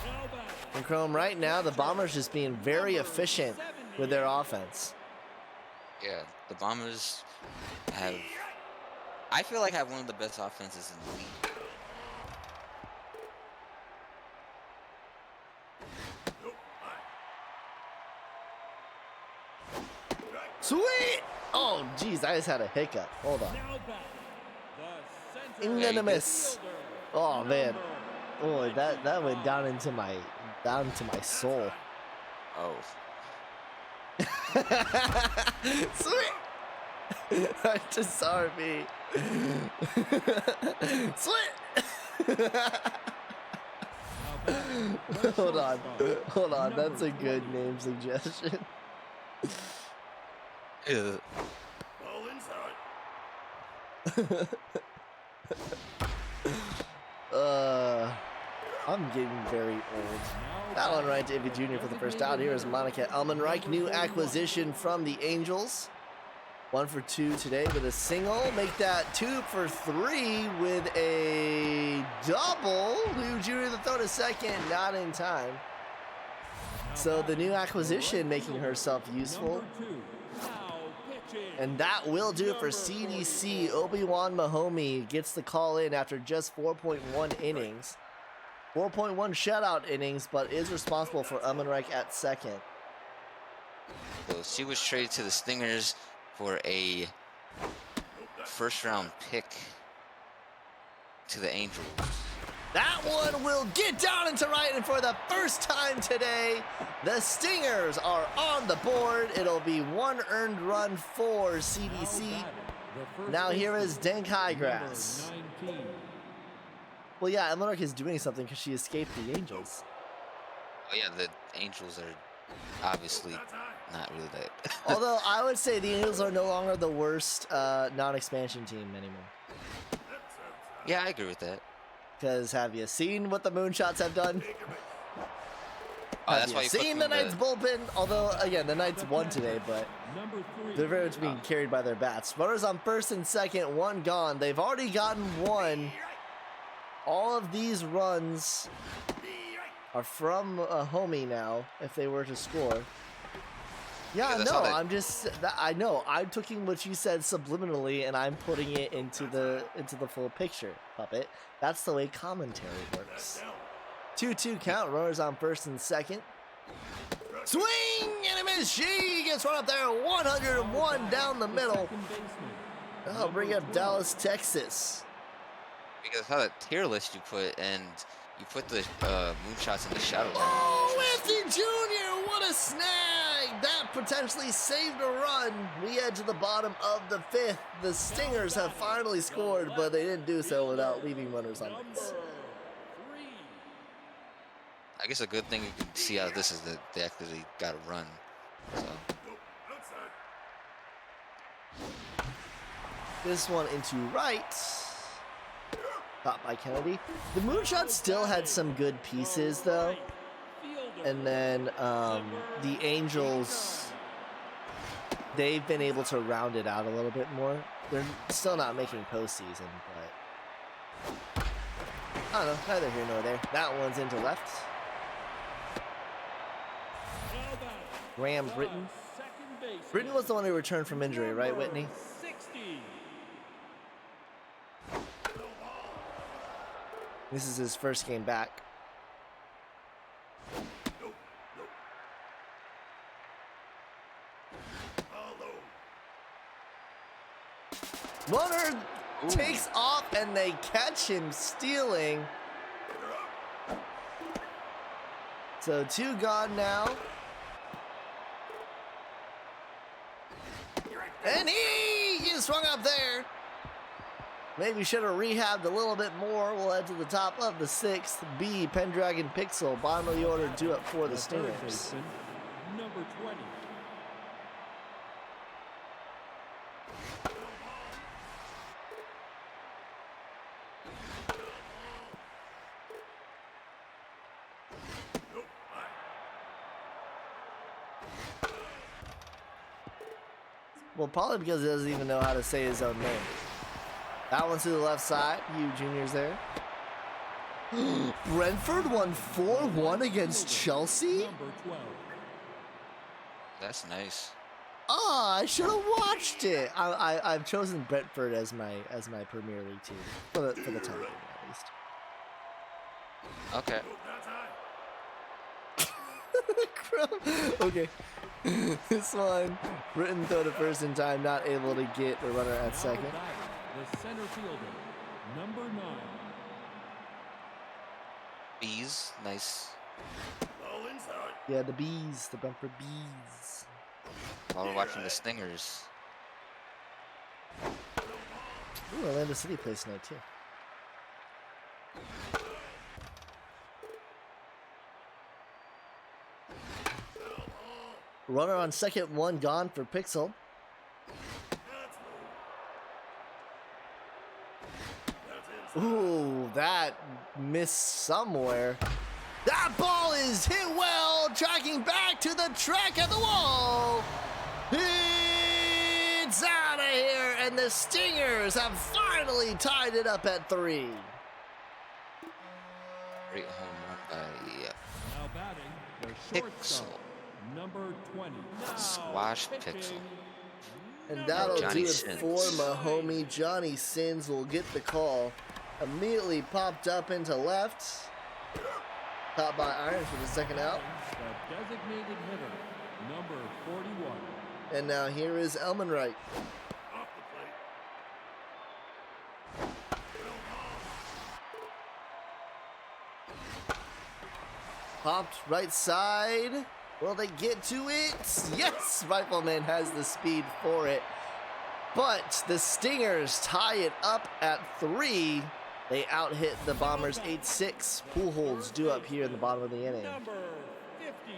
Now batting,
And Chrome, right now, the Bombers just being very efficient with their offense.
Yeah, the Bombers have, I feel like have one of the best offenses in the league.
Sweet! Oh, geez, I just had a hiccup. Hold on.
now batting, the center
Unanimous.
fielder.
Oh, man.
Number
Oh, that went down into my soul.
Oh,
Sweet! Just sorry, me. Sweet! Hold on. That's a good name suggestion.
yeah.
Ball inside.
I'm getting very old. That one right to Ivy Jr. for the first out. Here is Monica Elmenreich, new acquisition from the Angels. 1 for 2 today with a single. Make that 2 for 3 with a double. Lou Jr. the throw to second, not in time. So the new acquisition making herself useful.
Number 2. Now pitching.
And that will do it for CDC. Obi-Wan Mahomey gets the call in after just 4.1 innings. 4.1 shutout innings, but is responsible for Elmenreich at second.
So she was traded to the Stingers for a first-round pick to the Angels.
That one will get down into right, and for the first time today, the Stingers are on the board. It'll be 1 earned run for CDC. Now here is Dank Highgrass.
Number 19.
Well, yeah, Elmenreich is doing something because she escaped the Angels.
Oh yeah, the Angels are obviously not really that.
Although I would say the Angels are no longer the worst non-expansion team anymore.
Yeah, I agree with that.
Because have you seen what the Moonshots have done?
Oh,
Have
that's why
you
you put
seen
them
the
in
Knights bullpen? Although, again, the Knights won today, but
Number 3.
they're very much being carried by their bats. Runners on first and second, 1 gone. They've already gotten 1. All of these runs are from a homie now, if they were to score. Yeah,
Yeah, that's
no,
how they-
I'm just, I know, I'm taking what you said subliminally and I'm putting it into the full picture, puppet. That's the way commentary works. 2-2 count, runners on first and second. Swing and a miss. She gets run up there, 101 down the middle.
Second baseman.
I'll bring up Dallas, Texas.
Because how that tier list you put, and you put the Moonshots in the shadow.
Oh, Anthony Jr., what a snag! That potentially saved a run. We head to the bottom of the 5th. The Stingers have finally scored, but they didn't do so without leaving runners on
Number
base.
3.
I guess a good thing you can see out of this is that they actually got a run. So
Outside.
This one into right. Caught by Kennedy. The Moonshot still had some good pieces though. And then the Angels, they've been able to round it out a little bit more. They're still not making postseason, but I don't know, neither here nor there. That one's into left. Graham Britton. Britton was the one who returned from injury, right, Whitney?
60.
This is his first game back. Runner takes off and they catch him stealing. So 2 gone now. And he is swung up there. Maybe should have rehabbed a little bit more. We'll head to the top of the 6th. B, Pendragon Pixel. Bottom of the order due up for the
third
Stingers.
baseman, number 20.
Well, probably because he doesn't even know how to say his own name. That one's to the left side. Hugh Jr.'s there. Brentford won 4-1 against Chelsea?
Number 12.
That's nice.
Oh, I should have watched it. I've chosen Brentford as my Premier League team for the time being, at least.
Okay.
Okay. This one, Britain throw to first in time, not able to get the runner at second.
Now batting, the center fielder, number 9.
Bees, nice.
Ball inside.
Yeah, the bees, the Brentford bees.
While we're watching the Stingers.
Ooh, Orlando City plays tonight too. Runner on second, 1 gone for Pixel. Ooh, that missed somewhere. That ball is hit well, tracking back to the track of the wall. It's out of here, and the Stingers have finally tied it up at 3.
Great home run by
Now batting, the shortstop,
Pixel.
number 20. Now
Squash
pitching,
Pixel.
And that'll
Johnny
do it
Sins.
for my homie. Johnny Sins will get the call. Immediately popped up into left. Caught by Irons for the second out.
the designated hitter, number 41.
And now here is Elmanright.
Off the plate.
Popped right side. Will they get to it? Yes! Rifleman has the speed for it. But the Stingers tie it up at 3. They out-hit the Bombers 8-6. Pujols due up here in the bottom of the inning.
Number 55.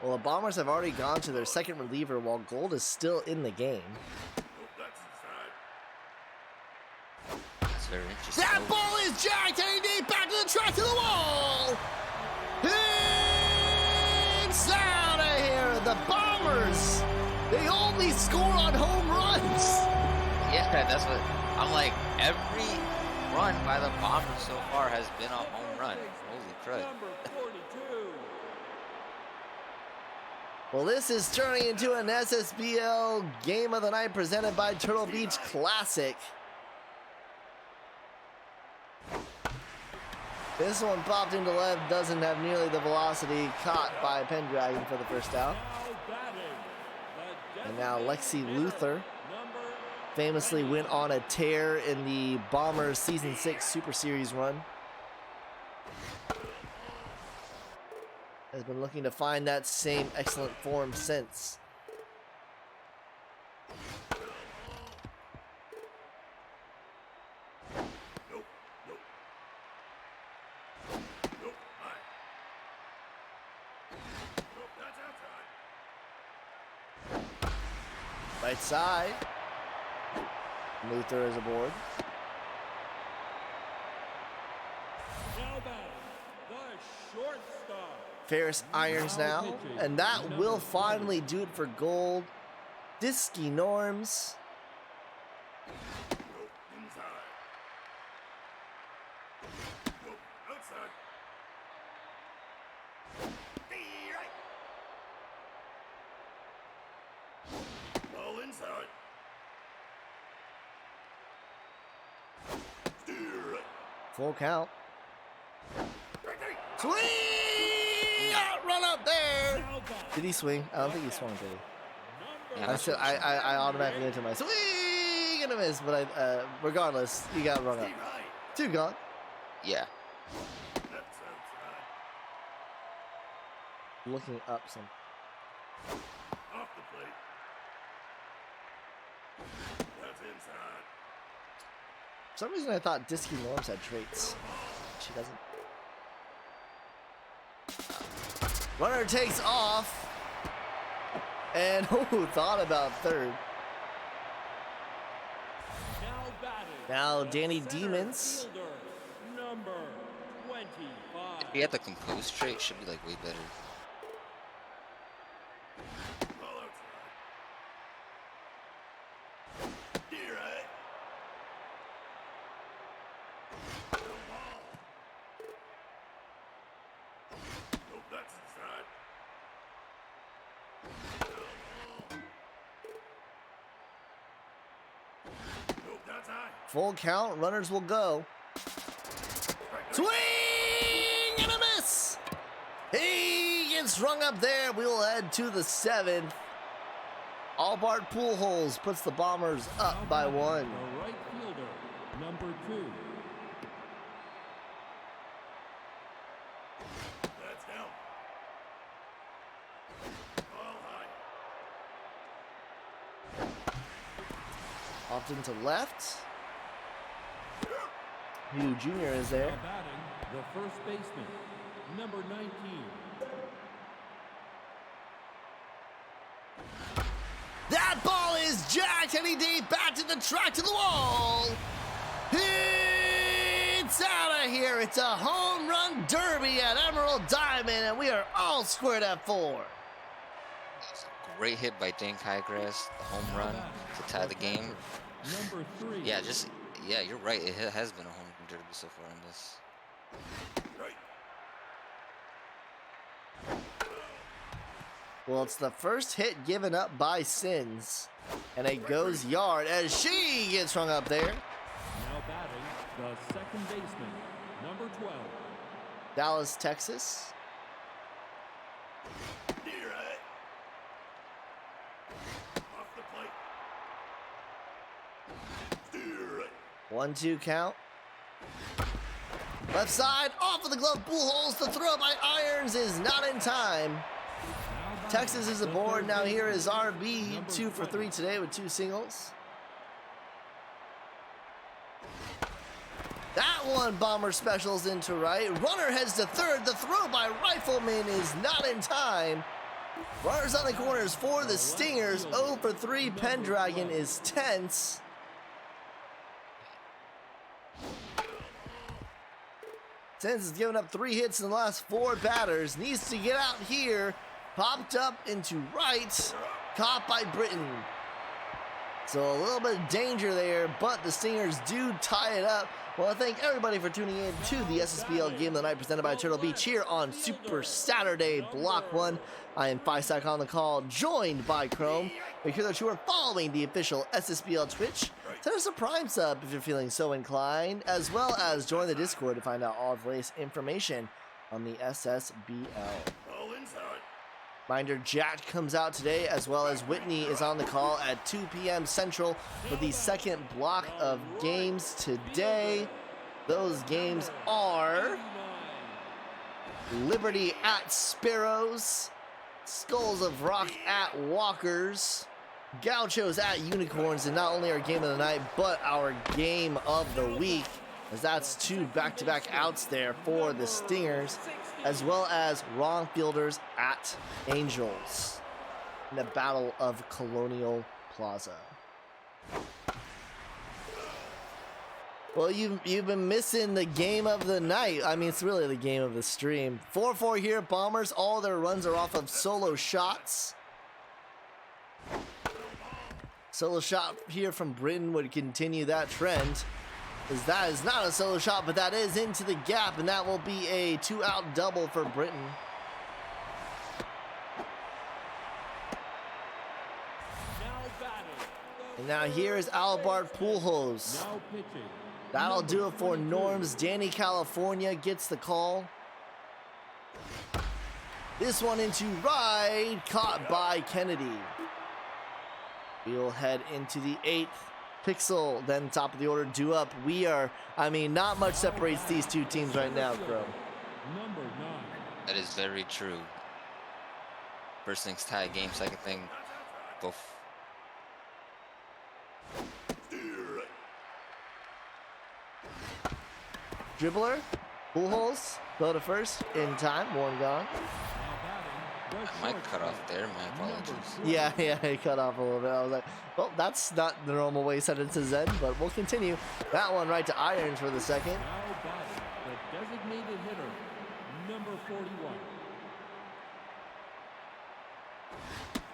Well, the Bombers have already gone to their second reliever while Gold is still in the game.
That's inside.
That's very interesting.
That ball is jacked and deep back to the track to the wall. It's out of here. The Bombers, they only score on home runs.
Yeah, that's what I'm like. Every run by the Bombers so far has been a home run. Holy crud.
Number 42.
Well, this is turning into an SSBL Game of the Night presented by Turtle Beach Classic. This one popped into left, doesn't have nearly the velocity, caught by Pendragon for the first out.
Now batting, the
And now Lexi
designated
Luther
hitter, number
famously went on a tear in the Bombers Season 6 Super Series run. Has been looking to find that same excellent form since. Right side. Luther is aboard.
Now batting, the shortstop.
Ferris irons now, and that will finally do it for gold. Disky Norms.
Nope, inside. Nope, outside. Be right. Ball inside. Steer right.
Full count.
Right, right.
Swing! Out, run up there.
Now batting,
Did he swing? I don't think he swung, did he?
number
Yeah,
I said I automatically went to my swing and a miss, but regardless, you got run up.
Be right.
Two gone.
Yeah.
That's outside.
Looking up some.
Off the plate. That's inside.
For some reason I thought Disky Norms had traits. She doesn't. Runner takes off. And thought about third.
now batting.
Now
the
Danny
center
Demons.
fielder, number 25.
If he had the composed trait, should be like way better.
Ball outside. Steer right. No ball. Nope, that's inside. Nope, that's high.
Full count. Runners will go. Swing and a miss. He gets rung up there. We will head to the seventh. Albart Pujols puts the Bombers up by one.
The right fielder, number 2.
That's down. Ball high.
Often to left. Hugh Jr. is
Now
there.
batting, the first baseman, number 19.
That ball is jacked, heading deep, back to the track, to the wall. It's out of here. It's a home run derby at Emerald Diamond, and we are all squared at 4.
It's a great hit by Dan Kygrass, the home run to tie the game.
Number 3.
Yeah, you're right. It has been a home run derby so far in this.
Right.
Well, it's the first hit given up by Sins, and it goes yard as she gets rung up there.
Now batting, the second baseman, number 12.
Dallas, Texas.
Steer right. Off the plate. Steer right.
1-2 count. Left side, off of the glove, Pujols. The throw by Irons is not in time. Texas is aboard. Now here is RB, 2 for 3 today with 2 singles. That one Bomber specials into right. Runner heads to third. The throw by Rifleman is not in time. Runners on the corners for the Stingers. 0 for 3. Pendragon is tense. Sens has given up 3 hits in the last 4 batters. Needs to get out here. Popped up into right. Caught by Britton. So a little bit of danger there, but the Stingers do tie it up. Well, I thank everybody for tuning in to the SSBL Game of the Night presented by Turtle Beach here on Super Saturday Block 1. I am Fisac on the call, joined by Chrome. Make sure that you are following the official SSBL Twitch. Send us a Prime sub if you're feeling so inclined, as well as join the Discord to find out all the latest information on the SSBL.
Ball inside.
Reminder, Jack comes out today, as well as Whitney is on the call at 2 p.m. Central for the second block of games today. Those games are Liberty at Sparrows, Skulls of Rock at Walkers, Gauchos at Unicorns, and not only our game of the night, but our game of the week, as that's 2 back-to-back outs there for the Stingers, as well as Wrong Fielders at Angels in the Battle of Colonial Plaza. Well, you've been missing the game of the night. I mean, it's really the game of the stream. 4-4 here, Bombers. All their runs are off of solo shots. Solo shot here from Britain would continue that trend. As that is not a solo shot, but that is into the gap, and that will be a 2-out double for Britain. And now here is Albert Pujols.
Now pitching.
That'll do it for Norms. Danny California gets the call. This one into right, caught by Kennedy. We'll head into the 8th. Pixel, then top of the order, due up. Not much separates these two teams right now, Crow.
Number 9.
That is very true. First thing's tie game. Second thing, both.
Dribbler, Pujols, go to first in time. One gone.
I might cut off there. My apologies.
Yeah, he cut off a little bit. I was like, well, that's not the normal way sentences end, but we'll continue. That one right to Irons for the second.
Now batting, the designated hitter, number 41.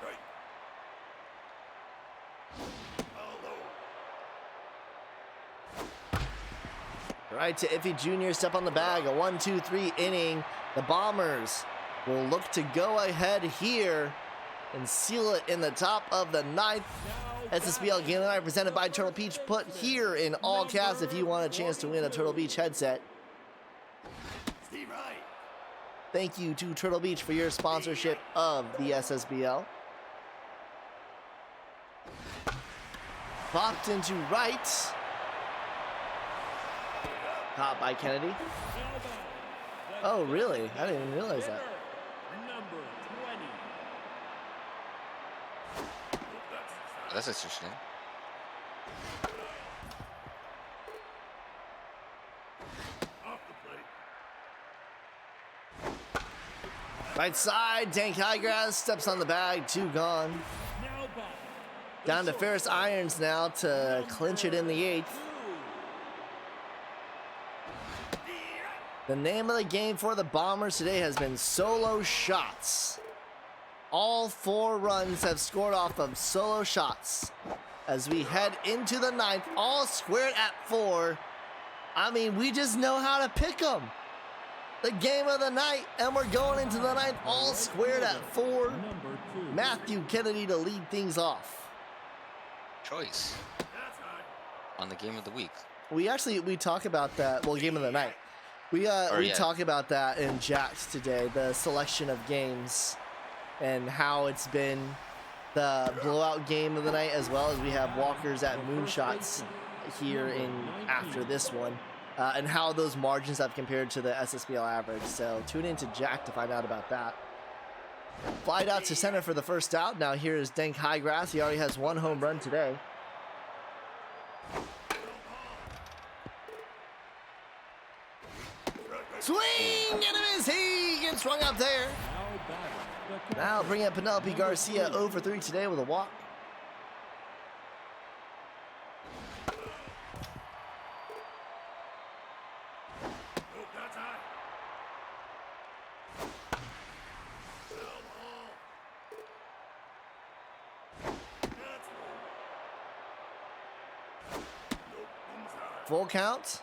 Right.
Right to Iffy Jr. Step on the bag. A 1-2-3 inning. The Bombers will look to go ahead here and seal it in the top of the 9th. SSBL Game of the Night presented by Turtle Beach. Put here in all caps if you want a chance to win a Turtle Beach headset.
Steve Wright.
Thank you to Turtle Beach for your sponsorship of the SSBL. Popped into right. Caught by Kennedy. Oh, really? I didn't even realize that.
Number 20.
That's interesting.
Off the plate.
Right side, Dank Highgrass steps on the bag, 2 gone.
Now batting.
Down to Ferris Irons now to clinch it in the 8th. The name of the game for the Bombers today has been solo shots. All 4 runs have scored off of solo shots. As we head into the 9th, all squared at 4. I mean, we just know how to pick them. The game of the night, and we're going into the 9th, all squared at 4.
Number 2.
Matthew Kennedy to lead things off.
Choice on the game of the week.
We talk about that. Well, game of the night. We talk about that in Jax today. The selection of games and how it's been the blowout game of the night, as well as we have walkers at moonshots here in after this one, and how those margins have compared to the SSBL average. So tune into Jack to find out about that. Flied out to center for the first out. Now here is Dank Highgrass. He already has 1 home run today. Swing and a miss. He gets swung up there.
Now batting.
Now bring up Penelope Garcia 0 for 3 today with a walk.
Nope, that's high. That's nope, inside.
Full count.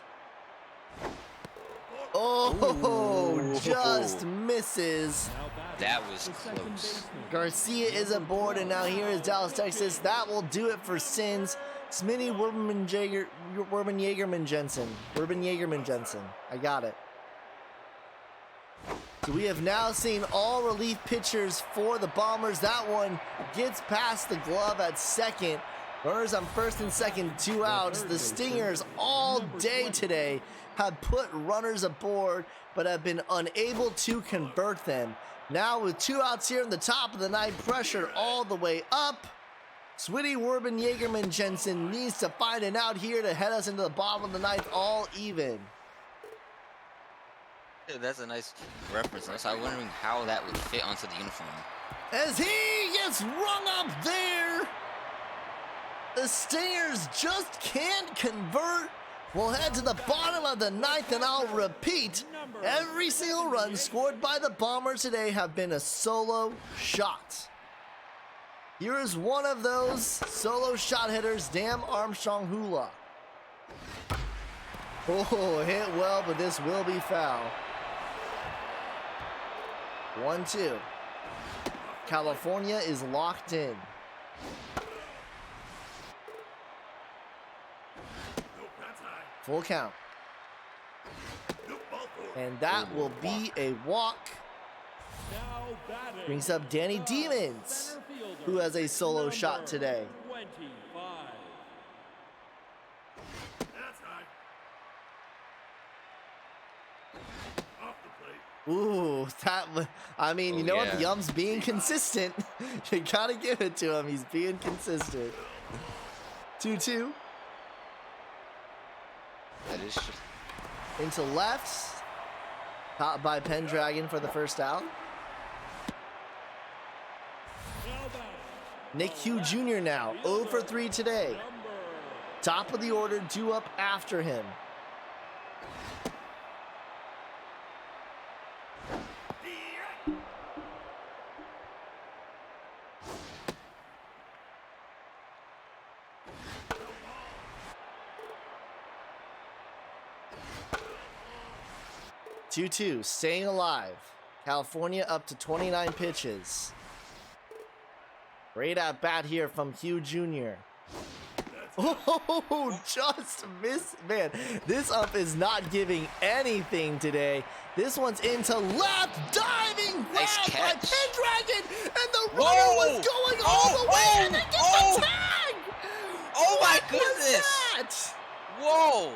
Oh, just misses.
Now batting.
That was
The second
close.
baseman.
Garcia is aboard, and now here is Dallas, Texas. That will do it for Sins. Smitty Werberman Jaegerman Jensen. Werben Jaegerman Jensen. I got it. So we have now seen all relief pitchers for the Bombers. That one gets past the glove at second. Runners on first and second, 2 outs. The Stingers all day today have put runners aboard, but have been unable to convert them. Now with 2 outs here in the top of the 9th, pressured all the way up. Switty Werben Jaegerman Jensen needs to find an out here to head us into the bottom of the 9th, all even.
Yeah, that's a nice reference. I was wondering how that would fit onto the uniform.
As he gets rung up there. The Stingers just can't convert. We'll head to the bottom of the ninth, and I'll repeat, every single run scored by the Bombers today have been a solo shot. Here is one of those solo shot hitters, Damn Armstrong Hula. Oh, hit well, but this will be foul. 1-2. California is locked in.
Nope, that's high.
Full count.
Nope, ball four.
And that will be a walk.
Now batting.
Brings up Danny
the
Demons,
center fielder,
who has a solo
number
shot today.
25.
That's high. Off the plate.
Ooh, I mean, you
Oh,
know what?
yeah.
The ump's being consistent. You gotta give it to him. He's being consistent. 2-2.
That is just,
Into left. Caught by Pendragon for the first out.
Now batting.
Nick Hugh Jr. now, 0 for 3 today.
Number
Top of the order, due up after him.
Yeah.
2-2, staying alive. California up to 29 pitches. Great at bat here from Hugh Jr. Oh, just missed. Man, this ump is not giving anything today. This one's into left, diving grab
Nice
by
catch.
Pendragon, and the runner
Whoa!
was going all
Oh,
the way,
oh,
and it gets
oh.
the tag!
oh my
What was
goodness!
that?
Whoa!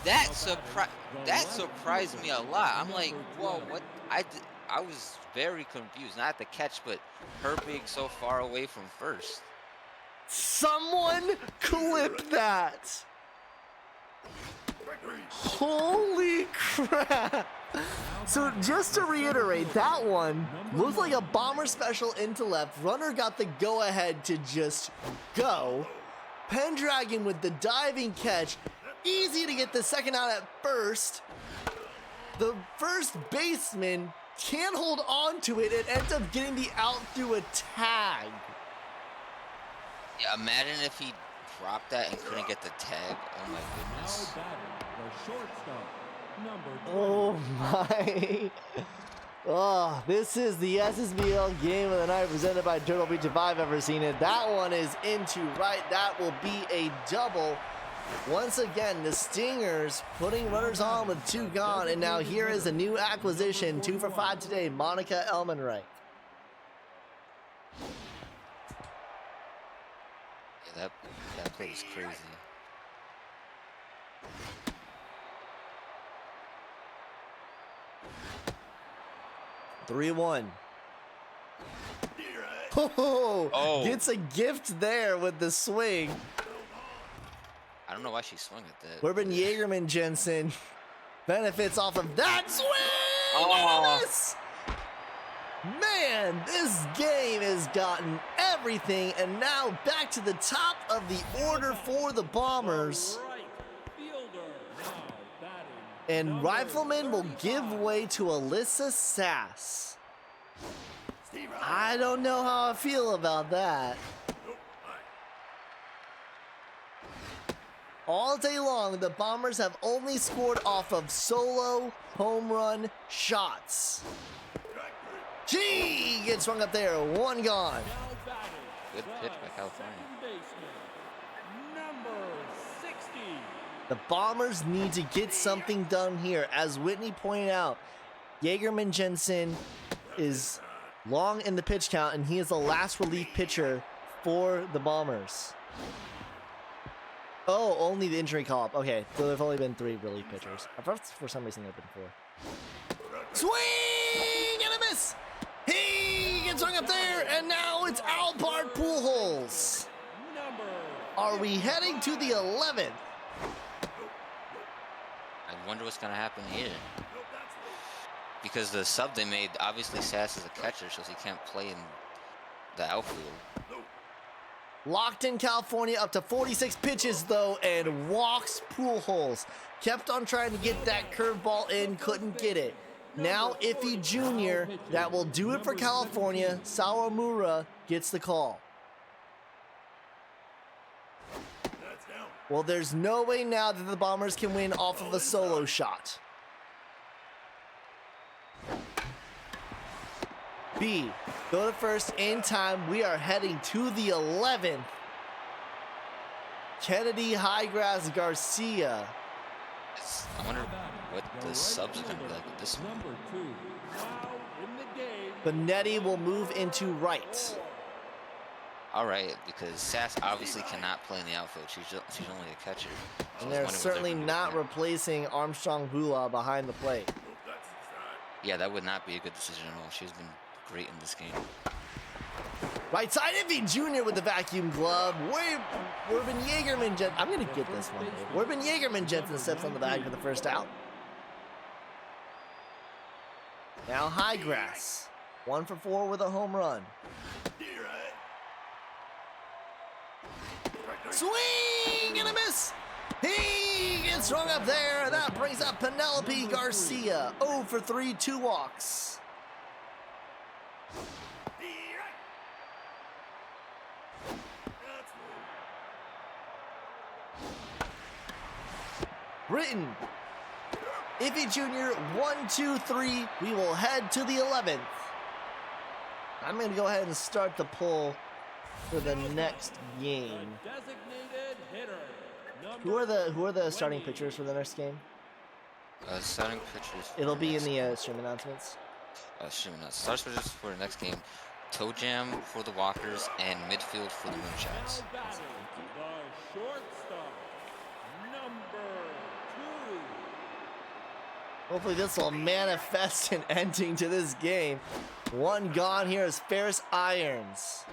That surprised me a lot. I'm like, whoa, what? I was very confused. Not the catch, but her being so far away from first.
Someone clip that. Holy crap. So just to reiterate, that one looked like a bomber special into left. Runner got the go ahead to just go. Pendragon with the diving catch. Easy to get the second out at first. The first baseman can't hold on to it and ends up getting the out through a tag.
Yeah, imagine if he dropped that and couldn't get the tag. Oh my
now
goodness.
batting the shortstop. Number 20.
Oh my. Oh, this is the SSBL game of the night presented by Turtle Beach if I've ever seen it. That one is into right. That will be a double. Once again, the Stingers putting runners on with 2 gone. And now here is a new acquisition, 2 for 5 today, Monica Elmenreich.
Yeah, that play was crazy.
Three 3-1.
You're right.
Oh,
Oh.
gets a gift there with the swing.
I don't know why she swung at that.
Corbin Jaegerman Jensen benefits off of that swing.
Oh.
And a miss. Man, this game has gotten everything, and now back to the top of the order for the Bombers.
Right fielder now batting.
And
number
Rifleman will
35.
give way to Alyssa Sass.
Steve,
I don't know how I feel about that.
Nope, high.
All day long, the Bombers have only scored off of solo home run shots.
Strike
Gee, gets swung up there, 1 gone.
Now batting.
Good pitch by
the
California.
second baseman. Number 60.
The Bombers need to get something done here. As Whitney pointed out, Jaegerman Jensen is long in the pitch count, and he is the last relief pitcher for the Bombers. Oh, only the injury call-up. Okay, so there have only been 3 relief pitchers. I thought for some reason there have been 4. Swing and a miss! He gets hung up there, and now it's Albart Pujols.
Number
Are we heading to the 11th?
I wonder what's gonna happen here. Because the sub they made, obviously Sass is a catcher, so he can't play in the outfield.
Locked in California up to 46 pitches though, and walks Pujols. Kept on trying to get that curveball in, couldn't get it. Now Iffy Jr., that will do it for California. Sawamura gets the call.
That's down.
Well, there's no way now that the Bombers can win off of a solo shot. B, go to first in time. We are heading to the 11th. Kennedy, Highgrass, Garcia.
I wonder what the subs are going to be like with this one.
Number 2, now in the game.
Benetti will move into right.
All right, because Sass obviously cannot play in the outfield. She's only a catcher. So I was
And they're
wondering what
certainly
gonna do
not
there.
replacing Armstrong Hula behind the plate.
Oh, that's inside.
Yeah, that would not be a good decision at all. She's been great in this game.
Right side, Iffy Jr. with the vacuum glove. Urban Jaegerman Jensen. I'm going to get this one. Urban Jaegerman Jensen steps on the bag for the first out. Now Highgrass. 1 for 4 with a home run.
Near right. Strike 3.
Swing and a miss. He gets strung up there. That brings up Penelope Garcia. 0 for 3, 2 walks.
Near right. That's low.
Britton. Iffy Jr. 1, 2, 3. We will head to the 11th. I'm going to go ahead and start the poll for the next game.
The designated hitter.
Who are the starting pitchers for the next game?
Starting pitchers.
It'll be in the stream announcements.
Starts pitchers for the next game. Toe Jam for the Walkers and midfield for the Moonshots.
Now batting, the shortstop, number 2.
Hopefully this will manifest an ending to this game. One gone here is Ferris Irons.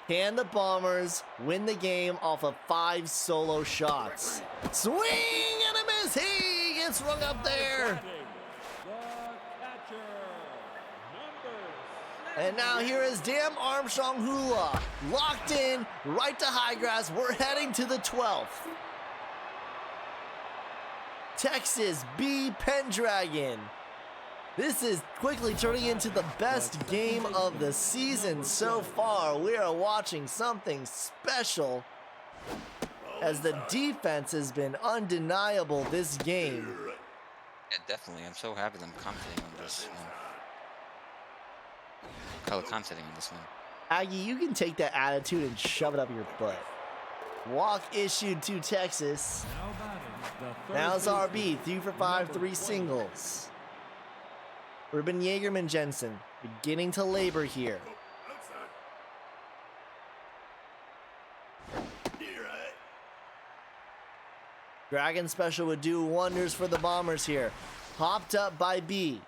Can the Bombers win the game off of 5 solo shots? Swing and a miss. He gets rung up there.
Batting, the catcher, number 7.
And now here is Dam Armstrong Hula. Locked in, right to Highgrass. We're heading to the 12th. Texas B Pendragon. This is quickly turning into the best game of the season so far. We are watching something special as the defense has been undeniable this game.
Yeah, definitely. I'm so happy that I'm commentating on this one. Color commentating on this one.
Aggie, you can take that attitude and shove it up your butt. Walk issued to Texas.
Now batting, the
Now it's
third
RB, 3 for 5, 3 singles. Urban Jaegerman Jensen beginning to labor here.
Outside. Near right.
Dragon Special would do wonders for the Bombers here. Popped up by B.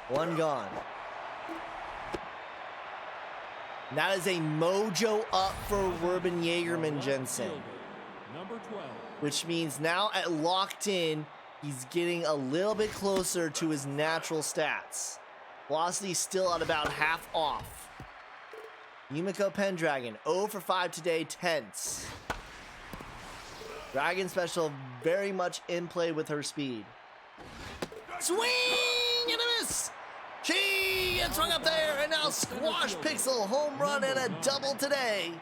One gone. That is a mojo up for Urban Jaegerman Jensen,
number 12.
which means now at locked in, he's getting a little bit closer to his natural stats. Velocity still at about half off. Yumiko Pendragon, 0 for 5 today, tense. Dragon Special very much in play with her speed. Swing and a miss! She gets rung up there, and now Squash Pixel, home run and a double today.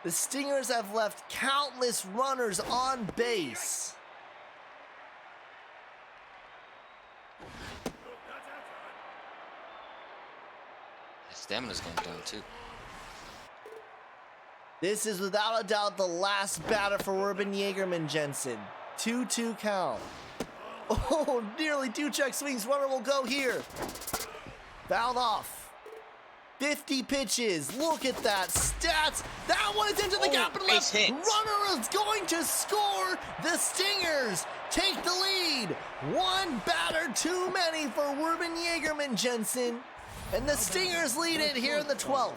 The Stingers have left countless runners on base.
His stamina's going down too.
This is without a doubt the last batter for Urban Jaegerman Jensen. 2-2 count. Oh, nearly 2 check swings. Runner will go here. Fouled off. 50 pitches. Look at that. Stats. That one is into the gap and left.
base hit.
Runner is going to score. The Stingers take the lead. One batter too many for Urban Jaegerman Jensen. And the Stingers lead it here in the 12th.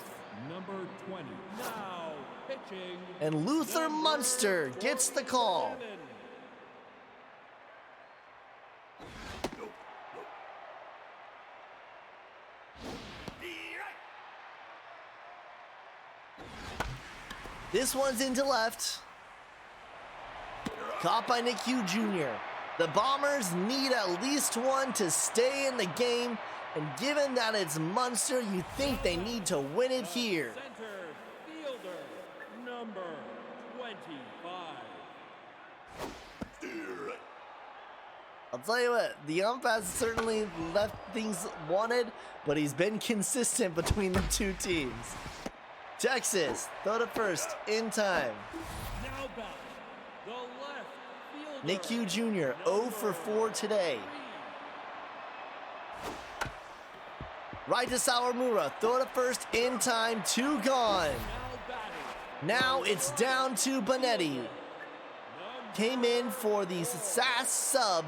Number 20. Now pitching.
And Luther Munster gets the call.
7.
This one's into left. Caught by Nick Hugh Jr. The Bombers need at least one to stay in the game, and given that it's Munster, you think they need to win it here.
Center fielder, number 25.
I'll tell you what, the ump has certainly left things wanted, but he's been consistent between the two teams. Texas, throw to first, in time.
Now back, the left fielder.
Nick Hugh Jr., 0 for 4 today. Right to Sawamura, throw to first, in time, 2 gone.
Now batting,
Now it's down to Bonetti. Came in for the SAS sub.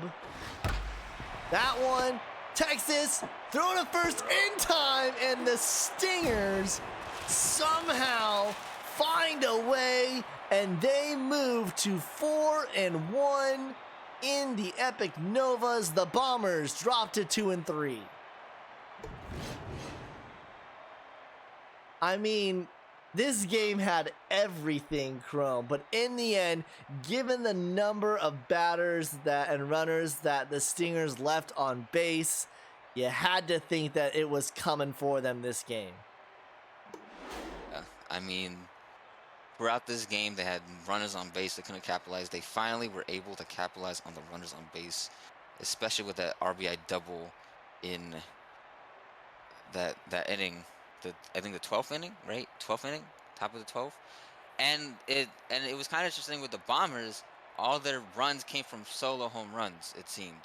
That one, Texas, throw to first in time, and the Stingers somehow find a way, and they move to 4-1 in the Epic Novas. The Bombers drop to 2-3. I mean, this game had everything, Chrome, but in the end, given the number of batters and runners that the Stingers left on base, you had to think that it was coming for them this game.
I mean, throughout this game, they had runners on base. They couldn't capitalize. They finally were able to capitalize on the runners on base, especially with that RBI double in that inning. I think the 12th inning, right? 12th inning, top of the 12th. And it was kind of interesting with the Bombers. All their runs came from solo home runs, it seemed.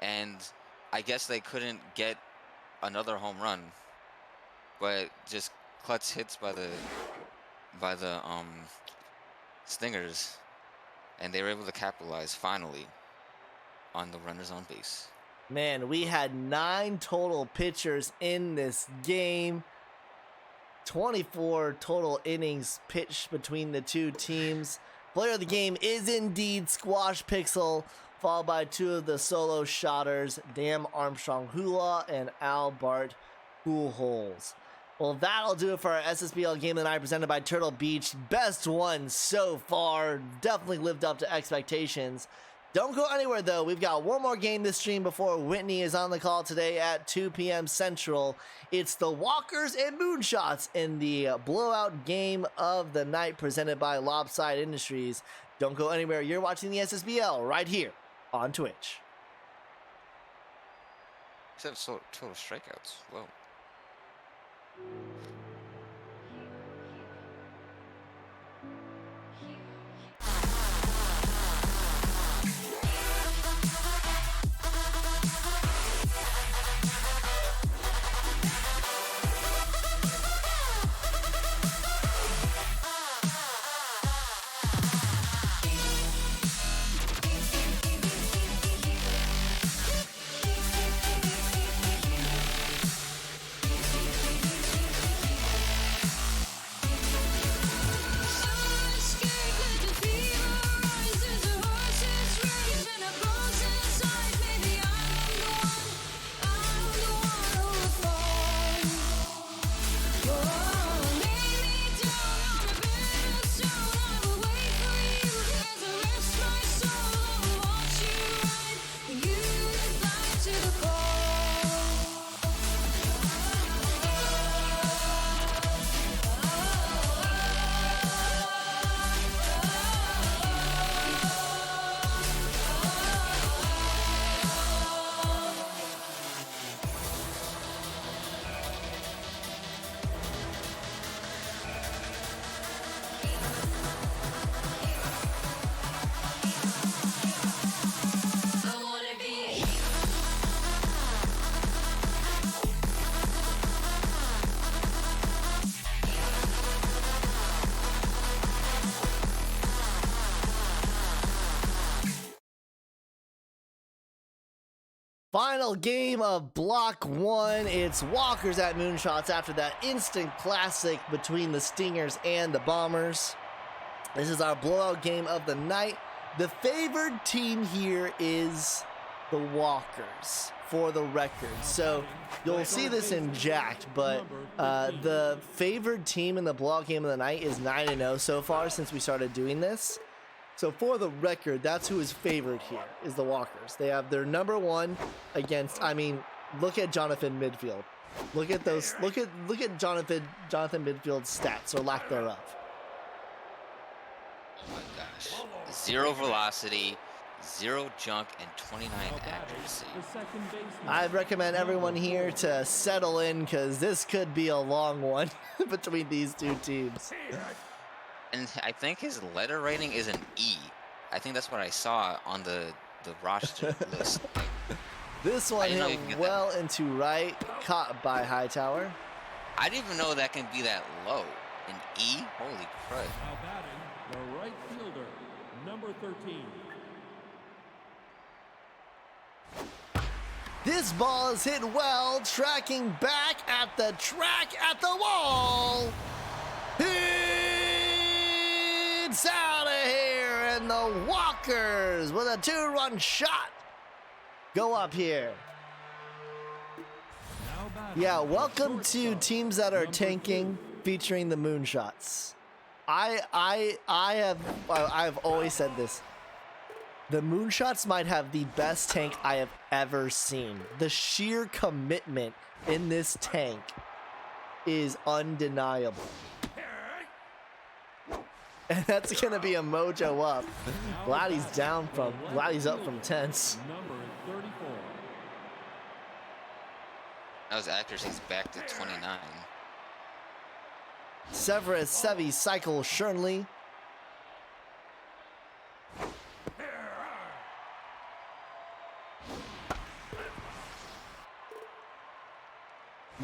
And I guess they couldn't get another home run, but just clutch hits by the Stingers, and they were able to capitalize finally on the runners on base.
Man, we had 9 total pitchers in this game. 24 total innings pitched between the two teams. Player of the game is indeed Squash Pixel, followed by 2 of the solo shotters, Dam Armstrong Hula and Albert Pujols. Well, that'll do it for our SSBL Game of the Night presented by Turtle Beach. Best one so far. Definitely lived up to expectations. Don't go anywhere, though. We've got one more game this stream before Whitney is on the call today at 2 p.m. Central. It's the Walkers and Moonshots in the blowout game of the night presented by Lopside Industries. Don't go anywhere. You're watching the SSBL right here on Twitch.
Except total strikeouts. Whoa.
Final game of Block 1. It's Walkers at Moonshots after that instant classic between the Stingers and the Bombers. This is our blowout game of the night. The favored team here is the Walkers. for the record. So you'll see this in Jacked, but the favored team in the blowout game of the night is 9-0 so far since we started doing this. So for the record, that's who is favored here, is the Walkers. They have their number one against, I mean, look at Jonathan Midfield. Look at those, look at Jonathan Midfield's stats or lack thereof.
Oh my gosh. 0 velocity, 0 junk, and 29 accuracy.
The second baseman.
I'd recommend everyone here to settle in because this could be a long one between these two teams.
And I think his letter rating is an E. I think that's what I saw on the roster list.
This one
I didn't know
hit
you could get
well into right, caught by Hightower.
I didn't even know that can be that low. An E? Holy crud.
Now batting, the right fielder, number 13.
This ball is hit well, tracking back at the track at the wall. It's out of here, and the Walkers with a 2-run shot go up here.
Now batting,
Yeah,
the
welcome to
shortstop,
teams that are
number
tanking,
2.
featuring the moonshots. I've always said this. The moonshots might have the best tank I have ever seen. The sheer commitment in this tank is undeniable. And that's gonna be a mojo up. Vladdy's up from tense.
Number 34.
Now his accuracy's back to 29.
Severus, Sevi, Cycle, Shernley.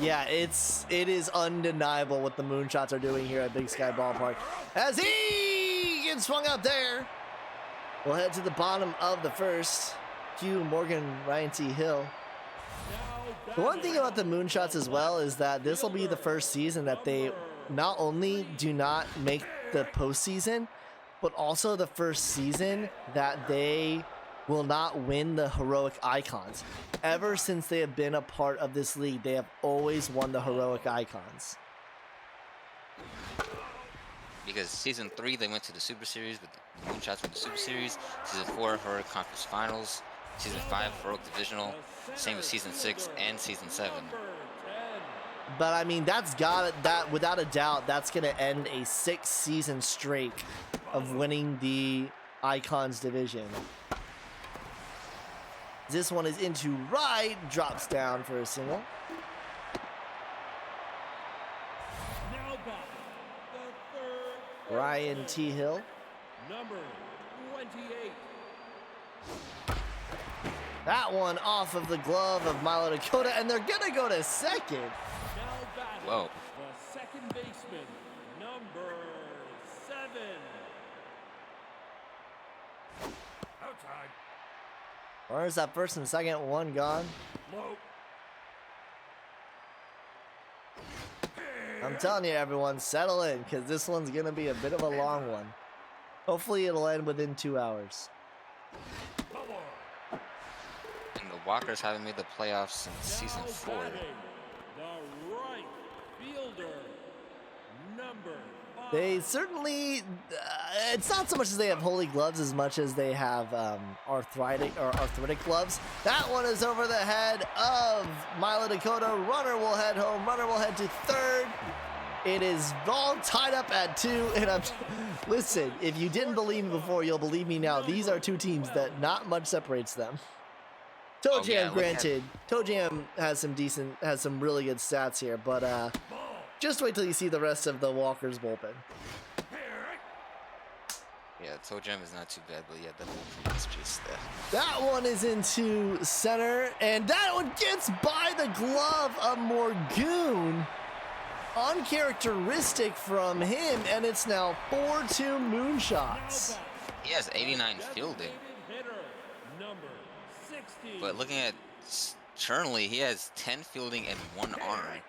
Yeah, it is undeniable what the moonshots are doing here at Big Sky Ballpark. As he gets swung out there. We'll head to the bottom of the first. Hugh Morgan, Ryan T. Hill. The one thing about the moonshots as well is that this will be the first season that they not only do not make the postseason, but also the first season that they will not win the heroic icons. Ever since they have been a part of this league, they have always won the heroic icons.
Because season 3 they went to the Super Series, but the Moonshots went to the Super Series. Season 4 Heroic Conference Finals. Season 5 Heroic Divisional. Same with season 6 and season 7.
But I mean, that without a doubt, that's gonna end a 6-season streak of winning the Icons division. This one is into right, drops down for a single.
Now batting, the third.
Ryan T. Hill.
Number 28.
That one off of the glove of Milo Dakota, and they're gonna go to second.
Now batting,
Whoa.
the second baseman, number 7.
Outside.
Where's that first and second one gone?
Low.
I'm telling you, everyone, settle in, because this one's gonna be a bit of a long one. Hopefully it'll end within 2 hours.
And the Walkers haven't made the playoffs since season
Now
4.
batting, the right fielder, number 5.
They certainly, it's not so much as they have holy gloves as much as they have arthritic gloves. That one is over the head of Milo Dakota. Runner will head home. Runner will head to third. It is all tied up at 2. And listen, if you didn't believe me before, you'll believe me now. These are two teams that not much separates them. Toe
Oh, yeah,
Jam,
look at-
granted, Toe Jam has some really good stats here, but just wait till you see the rest of the Walkers bullpen.
Yeah, Toe Jam is not too bad, but yeah, the bullpen is just
That one is into center, and that one gets by the glove of Morgoon. Uncharacteristic from him, and it's now 4-2 moonshots.
he has 89 fielding.
Hitter, number 16.
But looking at Chernley, he has 10 fielding and 1 arm.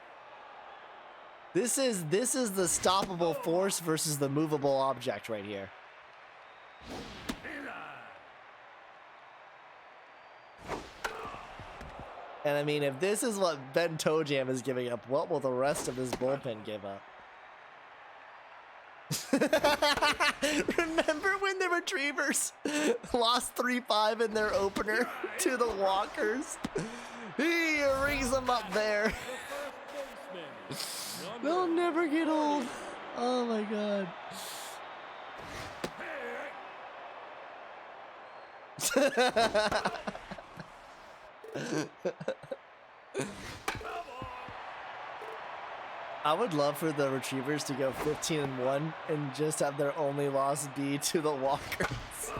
This is the stoppable force versus the movable object right here. And I mean, if this is what Ben Tojam is giving up, what will the rest of his bullpen give up? Remember when the Retrievers lost 3-5 in their opener to the Walkers? He rings them up there. They'll never get old. Oh my god. I would love for the Retrievers to go 15-1 and just have their only loss be to the Walkers.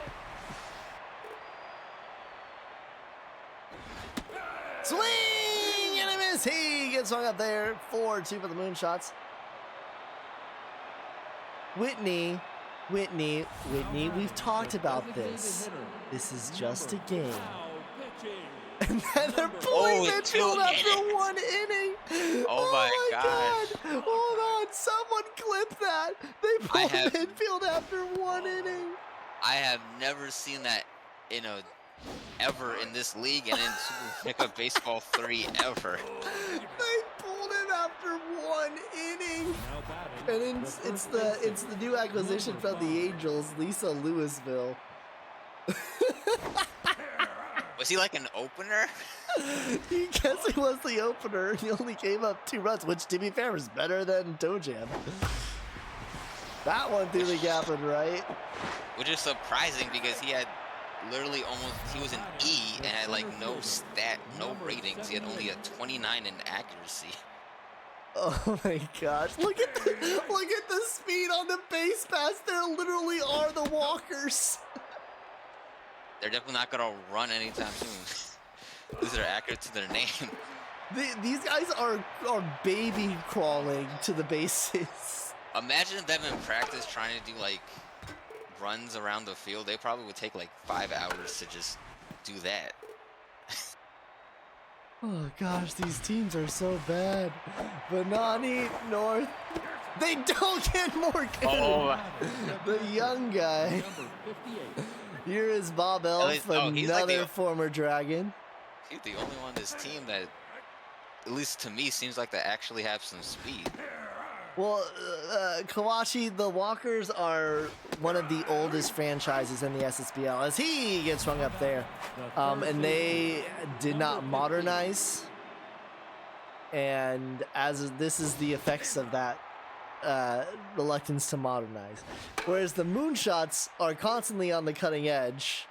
Swing and a miss. He gets swung up there. 4-2 for the Moonshots. Whitney, we've talked about this. This is just a game. And then they're pulling midfield after 1 inning.
Oh my
god. Hold on, someone clip that. They pulled midfield after 1 inning.
I have never seen that ever in this league and in Super Pickup Baseball 3 ever.
They pulled him after 1 inning. And it's the new acquisition from the Angels, Lisa Louisville.
Was he like an opener?
He guess he was the opener. He only gave up 2 runs, which to be fair was better than Tojam. That one through the gap and right.
Which is surprising because he had literally he was an E and had like no ratings. He had only a 29 in accuracy.
Oh my gosh. Look at the speed on the base pass. There literally are the Walkers.
They're definitely not gonna run anytime soon. These are accurate to their name.
These guys are baby crawling to the bases.
Imagine them in practice trying to do like runs around the field. They probably would take like 5 hours to just do that.
Oh gosh, these teams are so bad. Banani, North. They don't get Morgan.
Oh,
the young guy. Here is Bob Elf, another
like
former Dragon.
He's the only one on this team that, at least to me, seems like they actually have some speed.
Well, Kawachi, the Walkers are one of the oldest franchises in the SSBL, as he gets swung up there. And they did not modernize. And as this is the effects of that reluctance to modernize. Whereas the Moonshots are constantly on the cutting edge,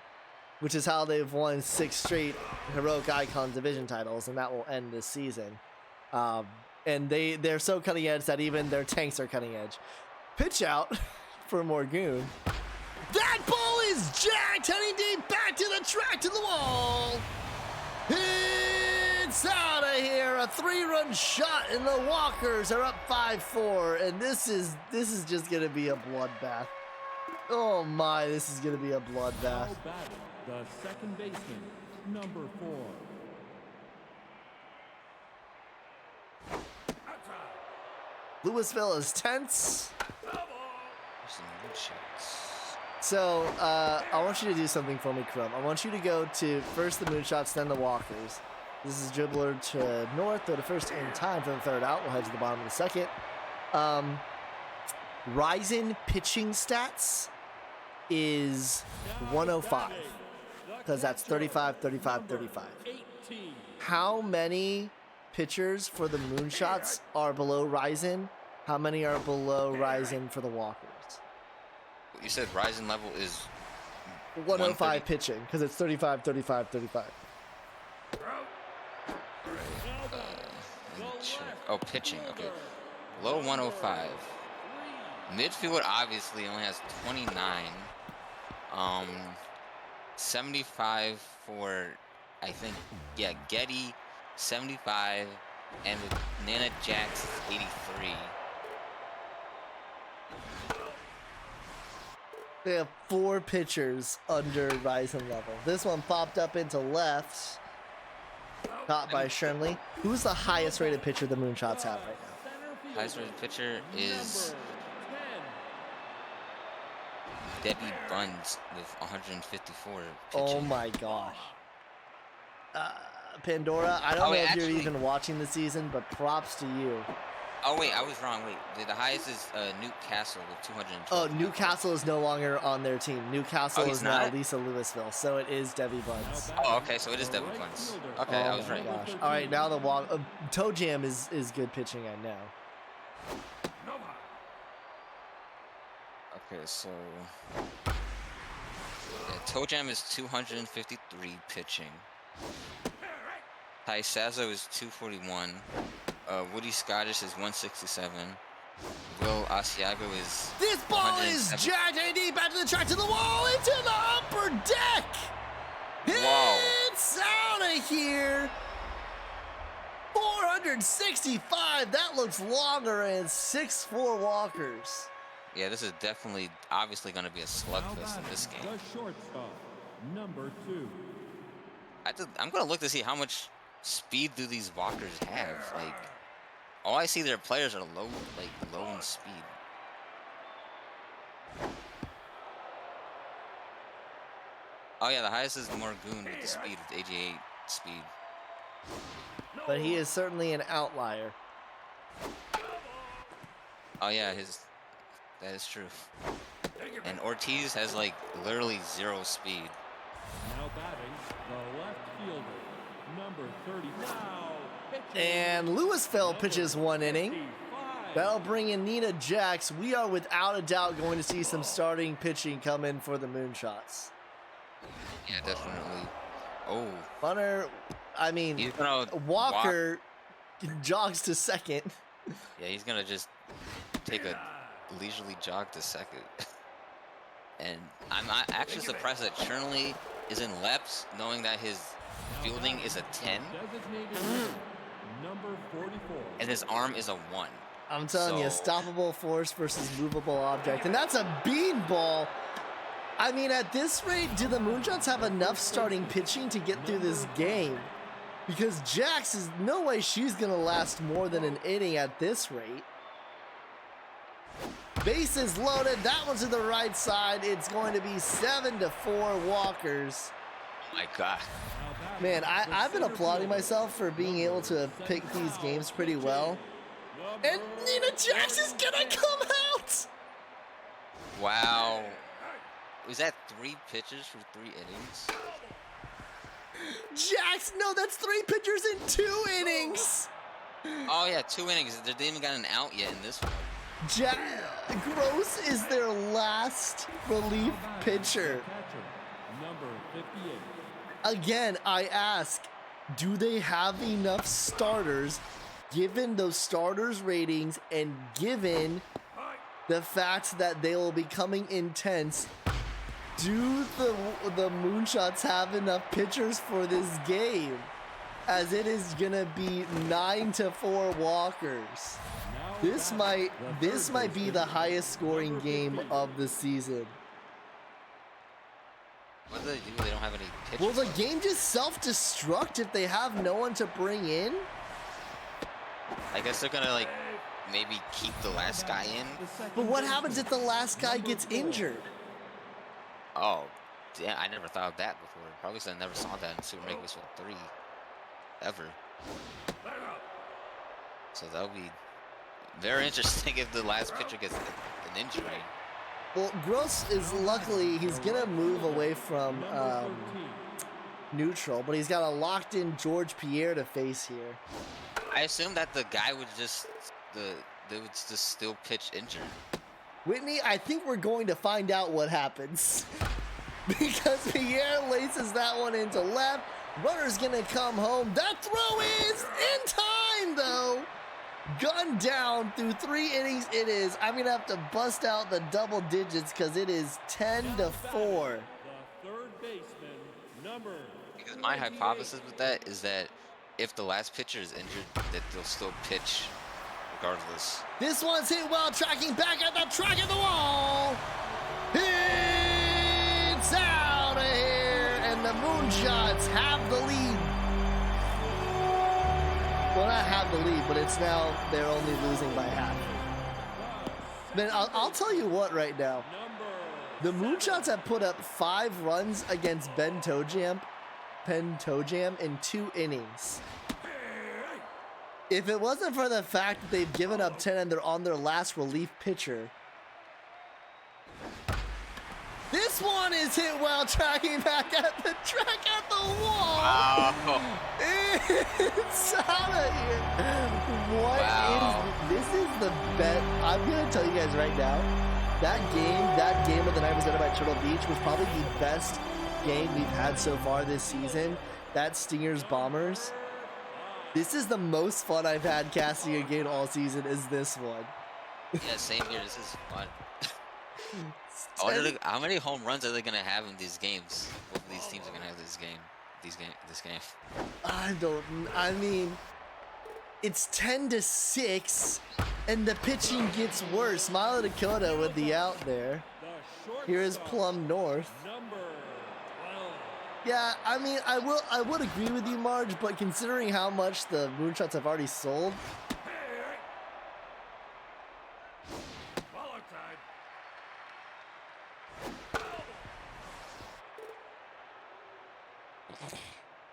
which is how they've won 6 straight Heroic Icon division titles, and that will end this season. And they're so cutting edge that even their tanks are cutting edge. Pitch out for Morgoon. That ball is jacked, heading deep, back to the track, to the wall. It's out of here. A 3-run shot, and the Walkers are up 5-4. And this is just gonna be a bloodbath. Oh my, this is gonna be a bloodbath.
The second baseman, number 4.
Louisville is tense.
Some good shots.
So, I want you to do something for me, Chrome. I want you to go to first the Moonshots, then the Walkers. This is dribbler to North, throw to first in time for the 3rd out. We'll head to the bottom of the 2nd. Ryzen pitching stats is 105. Because that's 35, 35, 35. How many pitchers for the Moonshots are below Ryzen? How many are below Ryzen for the Walkers?
You said Ryzen level is
105 pitching, because it's 35, 35, 35.
Oh, pitching. Okay. Low 105. Midfield obviously only has 29. 75 for, I think, yeah, Getty, 75, and with Nana Jax, 83.
They have 4 pitchers under Ryzen level. This one popped up into left. Caught by Shenley. Who's the highest rated pitcher the Moonshots have right now?
Highest rated pitcher is Debbie Buns with 154 pitching.
Oh my gosh. Pandora. I don't
Oh,
know
wait,
if you're
actually-
even watching the season, but props to you.
Oh wait, I was wrong. Wait, the highest is Newcastle with 212.
Oh, Newcastle is no longer on their team. Newcastle
Oh, he's
is now
not?
Lisa Louisville, so it is Debbie Buns.
Oh, okay, so it is Devin Bunce. Okay, I was
my
right.
gosh. All right, now the walk. Toe Jam is good pitching, I know.
Nova.
Okay, so yeah, Toe Jam is 253 pitching. Ty Sazo is 241. Woody Scottish is 167. Will Asiago is
This ball is
107.
jacked AD back to the track, to the wall, into the upper deck.
Wow.
It's out of here. 465. That looks longer, and 6-4 walkers.
Yeah, this is definitely, obviously going to be a
Now
slugfest in
batting,
this game.
the shortstop, number 2.
I'm going to look to see how much speed do these walkers have. Like, all I see their players are low in speed. Oh yeah, the highest is Morgoon with the speed, with 88 speed.
But he is certainly an outlier.
Oh yeah, that is true. And Ortiz has like literally 0 speed.
Now batting, the left fielder, number 30. Now pitching,
And Louisville pitches 1 inning.
55.
That'll bring in Nina Jax. We are without a doubt going to see some starting pitching come in for the Moonshots.
Yeah, definitely. Oh,
Bunner, I mean,
he's gonna
Walker jogs to second.
Yeah, he's gonna just take a leisurely jog to second. And I'm actually surprised that Chernley is in Leps, knowing that his fielding is a 10
Designated number 44.
and his arm is a 1.
I'm telling you,
So-
stoppable force versus movable object. And that's a beanball. I mean, at this rate, do the Moonshots have enough starting pitching to get through this game? Because Jax is no way she's going to last more than an inning at this rate. Bases loaded. That one's to the right side. It's going to be 7-4 Walkers.
Oh my God.
Now batting,
Man,
the
I've been
center
applauding
fielder,
myself for being able to pick these games pretty well. And Nina Jax is gonna come out!
Wow. Was that 3 pitches for 3 innings?
Jax, no, that's 3 pitchers in 2 innings!
Oh yeah, 2 innings. They didn't even got an out yet in this one.
Gross is their last relief
now batting,
pitcher.
the catcher, number 58.
Again, I ask, do they have enough starters, given those starters' ratings and given the fact that they will be coming intense? Do the Moonshots have enough pitchers for this game? As it is gonna be 9-4 walkers.
Now
This
batting, the
might
third
be
baseman,
the highest scoring
number
game
50.
of the season.
What do they do? They don't have any pitchers.
Will the game just self-destruct if they have no one to bring in?
I guess they're gonna like maybe keep the last guy in.
The second
But what
baseman,
happens if the last guy
number
gets
4.
injured?
Oh, damn! I never thought of that before. Probably 'cause I never saw that in Super Mega Baseball 3, ever. So that'll be very interesting if the last pitcher gets an injury.
Well, Gross is luckily, he's gonna move away from
Number 13.
neutral, but he's got a locked-in George Pierre to face here.
I assume that the guy would just they would just still pitch injured.
Whitney, I think we're going to find out what happens. Because Pierre laces that one into left. Runner's gonna come home. That throw is in time, though. Gun down through 3 innings it is. I'm gonna have to bust out the double digits because it is 10-4.
The third baseman, number
Because my
28.
hypothesis with that is that if the last pitcher is injured, that they'll still pitch regardless.
This one's hit well, tracking back at the track of the wall. It's out of here, and the Moonshots have the lead. Well, not have the lead, but it's now they're only losing by half. Man, I'll tell you what right now.
Number
The Moonshots have put up 5 runs against Ben Toe Jam Penn Toe Jam in 2 innings. If it wasn't for the fact that they've given up 10 and they're on their last relief pitcher. This one is hit well, tracking back at the wall.
Wow.
It's out of here. What is
Wow.
this? Is the bet. I'm gonna tell you guys right now. That game of the night presented by Turtle Beach was probably the best game we've had so far this season. That Stingers Bombers. This is the most fun I've had casting a game all season. Is this one?
Yeah, same here. This is fun. I wonder how many home runs are they gonna have in these games? Both of these teams are gonna have this game.
I mean, it's 10-6, and the pitching gets worse. Smile of Dakota with the out there. Here is Plum North.
Number 12.
Yeah, I mean, I would agree with you, Marge, but considering how much the Moonshots have already sold,
Ball outside.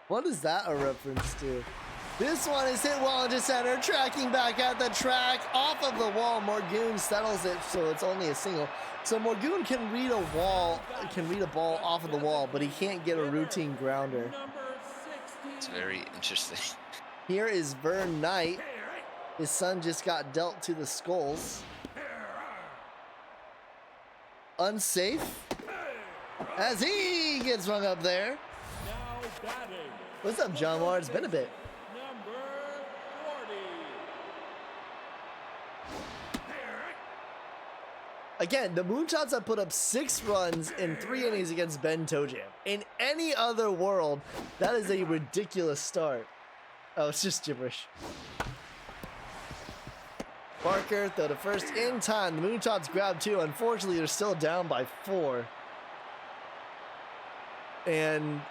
what is that a reference to? This one is hit well into center, tracking back at the track, off of the wall. Morgoon settles it, so it's only a single. So Morgoon can read a ball off of the wall, but he can't get a routine grounder.
Number 16.
It's very interesting.
Here is Vern Knight. His son just got dealt to the skulls. Unsafe. As he gets rung up there.
Now batting.
What's up, John Moore? It's been a bit.
Number 40.
Again, the Moonshots have put up 6 runs in 3 innings against Ben Toe Jam. In any other world, that is a ridiculous start. Oh, it's just gibberish. Barker, throw to first in time. The Moonshots grab 2. Unfortunately, they're still down by 4. And,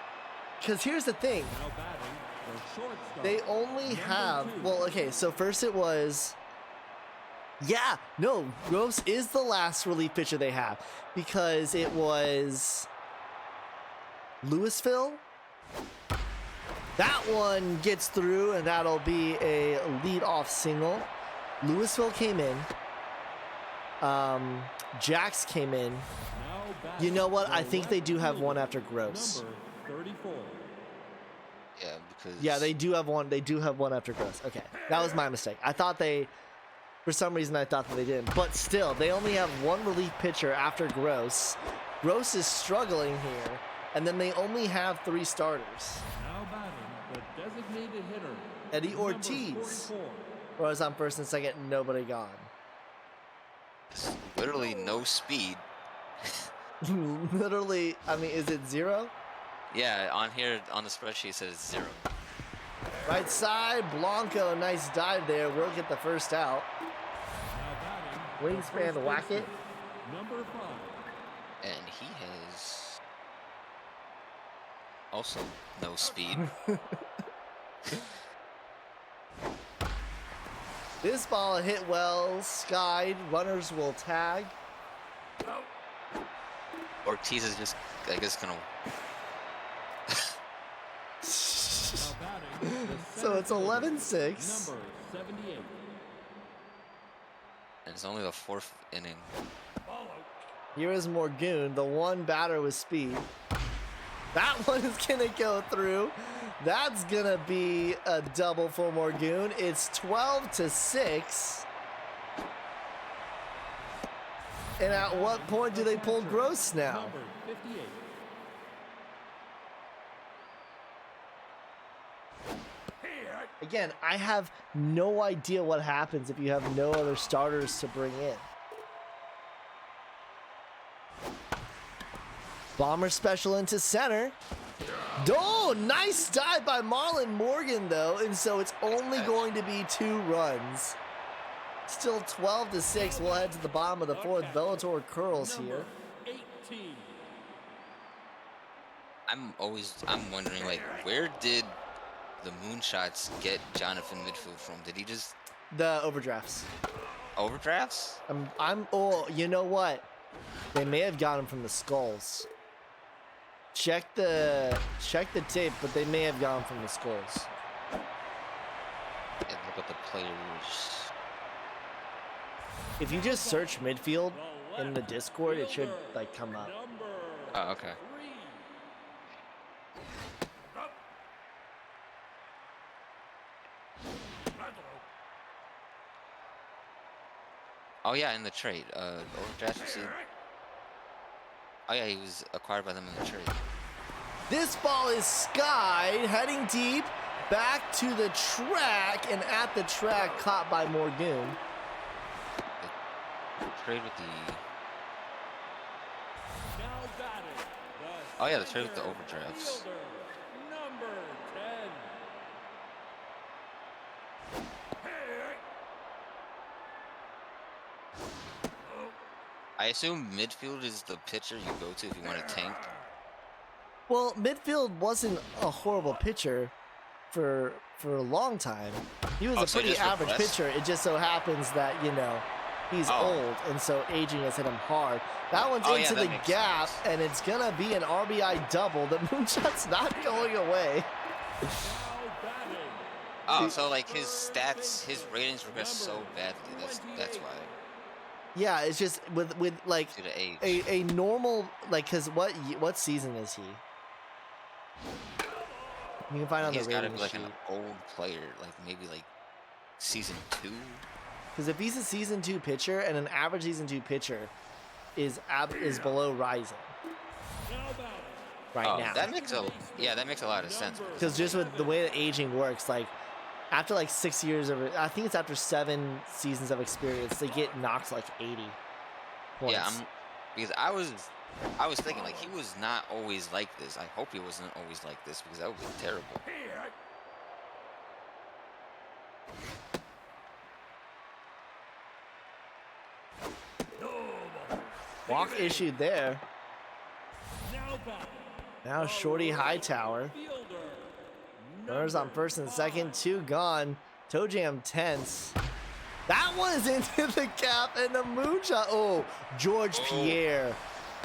because here's the thing.
Now batting, the shortstop.
They only
Number
have,
2.
well, okay, so first it was, yeah, no, Gross is the last relief pitcher they have, because it was Louisville. That one gets through, and that'll be a lead-off single. Louisville came in. Jax came in.
Now batting,
You know what?
the
I think they do
left
have one
fielder,
after Gross.
Number 34.
Yeah, because
Yeah, they do have one. They do have one after Gross. Okay, that was my mistake. I thought they, for some reason, I thought that they didn't. But still, they only have one relief pitcher after Gross. Gross is struggling here, and then they only have 3 starters.
Now batting, the designated hitter.
Eddie
number
Ortiz.
44.
Whereas on first and second, nobody gone.
it's literally no speed.
Literally, I mean, is it 0?
Yeah, on here on the spreadsheet it says 0.
Right side, Blanco, nice dive there. We'll get the first out.
Now batting, the
Wingspan
first
whack it.
baseman, Number 5.
And he has also no speed.
This ball hit well, skied. Runners will tag.
Ortiz is just, I guess, gonna.
Now batting, the
So it's
center fielder,
11-6.
Number 78.
And it's only the 4th inning.
Ball out.
Here is Morgoon, the one batter with speed. That one is gonna go through. That's gonna be a double for Morgoon. It's 12-6. And at what point do they pull Gross now?
Number 58.
Again, I have no idea what happens if you have no other starters to bring in. Bomber special into center. Oh, nice dive by Marlon Morgan, though. And so it's only going to be 2 runs. Still 12-6. We'll head to the bottom of the 4th. Bellator curls here.
Number 18.
I'm wondering, like, where did the Moonshots get Jonathan Midfield from? Did he just
The overdrafts.
overdrafts?
Oh, you know what? They may have got him from the Skulls. check the tape, but they may have gone from the Skulls.
And look at the players.
If you just search midfield in the Discord, it should like come up.
Oh, okay.
Up. Rattle.
Oh yeah, in the trade. Overdraft received. Oh yeah, he was acquired by them in the trade.
This ball is skied, heading deep, back to the track, and at the track, caught by Morgan.
Trade with the. Oh yeah, the trade with the overdrafts.
Number 10.
I assume midfield is the pitcher you go to if you want to tank.
Well, midfield wasn't a horrible pitcher for a long time. He was
Oh,
a
so he
pretty
just
average
regressed?
pitcher. It just so happens that, you know, he's
Oh.
old, and so aging has hit him hard. That one's
Oh, yeah,
into
that
the
makes
gap,
sense.
and it's gonna be an RBI double. The moonshot's not going away.
Now batting.
Oh, so like his stats, his ratings regress so badly. That's why.
Yeah, it's just with like
Due to age.
a normal like, cause what season is he? You can find on
He's
the
got to
rating
be like
sheet.
an old player, like maybe like season 2.
Because if he's a season 2 pitcher, and an average season 2 pitcher is below rising
Now batting.
right
Oh,
now.
that makes a lot of sense.
Because just with the way that aging works, like after like 6 years of, I think it's after 7 seasons of experience, they get knocked like 80 points.
Yeah, because I was thinking like he was not always like this. I hope he wasn't always like this because that would be terrible.
Walk issued there.
Now batting.
Now Shorty Hightower.
Fielder.
Runners on first and second, 2 gone. Toe Jam tense. That one is into the gap, and the moonshot. Oh, George Pierre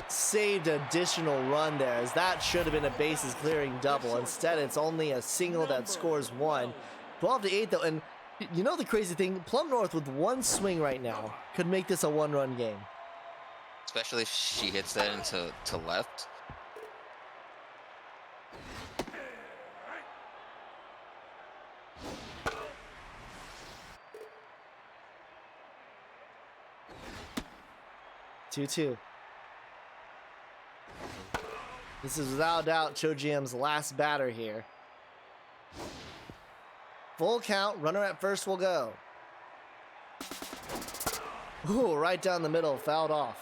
saved additional run there, as that should have been a bases clearing double. Instead, it's only a single that scores 1. 12-8 though, and you know the crazy thing? Plum North with one swing right now could make this a 1-run game.
Especially if she hits that into left.
Two. This is without doubt Cho GM's last batter here. Full count, runner at first will go. Ooh, right down the middle, fouled off.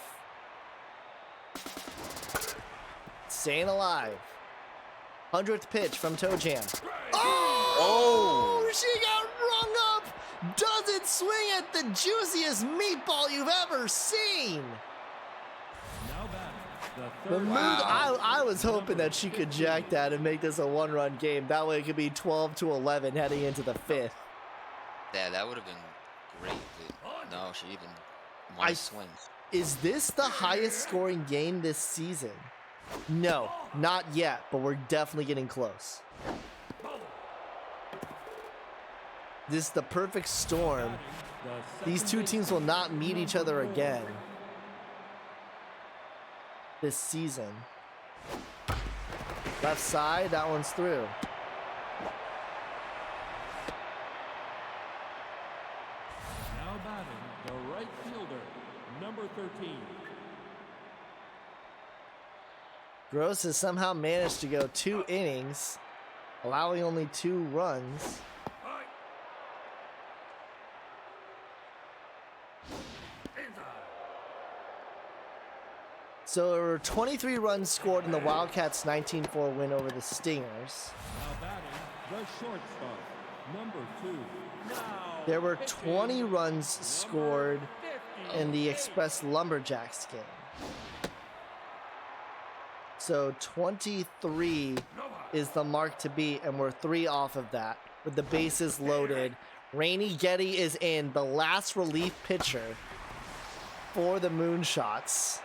Staying alive. 100th pitch from Toe Jam. Oh! She got rung up! Doesn't swing at the juiciest meatball you've ever seen!
Now batting. The
The
third.
moon,
Wow.
I was hoping that she could jack that and make this a 1-run game. That way it could be 12-11 heading into the 5th.
Yeah, that would have been great. But no, she even
I-
won a swing.
Is this the highest scoring game this season? No, not yet, but we're definitely getting close. This is the perfect storm.
The
These two
second
teams will not meet each other
baseman,
again this season. Left side, that one's through.
Now batting. The right fielder. Number 13.
Gross has somehow managed to go 2 innings, allowing only 2 runs. So there were 23 runs scored in the Wildcats' 19-4 win over the Stingers.
Now batting. The shortstop. Number 2. Now
There were
pitching,
20 runs scored
50.
in the Express Lumberjacks game. So 23 is the mark to beat, and we're 3 off of that with the bases loaded. Rainy Getty is in, the last relief pitcher for the Moonshots.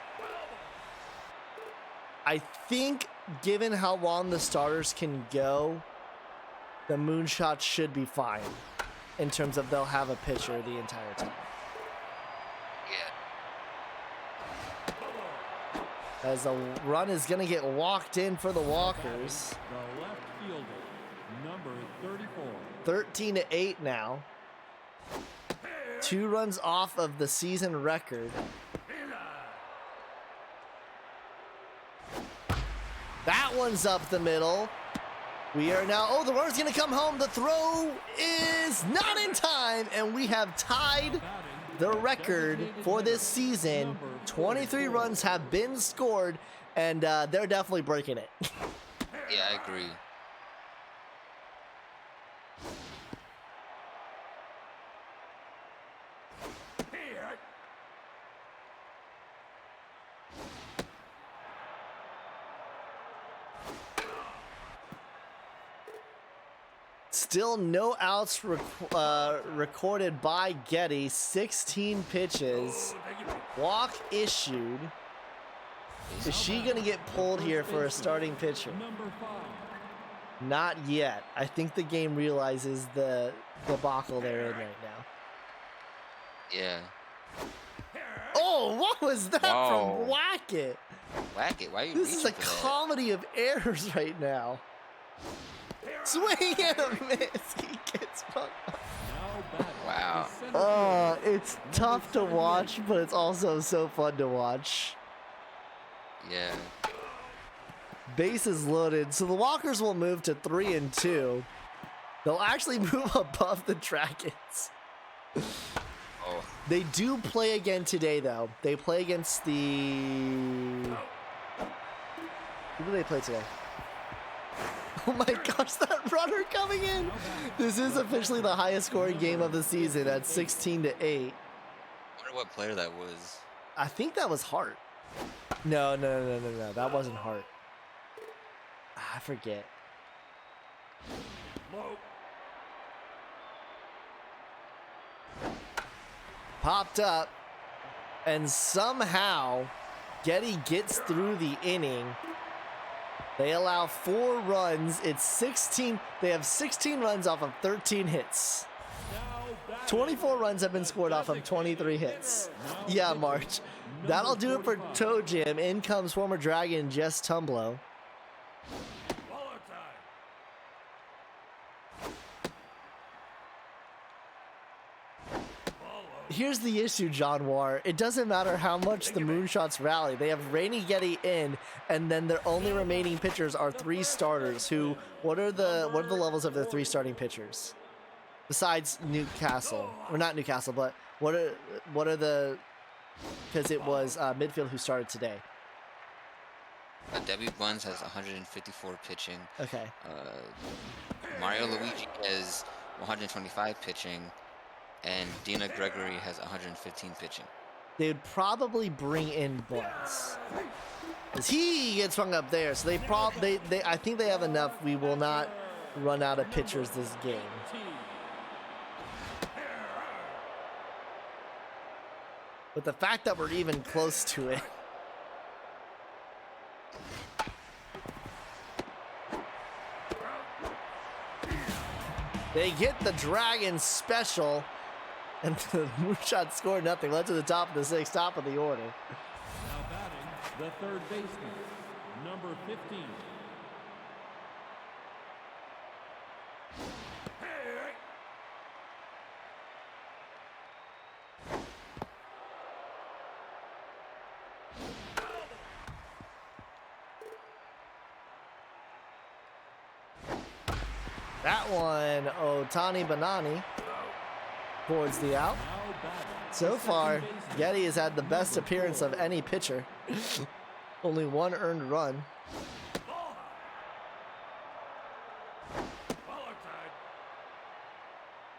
I think given how long the starters can go, the Moonshots should be fine in terms of they'll have a pitcher the entire time.
Yeah.
As the run is going to get walked in for the Walkers.
The left fielder, number 34.
13-8 now. 2 runs off of the season record. That one's up the middle. We are now, oh, the runner's gonna come home. The throw is not in time, and we have tied the record for this season. 23 runs have been scored, and they're definitely breaking it.
Yeah, I agree.
Still no outs recorded by Getty. 16 pitches. Walk issued. Is she going to get pulled here for a starting pitcher?
Number 5.
Not yet. I think the game realizes the debacle they're in right now.
Yeah.
Oh, what was that
Whoa.
from Wackett?
Whack it. Why are you
This is a
reaching for that?
comedy of errors right now. Swing and a miss. He gets fucked up.
Now batting.
Wow.
the center fielder,
It's tough to watch, but it's also so fun to watch.
Yeah.
Bases loaded. So the Walkers will move to 3-2. They'll actually move above the Dragons.
Oh.
They do play again today, though. They play against the... Who do they play today? Oh my gosh, that runner coming in! This is officially the highest scoring game of the season at 16-8.
I wonder what player that was.
I think that was Hart. No. That wasn't Hart. I forget. Popped up, and somehow Getty gets through the inning. They allow 4 runs. It's 16. They have 16 runs off of 13 hits. 24 runs have been scored off of 23 hits. Yeah, March. That'll do it for Toe Jam. In comes former Dragon Jess Tumblo. Here's the issue, John War. It doesn't matter how much the Moonshots rally. They have Rainy Getty in, and then their only remaining pitchers are 3 starters. Who? What are the levels of their 3 starting pitchers? Besides Newcastle, or not Newcastle, but what are the? Because it was midfield who started today.
Debbie Buns has 154 pitching.
Okay.
Mario Luigi has 125 pitching. And Dina Gregory has 115 pitching.
They would probably bring in Buns. As he gets hung up there, so they I think they have enough. We will not run out of pitchers this game. But the fact that we're even close to it. They get the Dragons special. And the Moonshot scored nothing. Led to the top of the 6th, top of the order.
Now batting, the third baseman, number 15.
That one, Otani Banani towards the out.
Now batting,
So
the
far,
second baseman,
Getty has had the best
number
appearance
4.
of any pitcher. Only 1 earned run.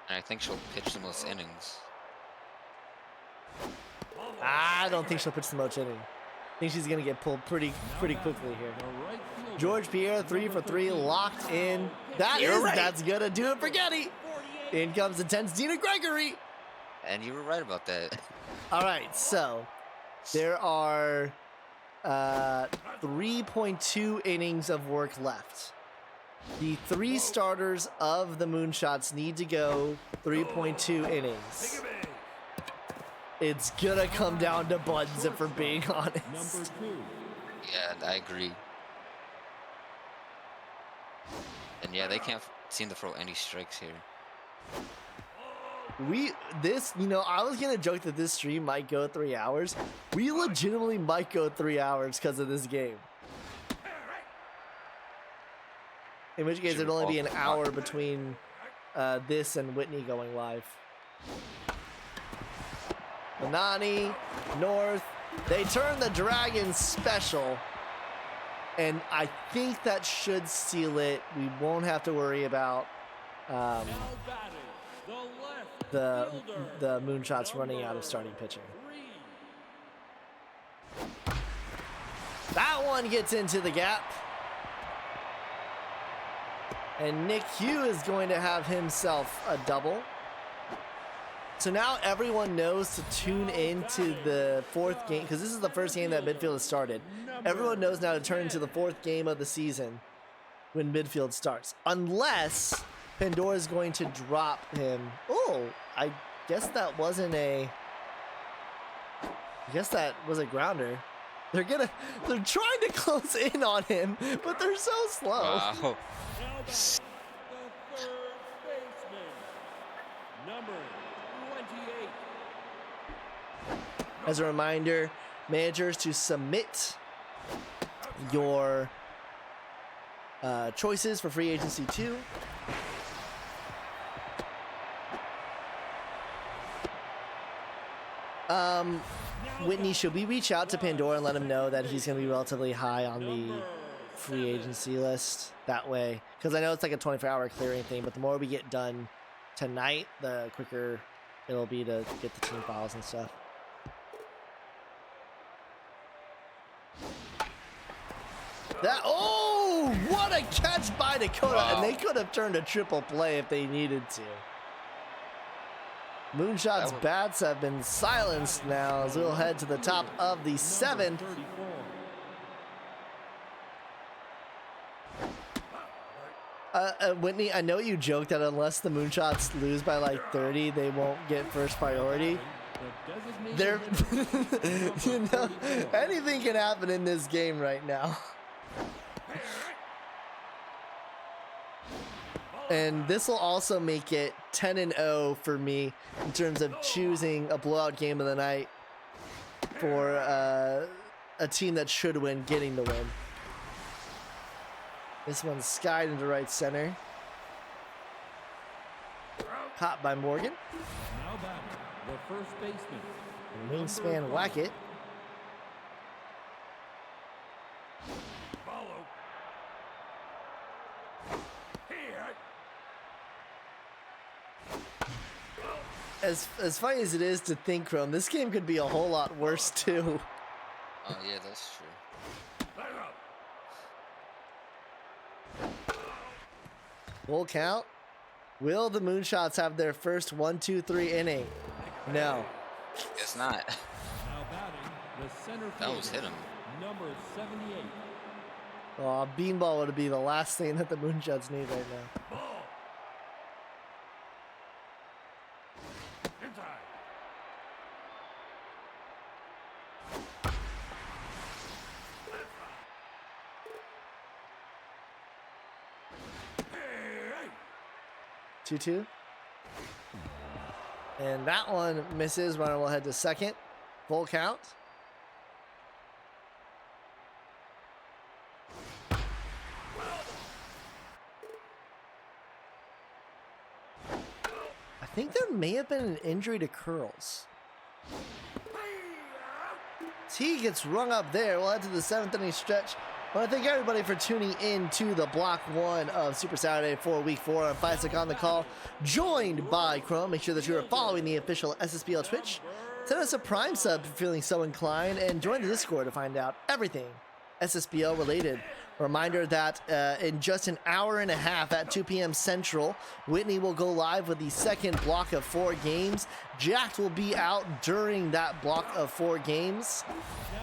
And I think she'll pitch the most innings.
I don't think she'll pitch the most inning. I think she's going to get pulled pretty quickly here.
The right fielder,
George Pierre, 3 for 3, locked in. That's going to do it for Getty. In comes the 10th, Dina Gregory.
And you were right about that.
All right, so there are 3.2 innings of work left. The 3 starters of the Moonshots need to go 3.2 innings. It's gonna come down to buttons if we're being honest.
Number 2.
Yeah, I agree. And yeah, they can't seem to throw any strikes here.
I was gonna joke that this stream might go 3 hours. We legitimately might go 3 hours because of this game. In which case, it'd only be an hour between this and Whitney going live. Manani, North, they turn the Dragons special. And I think that should seal it. We won't have to worry about
Now batting, the left fielder,
the Moonshots running out of starting pitching.
3.
That one gets into the gap. And Nick Hugh is going to have himself a double. So now everyone knows to tune into the 4th game, because this is the first game that midfield has started. Everyone knows now to turn into the 4th game of the season when midfield starts. Unless Pandora is going to drop him. Oh, I guess that wasn't a... I guess that was a grounder. They're trying to close in on him, but they're so slow.
Wow.
Now batting, the 3rd baseman, number 28.
As a reminder, managers, to submit your choices for free agency 2. Whitney, should we reach out to Pandora and let him know that he's going to be relatively high on the free agency list that way? Because I know it's like a 24-hour clearing thing, but the more we get done tonight, the quicker it'll be to get the team files and stuff. What a catch by Dakota!
Wow.
And they could have turned a triple play if they needed to. Moonshot's bats have been silenced now as we'll head to the top of the 7th.
34.
Whitney, I know you joked that unless the Moonshots lose by like 30, they won't get first priority. They're, anything can happen in this game right now. And this will also make it 10-0 for me in terms of choosing a blowout game of the night for a team that should win, getting the win. This one's skied into right center. Caught by Morgan.
Now batting, the first baseman,
Wingspan whack it.
Follow. Here.
As funny as it is to think, Chrome, this game could be a whole lot worse too.
Oh yeah, that's true.
Let up.
Full count. Will the Moonshots have their first 1-2-3 inning? No.
Guess not.
now batting, the center
That
fielder,
was hit him.
number 78.
Oh, beanball would be the last thing that the Moonshots need right now.
Ball. Inside.
2-2. And that one misses. Runner will head to second. Full count. I think there may have been an injury to Curls. T gets rung up there. We'll head to the 7th inning stretch. I want to thank everybody for tuning in to the Block 1 of Super Saturday for Week 4 on Faisek on the Call, joined by Chrome. Make sure that you are following the official SSBL Twitch. Send us a Prime sub if you're feeling so inclined, and join the Discord to find out everything SSBL related. Reminder that in just an hour and a half at 2 p.m. Central, Whitney will go live with the second block of 4 games. Jacked will be out during that block of 4 games.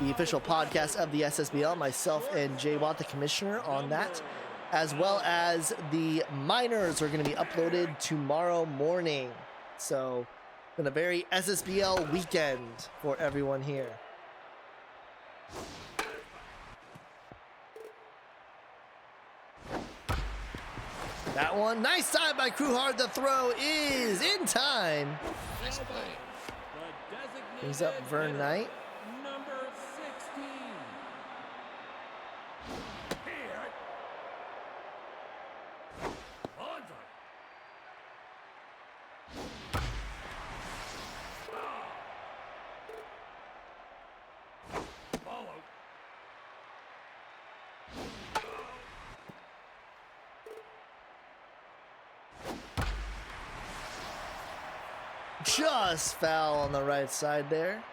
The official podcast of the SSBL, myself and Jay Watt, the commissioner, on that, as well as the minors are going to be uploaded tomorrow morning. So, been a very SSBL weekend for everyone here. That one, nice time by Crewhard. The throw is in time.
Nice play.
The designated
Brings up Vern
hitter,
Knight.
Number 16.
Here. Andre. Follow.
Just foul on the right side there.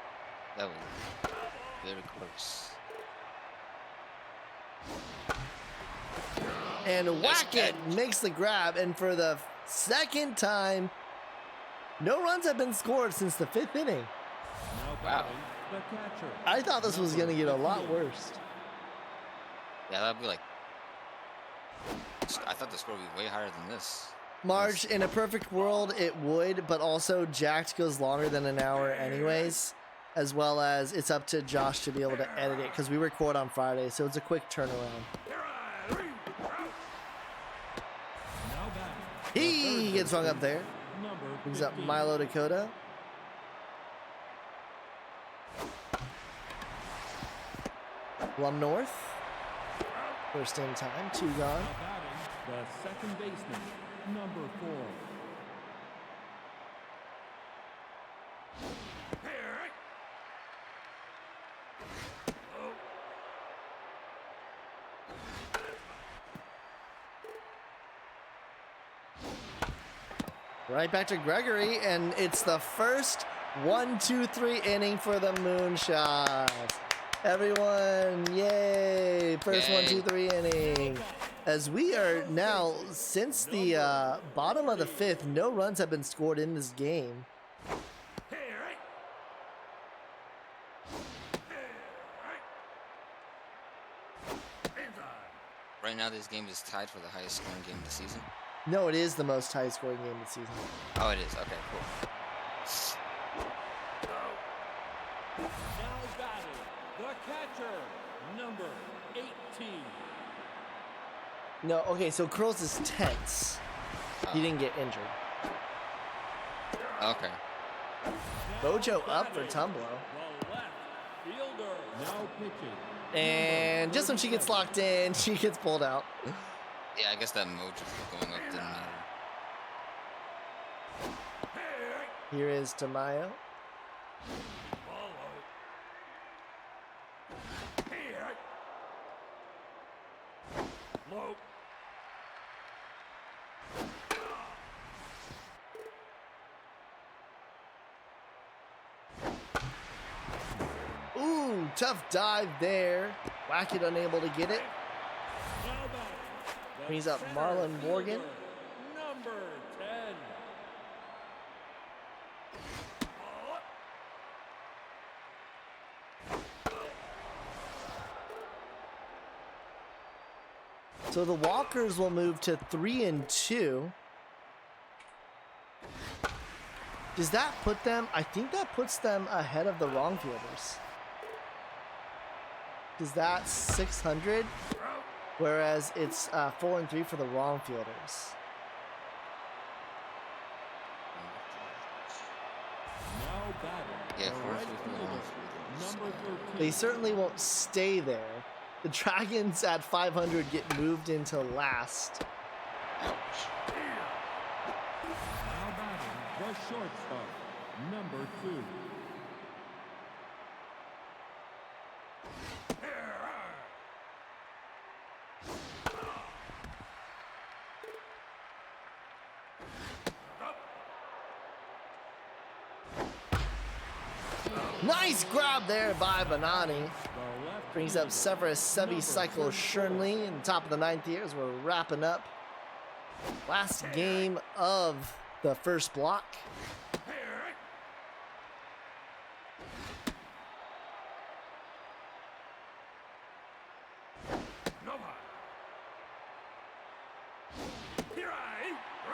That was very close.
And
Nice
Wackett
catch.
makes the grab. And for the second time, no runs have been scored since the 5th inning.
Now
Wow.
batting, the catcher.
I thought this was going to get a lot
15.
worse.
Yeah, that'd be like. I thought the score would be way higher than this.
Marge, in a perfect world, it would, but also Jacked goes longer than an hour anyways, as well as it's up to Josh to be able to edit it because we record on Friday, so it's a quick turnaround.
Here I leave.
Now batting, the
He
third
gets rung up
baseman,
there.
Number
Brings up
15.
Milo Dakota. Plum North. First in time, 2 gone.
Now batting, the second baseman, number 4.
Here. Oh.
Right back to Gregory, and it's the first 1-2-3 inning for the Moonshot. Everyone, yay! First
Yay.
1-2-3 inning. As we are now, since the bottom of the 5th, no runs have been scored in this game.
Here. Inside.
Right now, this game is tied for the highest scoring game of the season.
No, it is the most high scoring game of the season.
Oh, it is. Okay, cool.
Now batting, the catcher, number 18.
No, okay, so Curls is tense. He didn't get injured.
Okay.
Bojo up for Tumblo.
The left fielder. Now pitching.
And just when she gets locked in, she gets pulled out.
Yeah, I guess that Mojo going up didn't matter.
Here.
Here is Tamayo.
Follow. Here. Low.
Ooh, tough dive there. Wackett unable to get it.
Now batting, the
Brings up
center
Marlon Morgan.
fielder, Number 10.
So the Walkers will move to 3-2. Does that put them? I think that puts them ahead of the wrong fielders. Is that 600? Whereas it's 4-3 for the wrong fielders.
Now batting,
Yeah,
the
4-3
right
for the
fielder,
wrong fielders.
number 13.
They certainly won't stay there. The Dragons at 500 get moved into last.
Ouch.
Now batting, the shortstop, number 2.
Nice grab there by Banani.
The left
Brings up Severus Sevi Cycle Shernley in the top of the 9th here as we're wrapping up. Last game of the first block.
Here. Nova. Here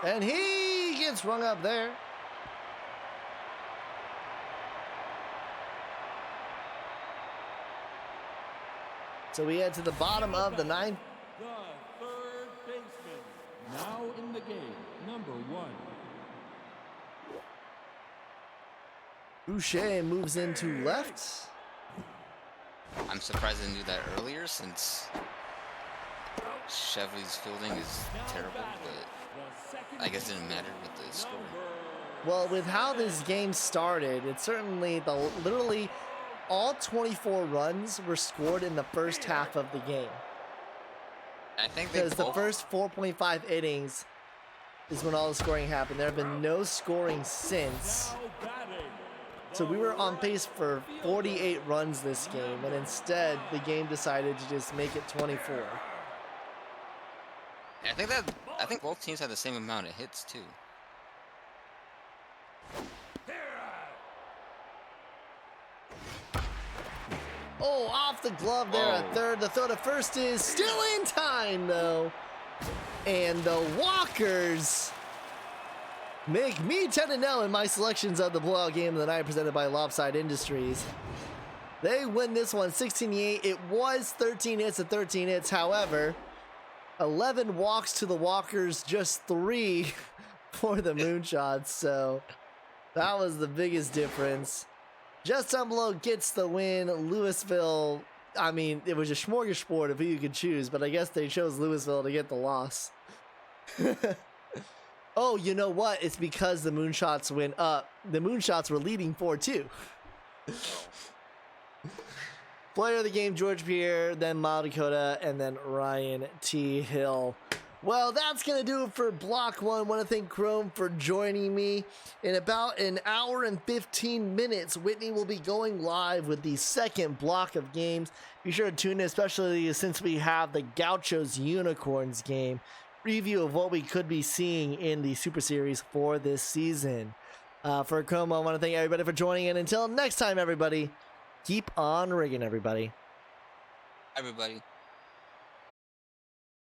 I.
And he gets rung up there. So we head to the bottom of the 9th.
The third baseman. Now in the game, number 1.
Boucher moves into left.
I'm surprised they knew that earlier since Chevy's fielding is terrible, but I guess it didn't matter with the score.
Well, with how this game started, it's certainly literally all 24 runs were scored in the first half of the game.
I think they
Because the
both,
first 4.5 innings is when all the scoring happened. There have been no scoring since. So we were on pace for 48 runs this game, and instead the game decided to just make it 24.
I think both teams had the same amount of hits too.
Oh, off the glove there at
Oh.
third. The throw to first is still in time, though. And the Walkers make me 10-0 in my selections of the blowout game of the night presented by Lopside Industries. They win this one 16-8. It was 13 hits to 13 hits. However, 11 walks to the Walkers, just 3 for the Moonshots. So that was the biggest difference. Just down below gets the win. Louisville, I mean, it was a smorgasbord of who you could choose, but I guess they chose Louisville to get the loss. Oh, you know what? It's because the Moonshots went up. The Moonshots were leading 4-2. Player of the game, George Pierre, then Mile Dakota, and then Ryan T. Hill. Well, that's going to do it for Block 1. I want to thank Chrome for joining me. In about an hour and 15 minutes, Whitney will be going live with the second block of games. Be sure to tune in, especially since we have the Gauchos Unicorns game. Preview of what we could be seeing in the Super Series for this season. For Chrome, I want to thank everybody for joining in. Until next time, everybody, keep on rigging, everybody.
Everybody.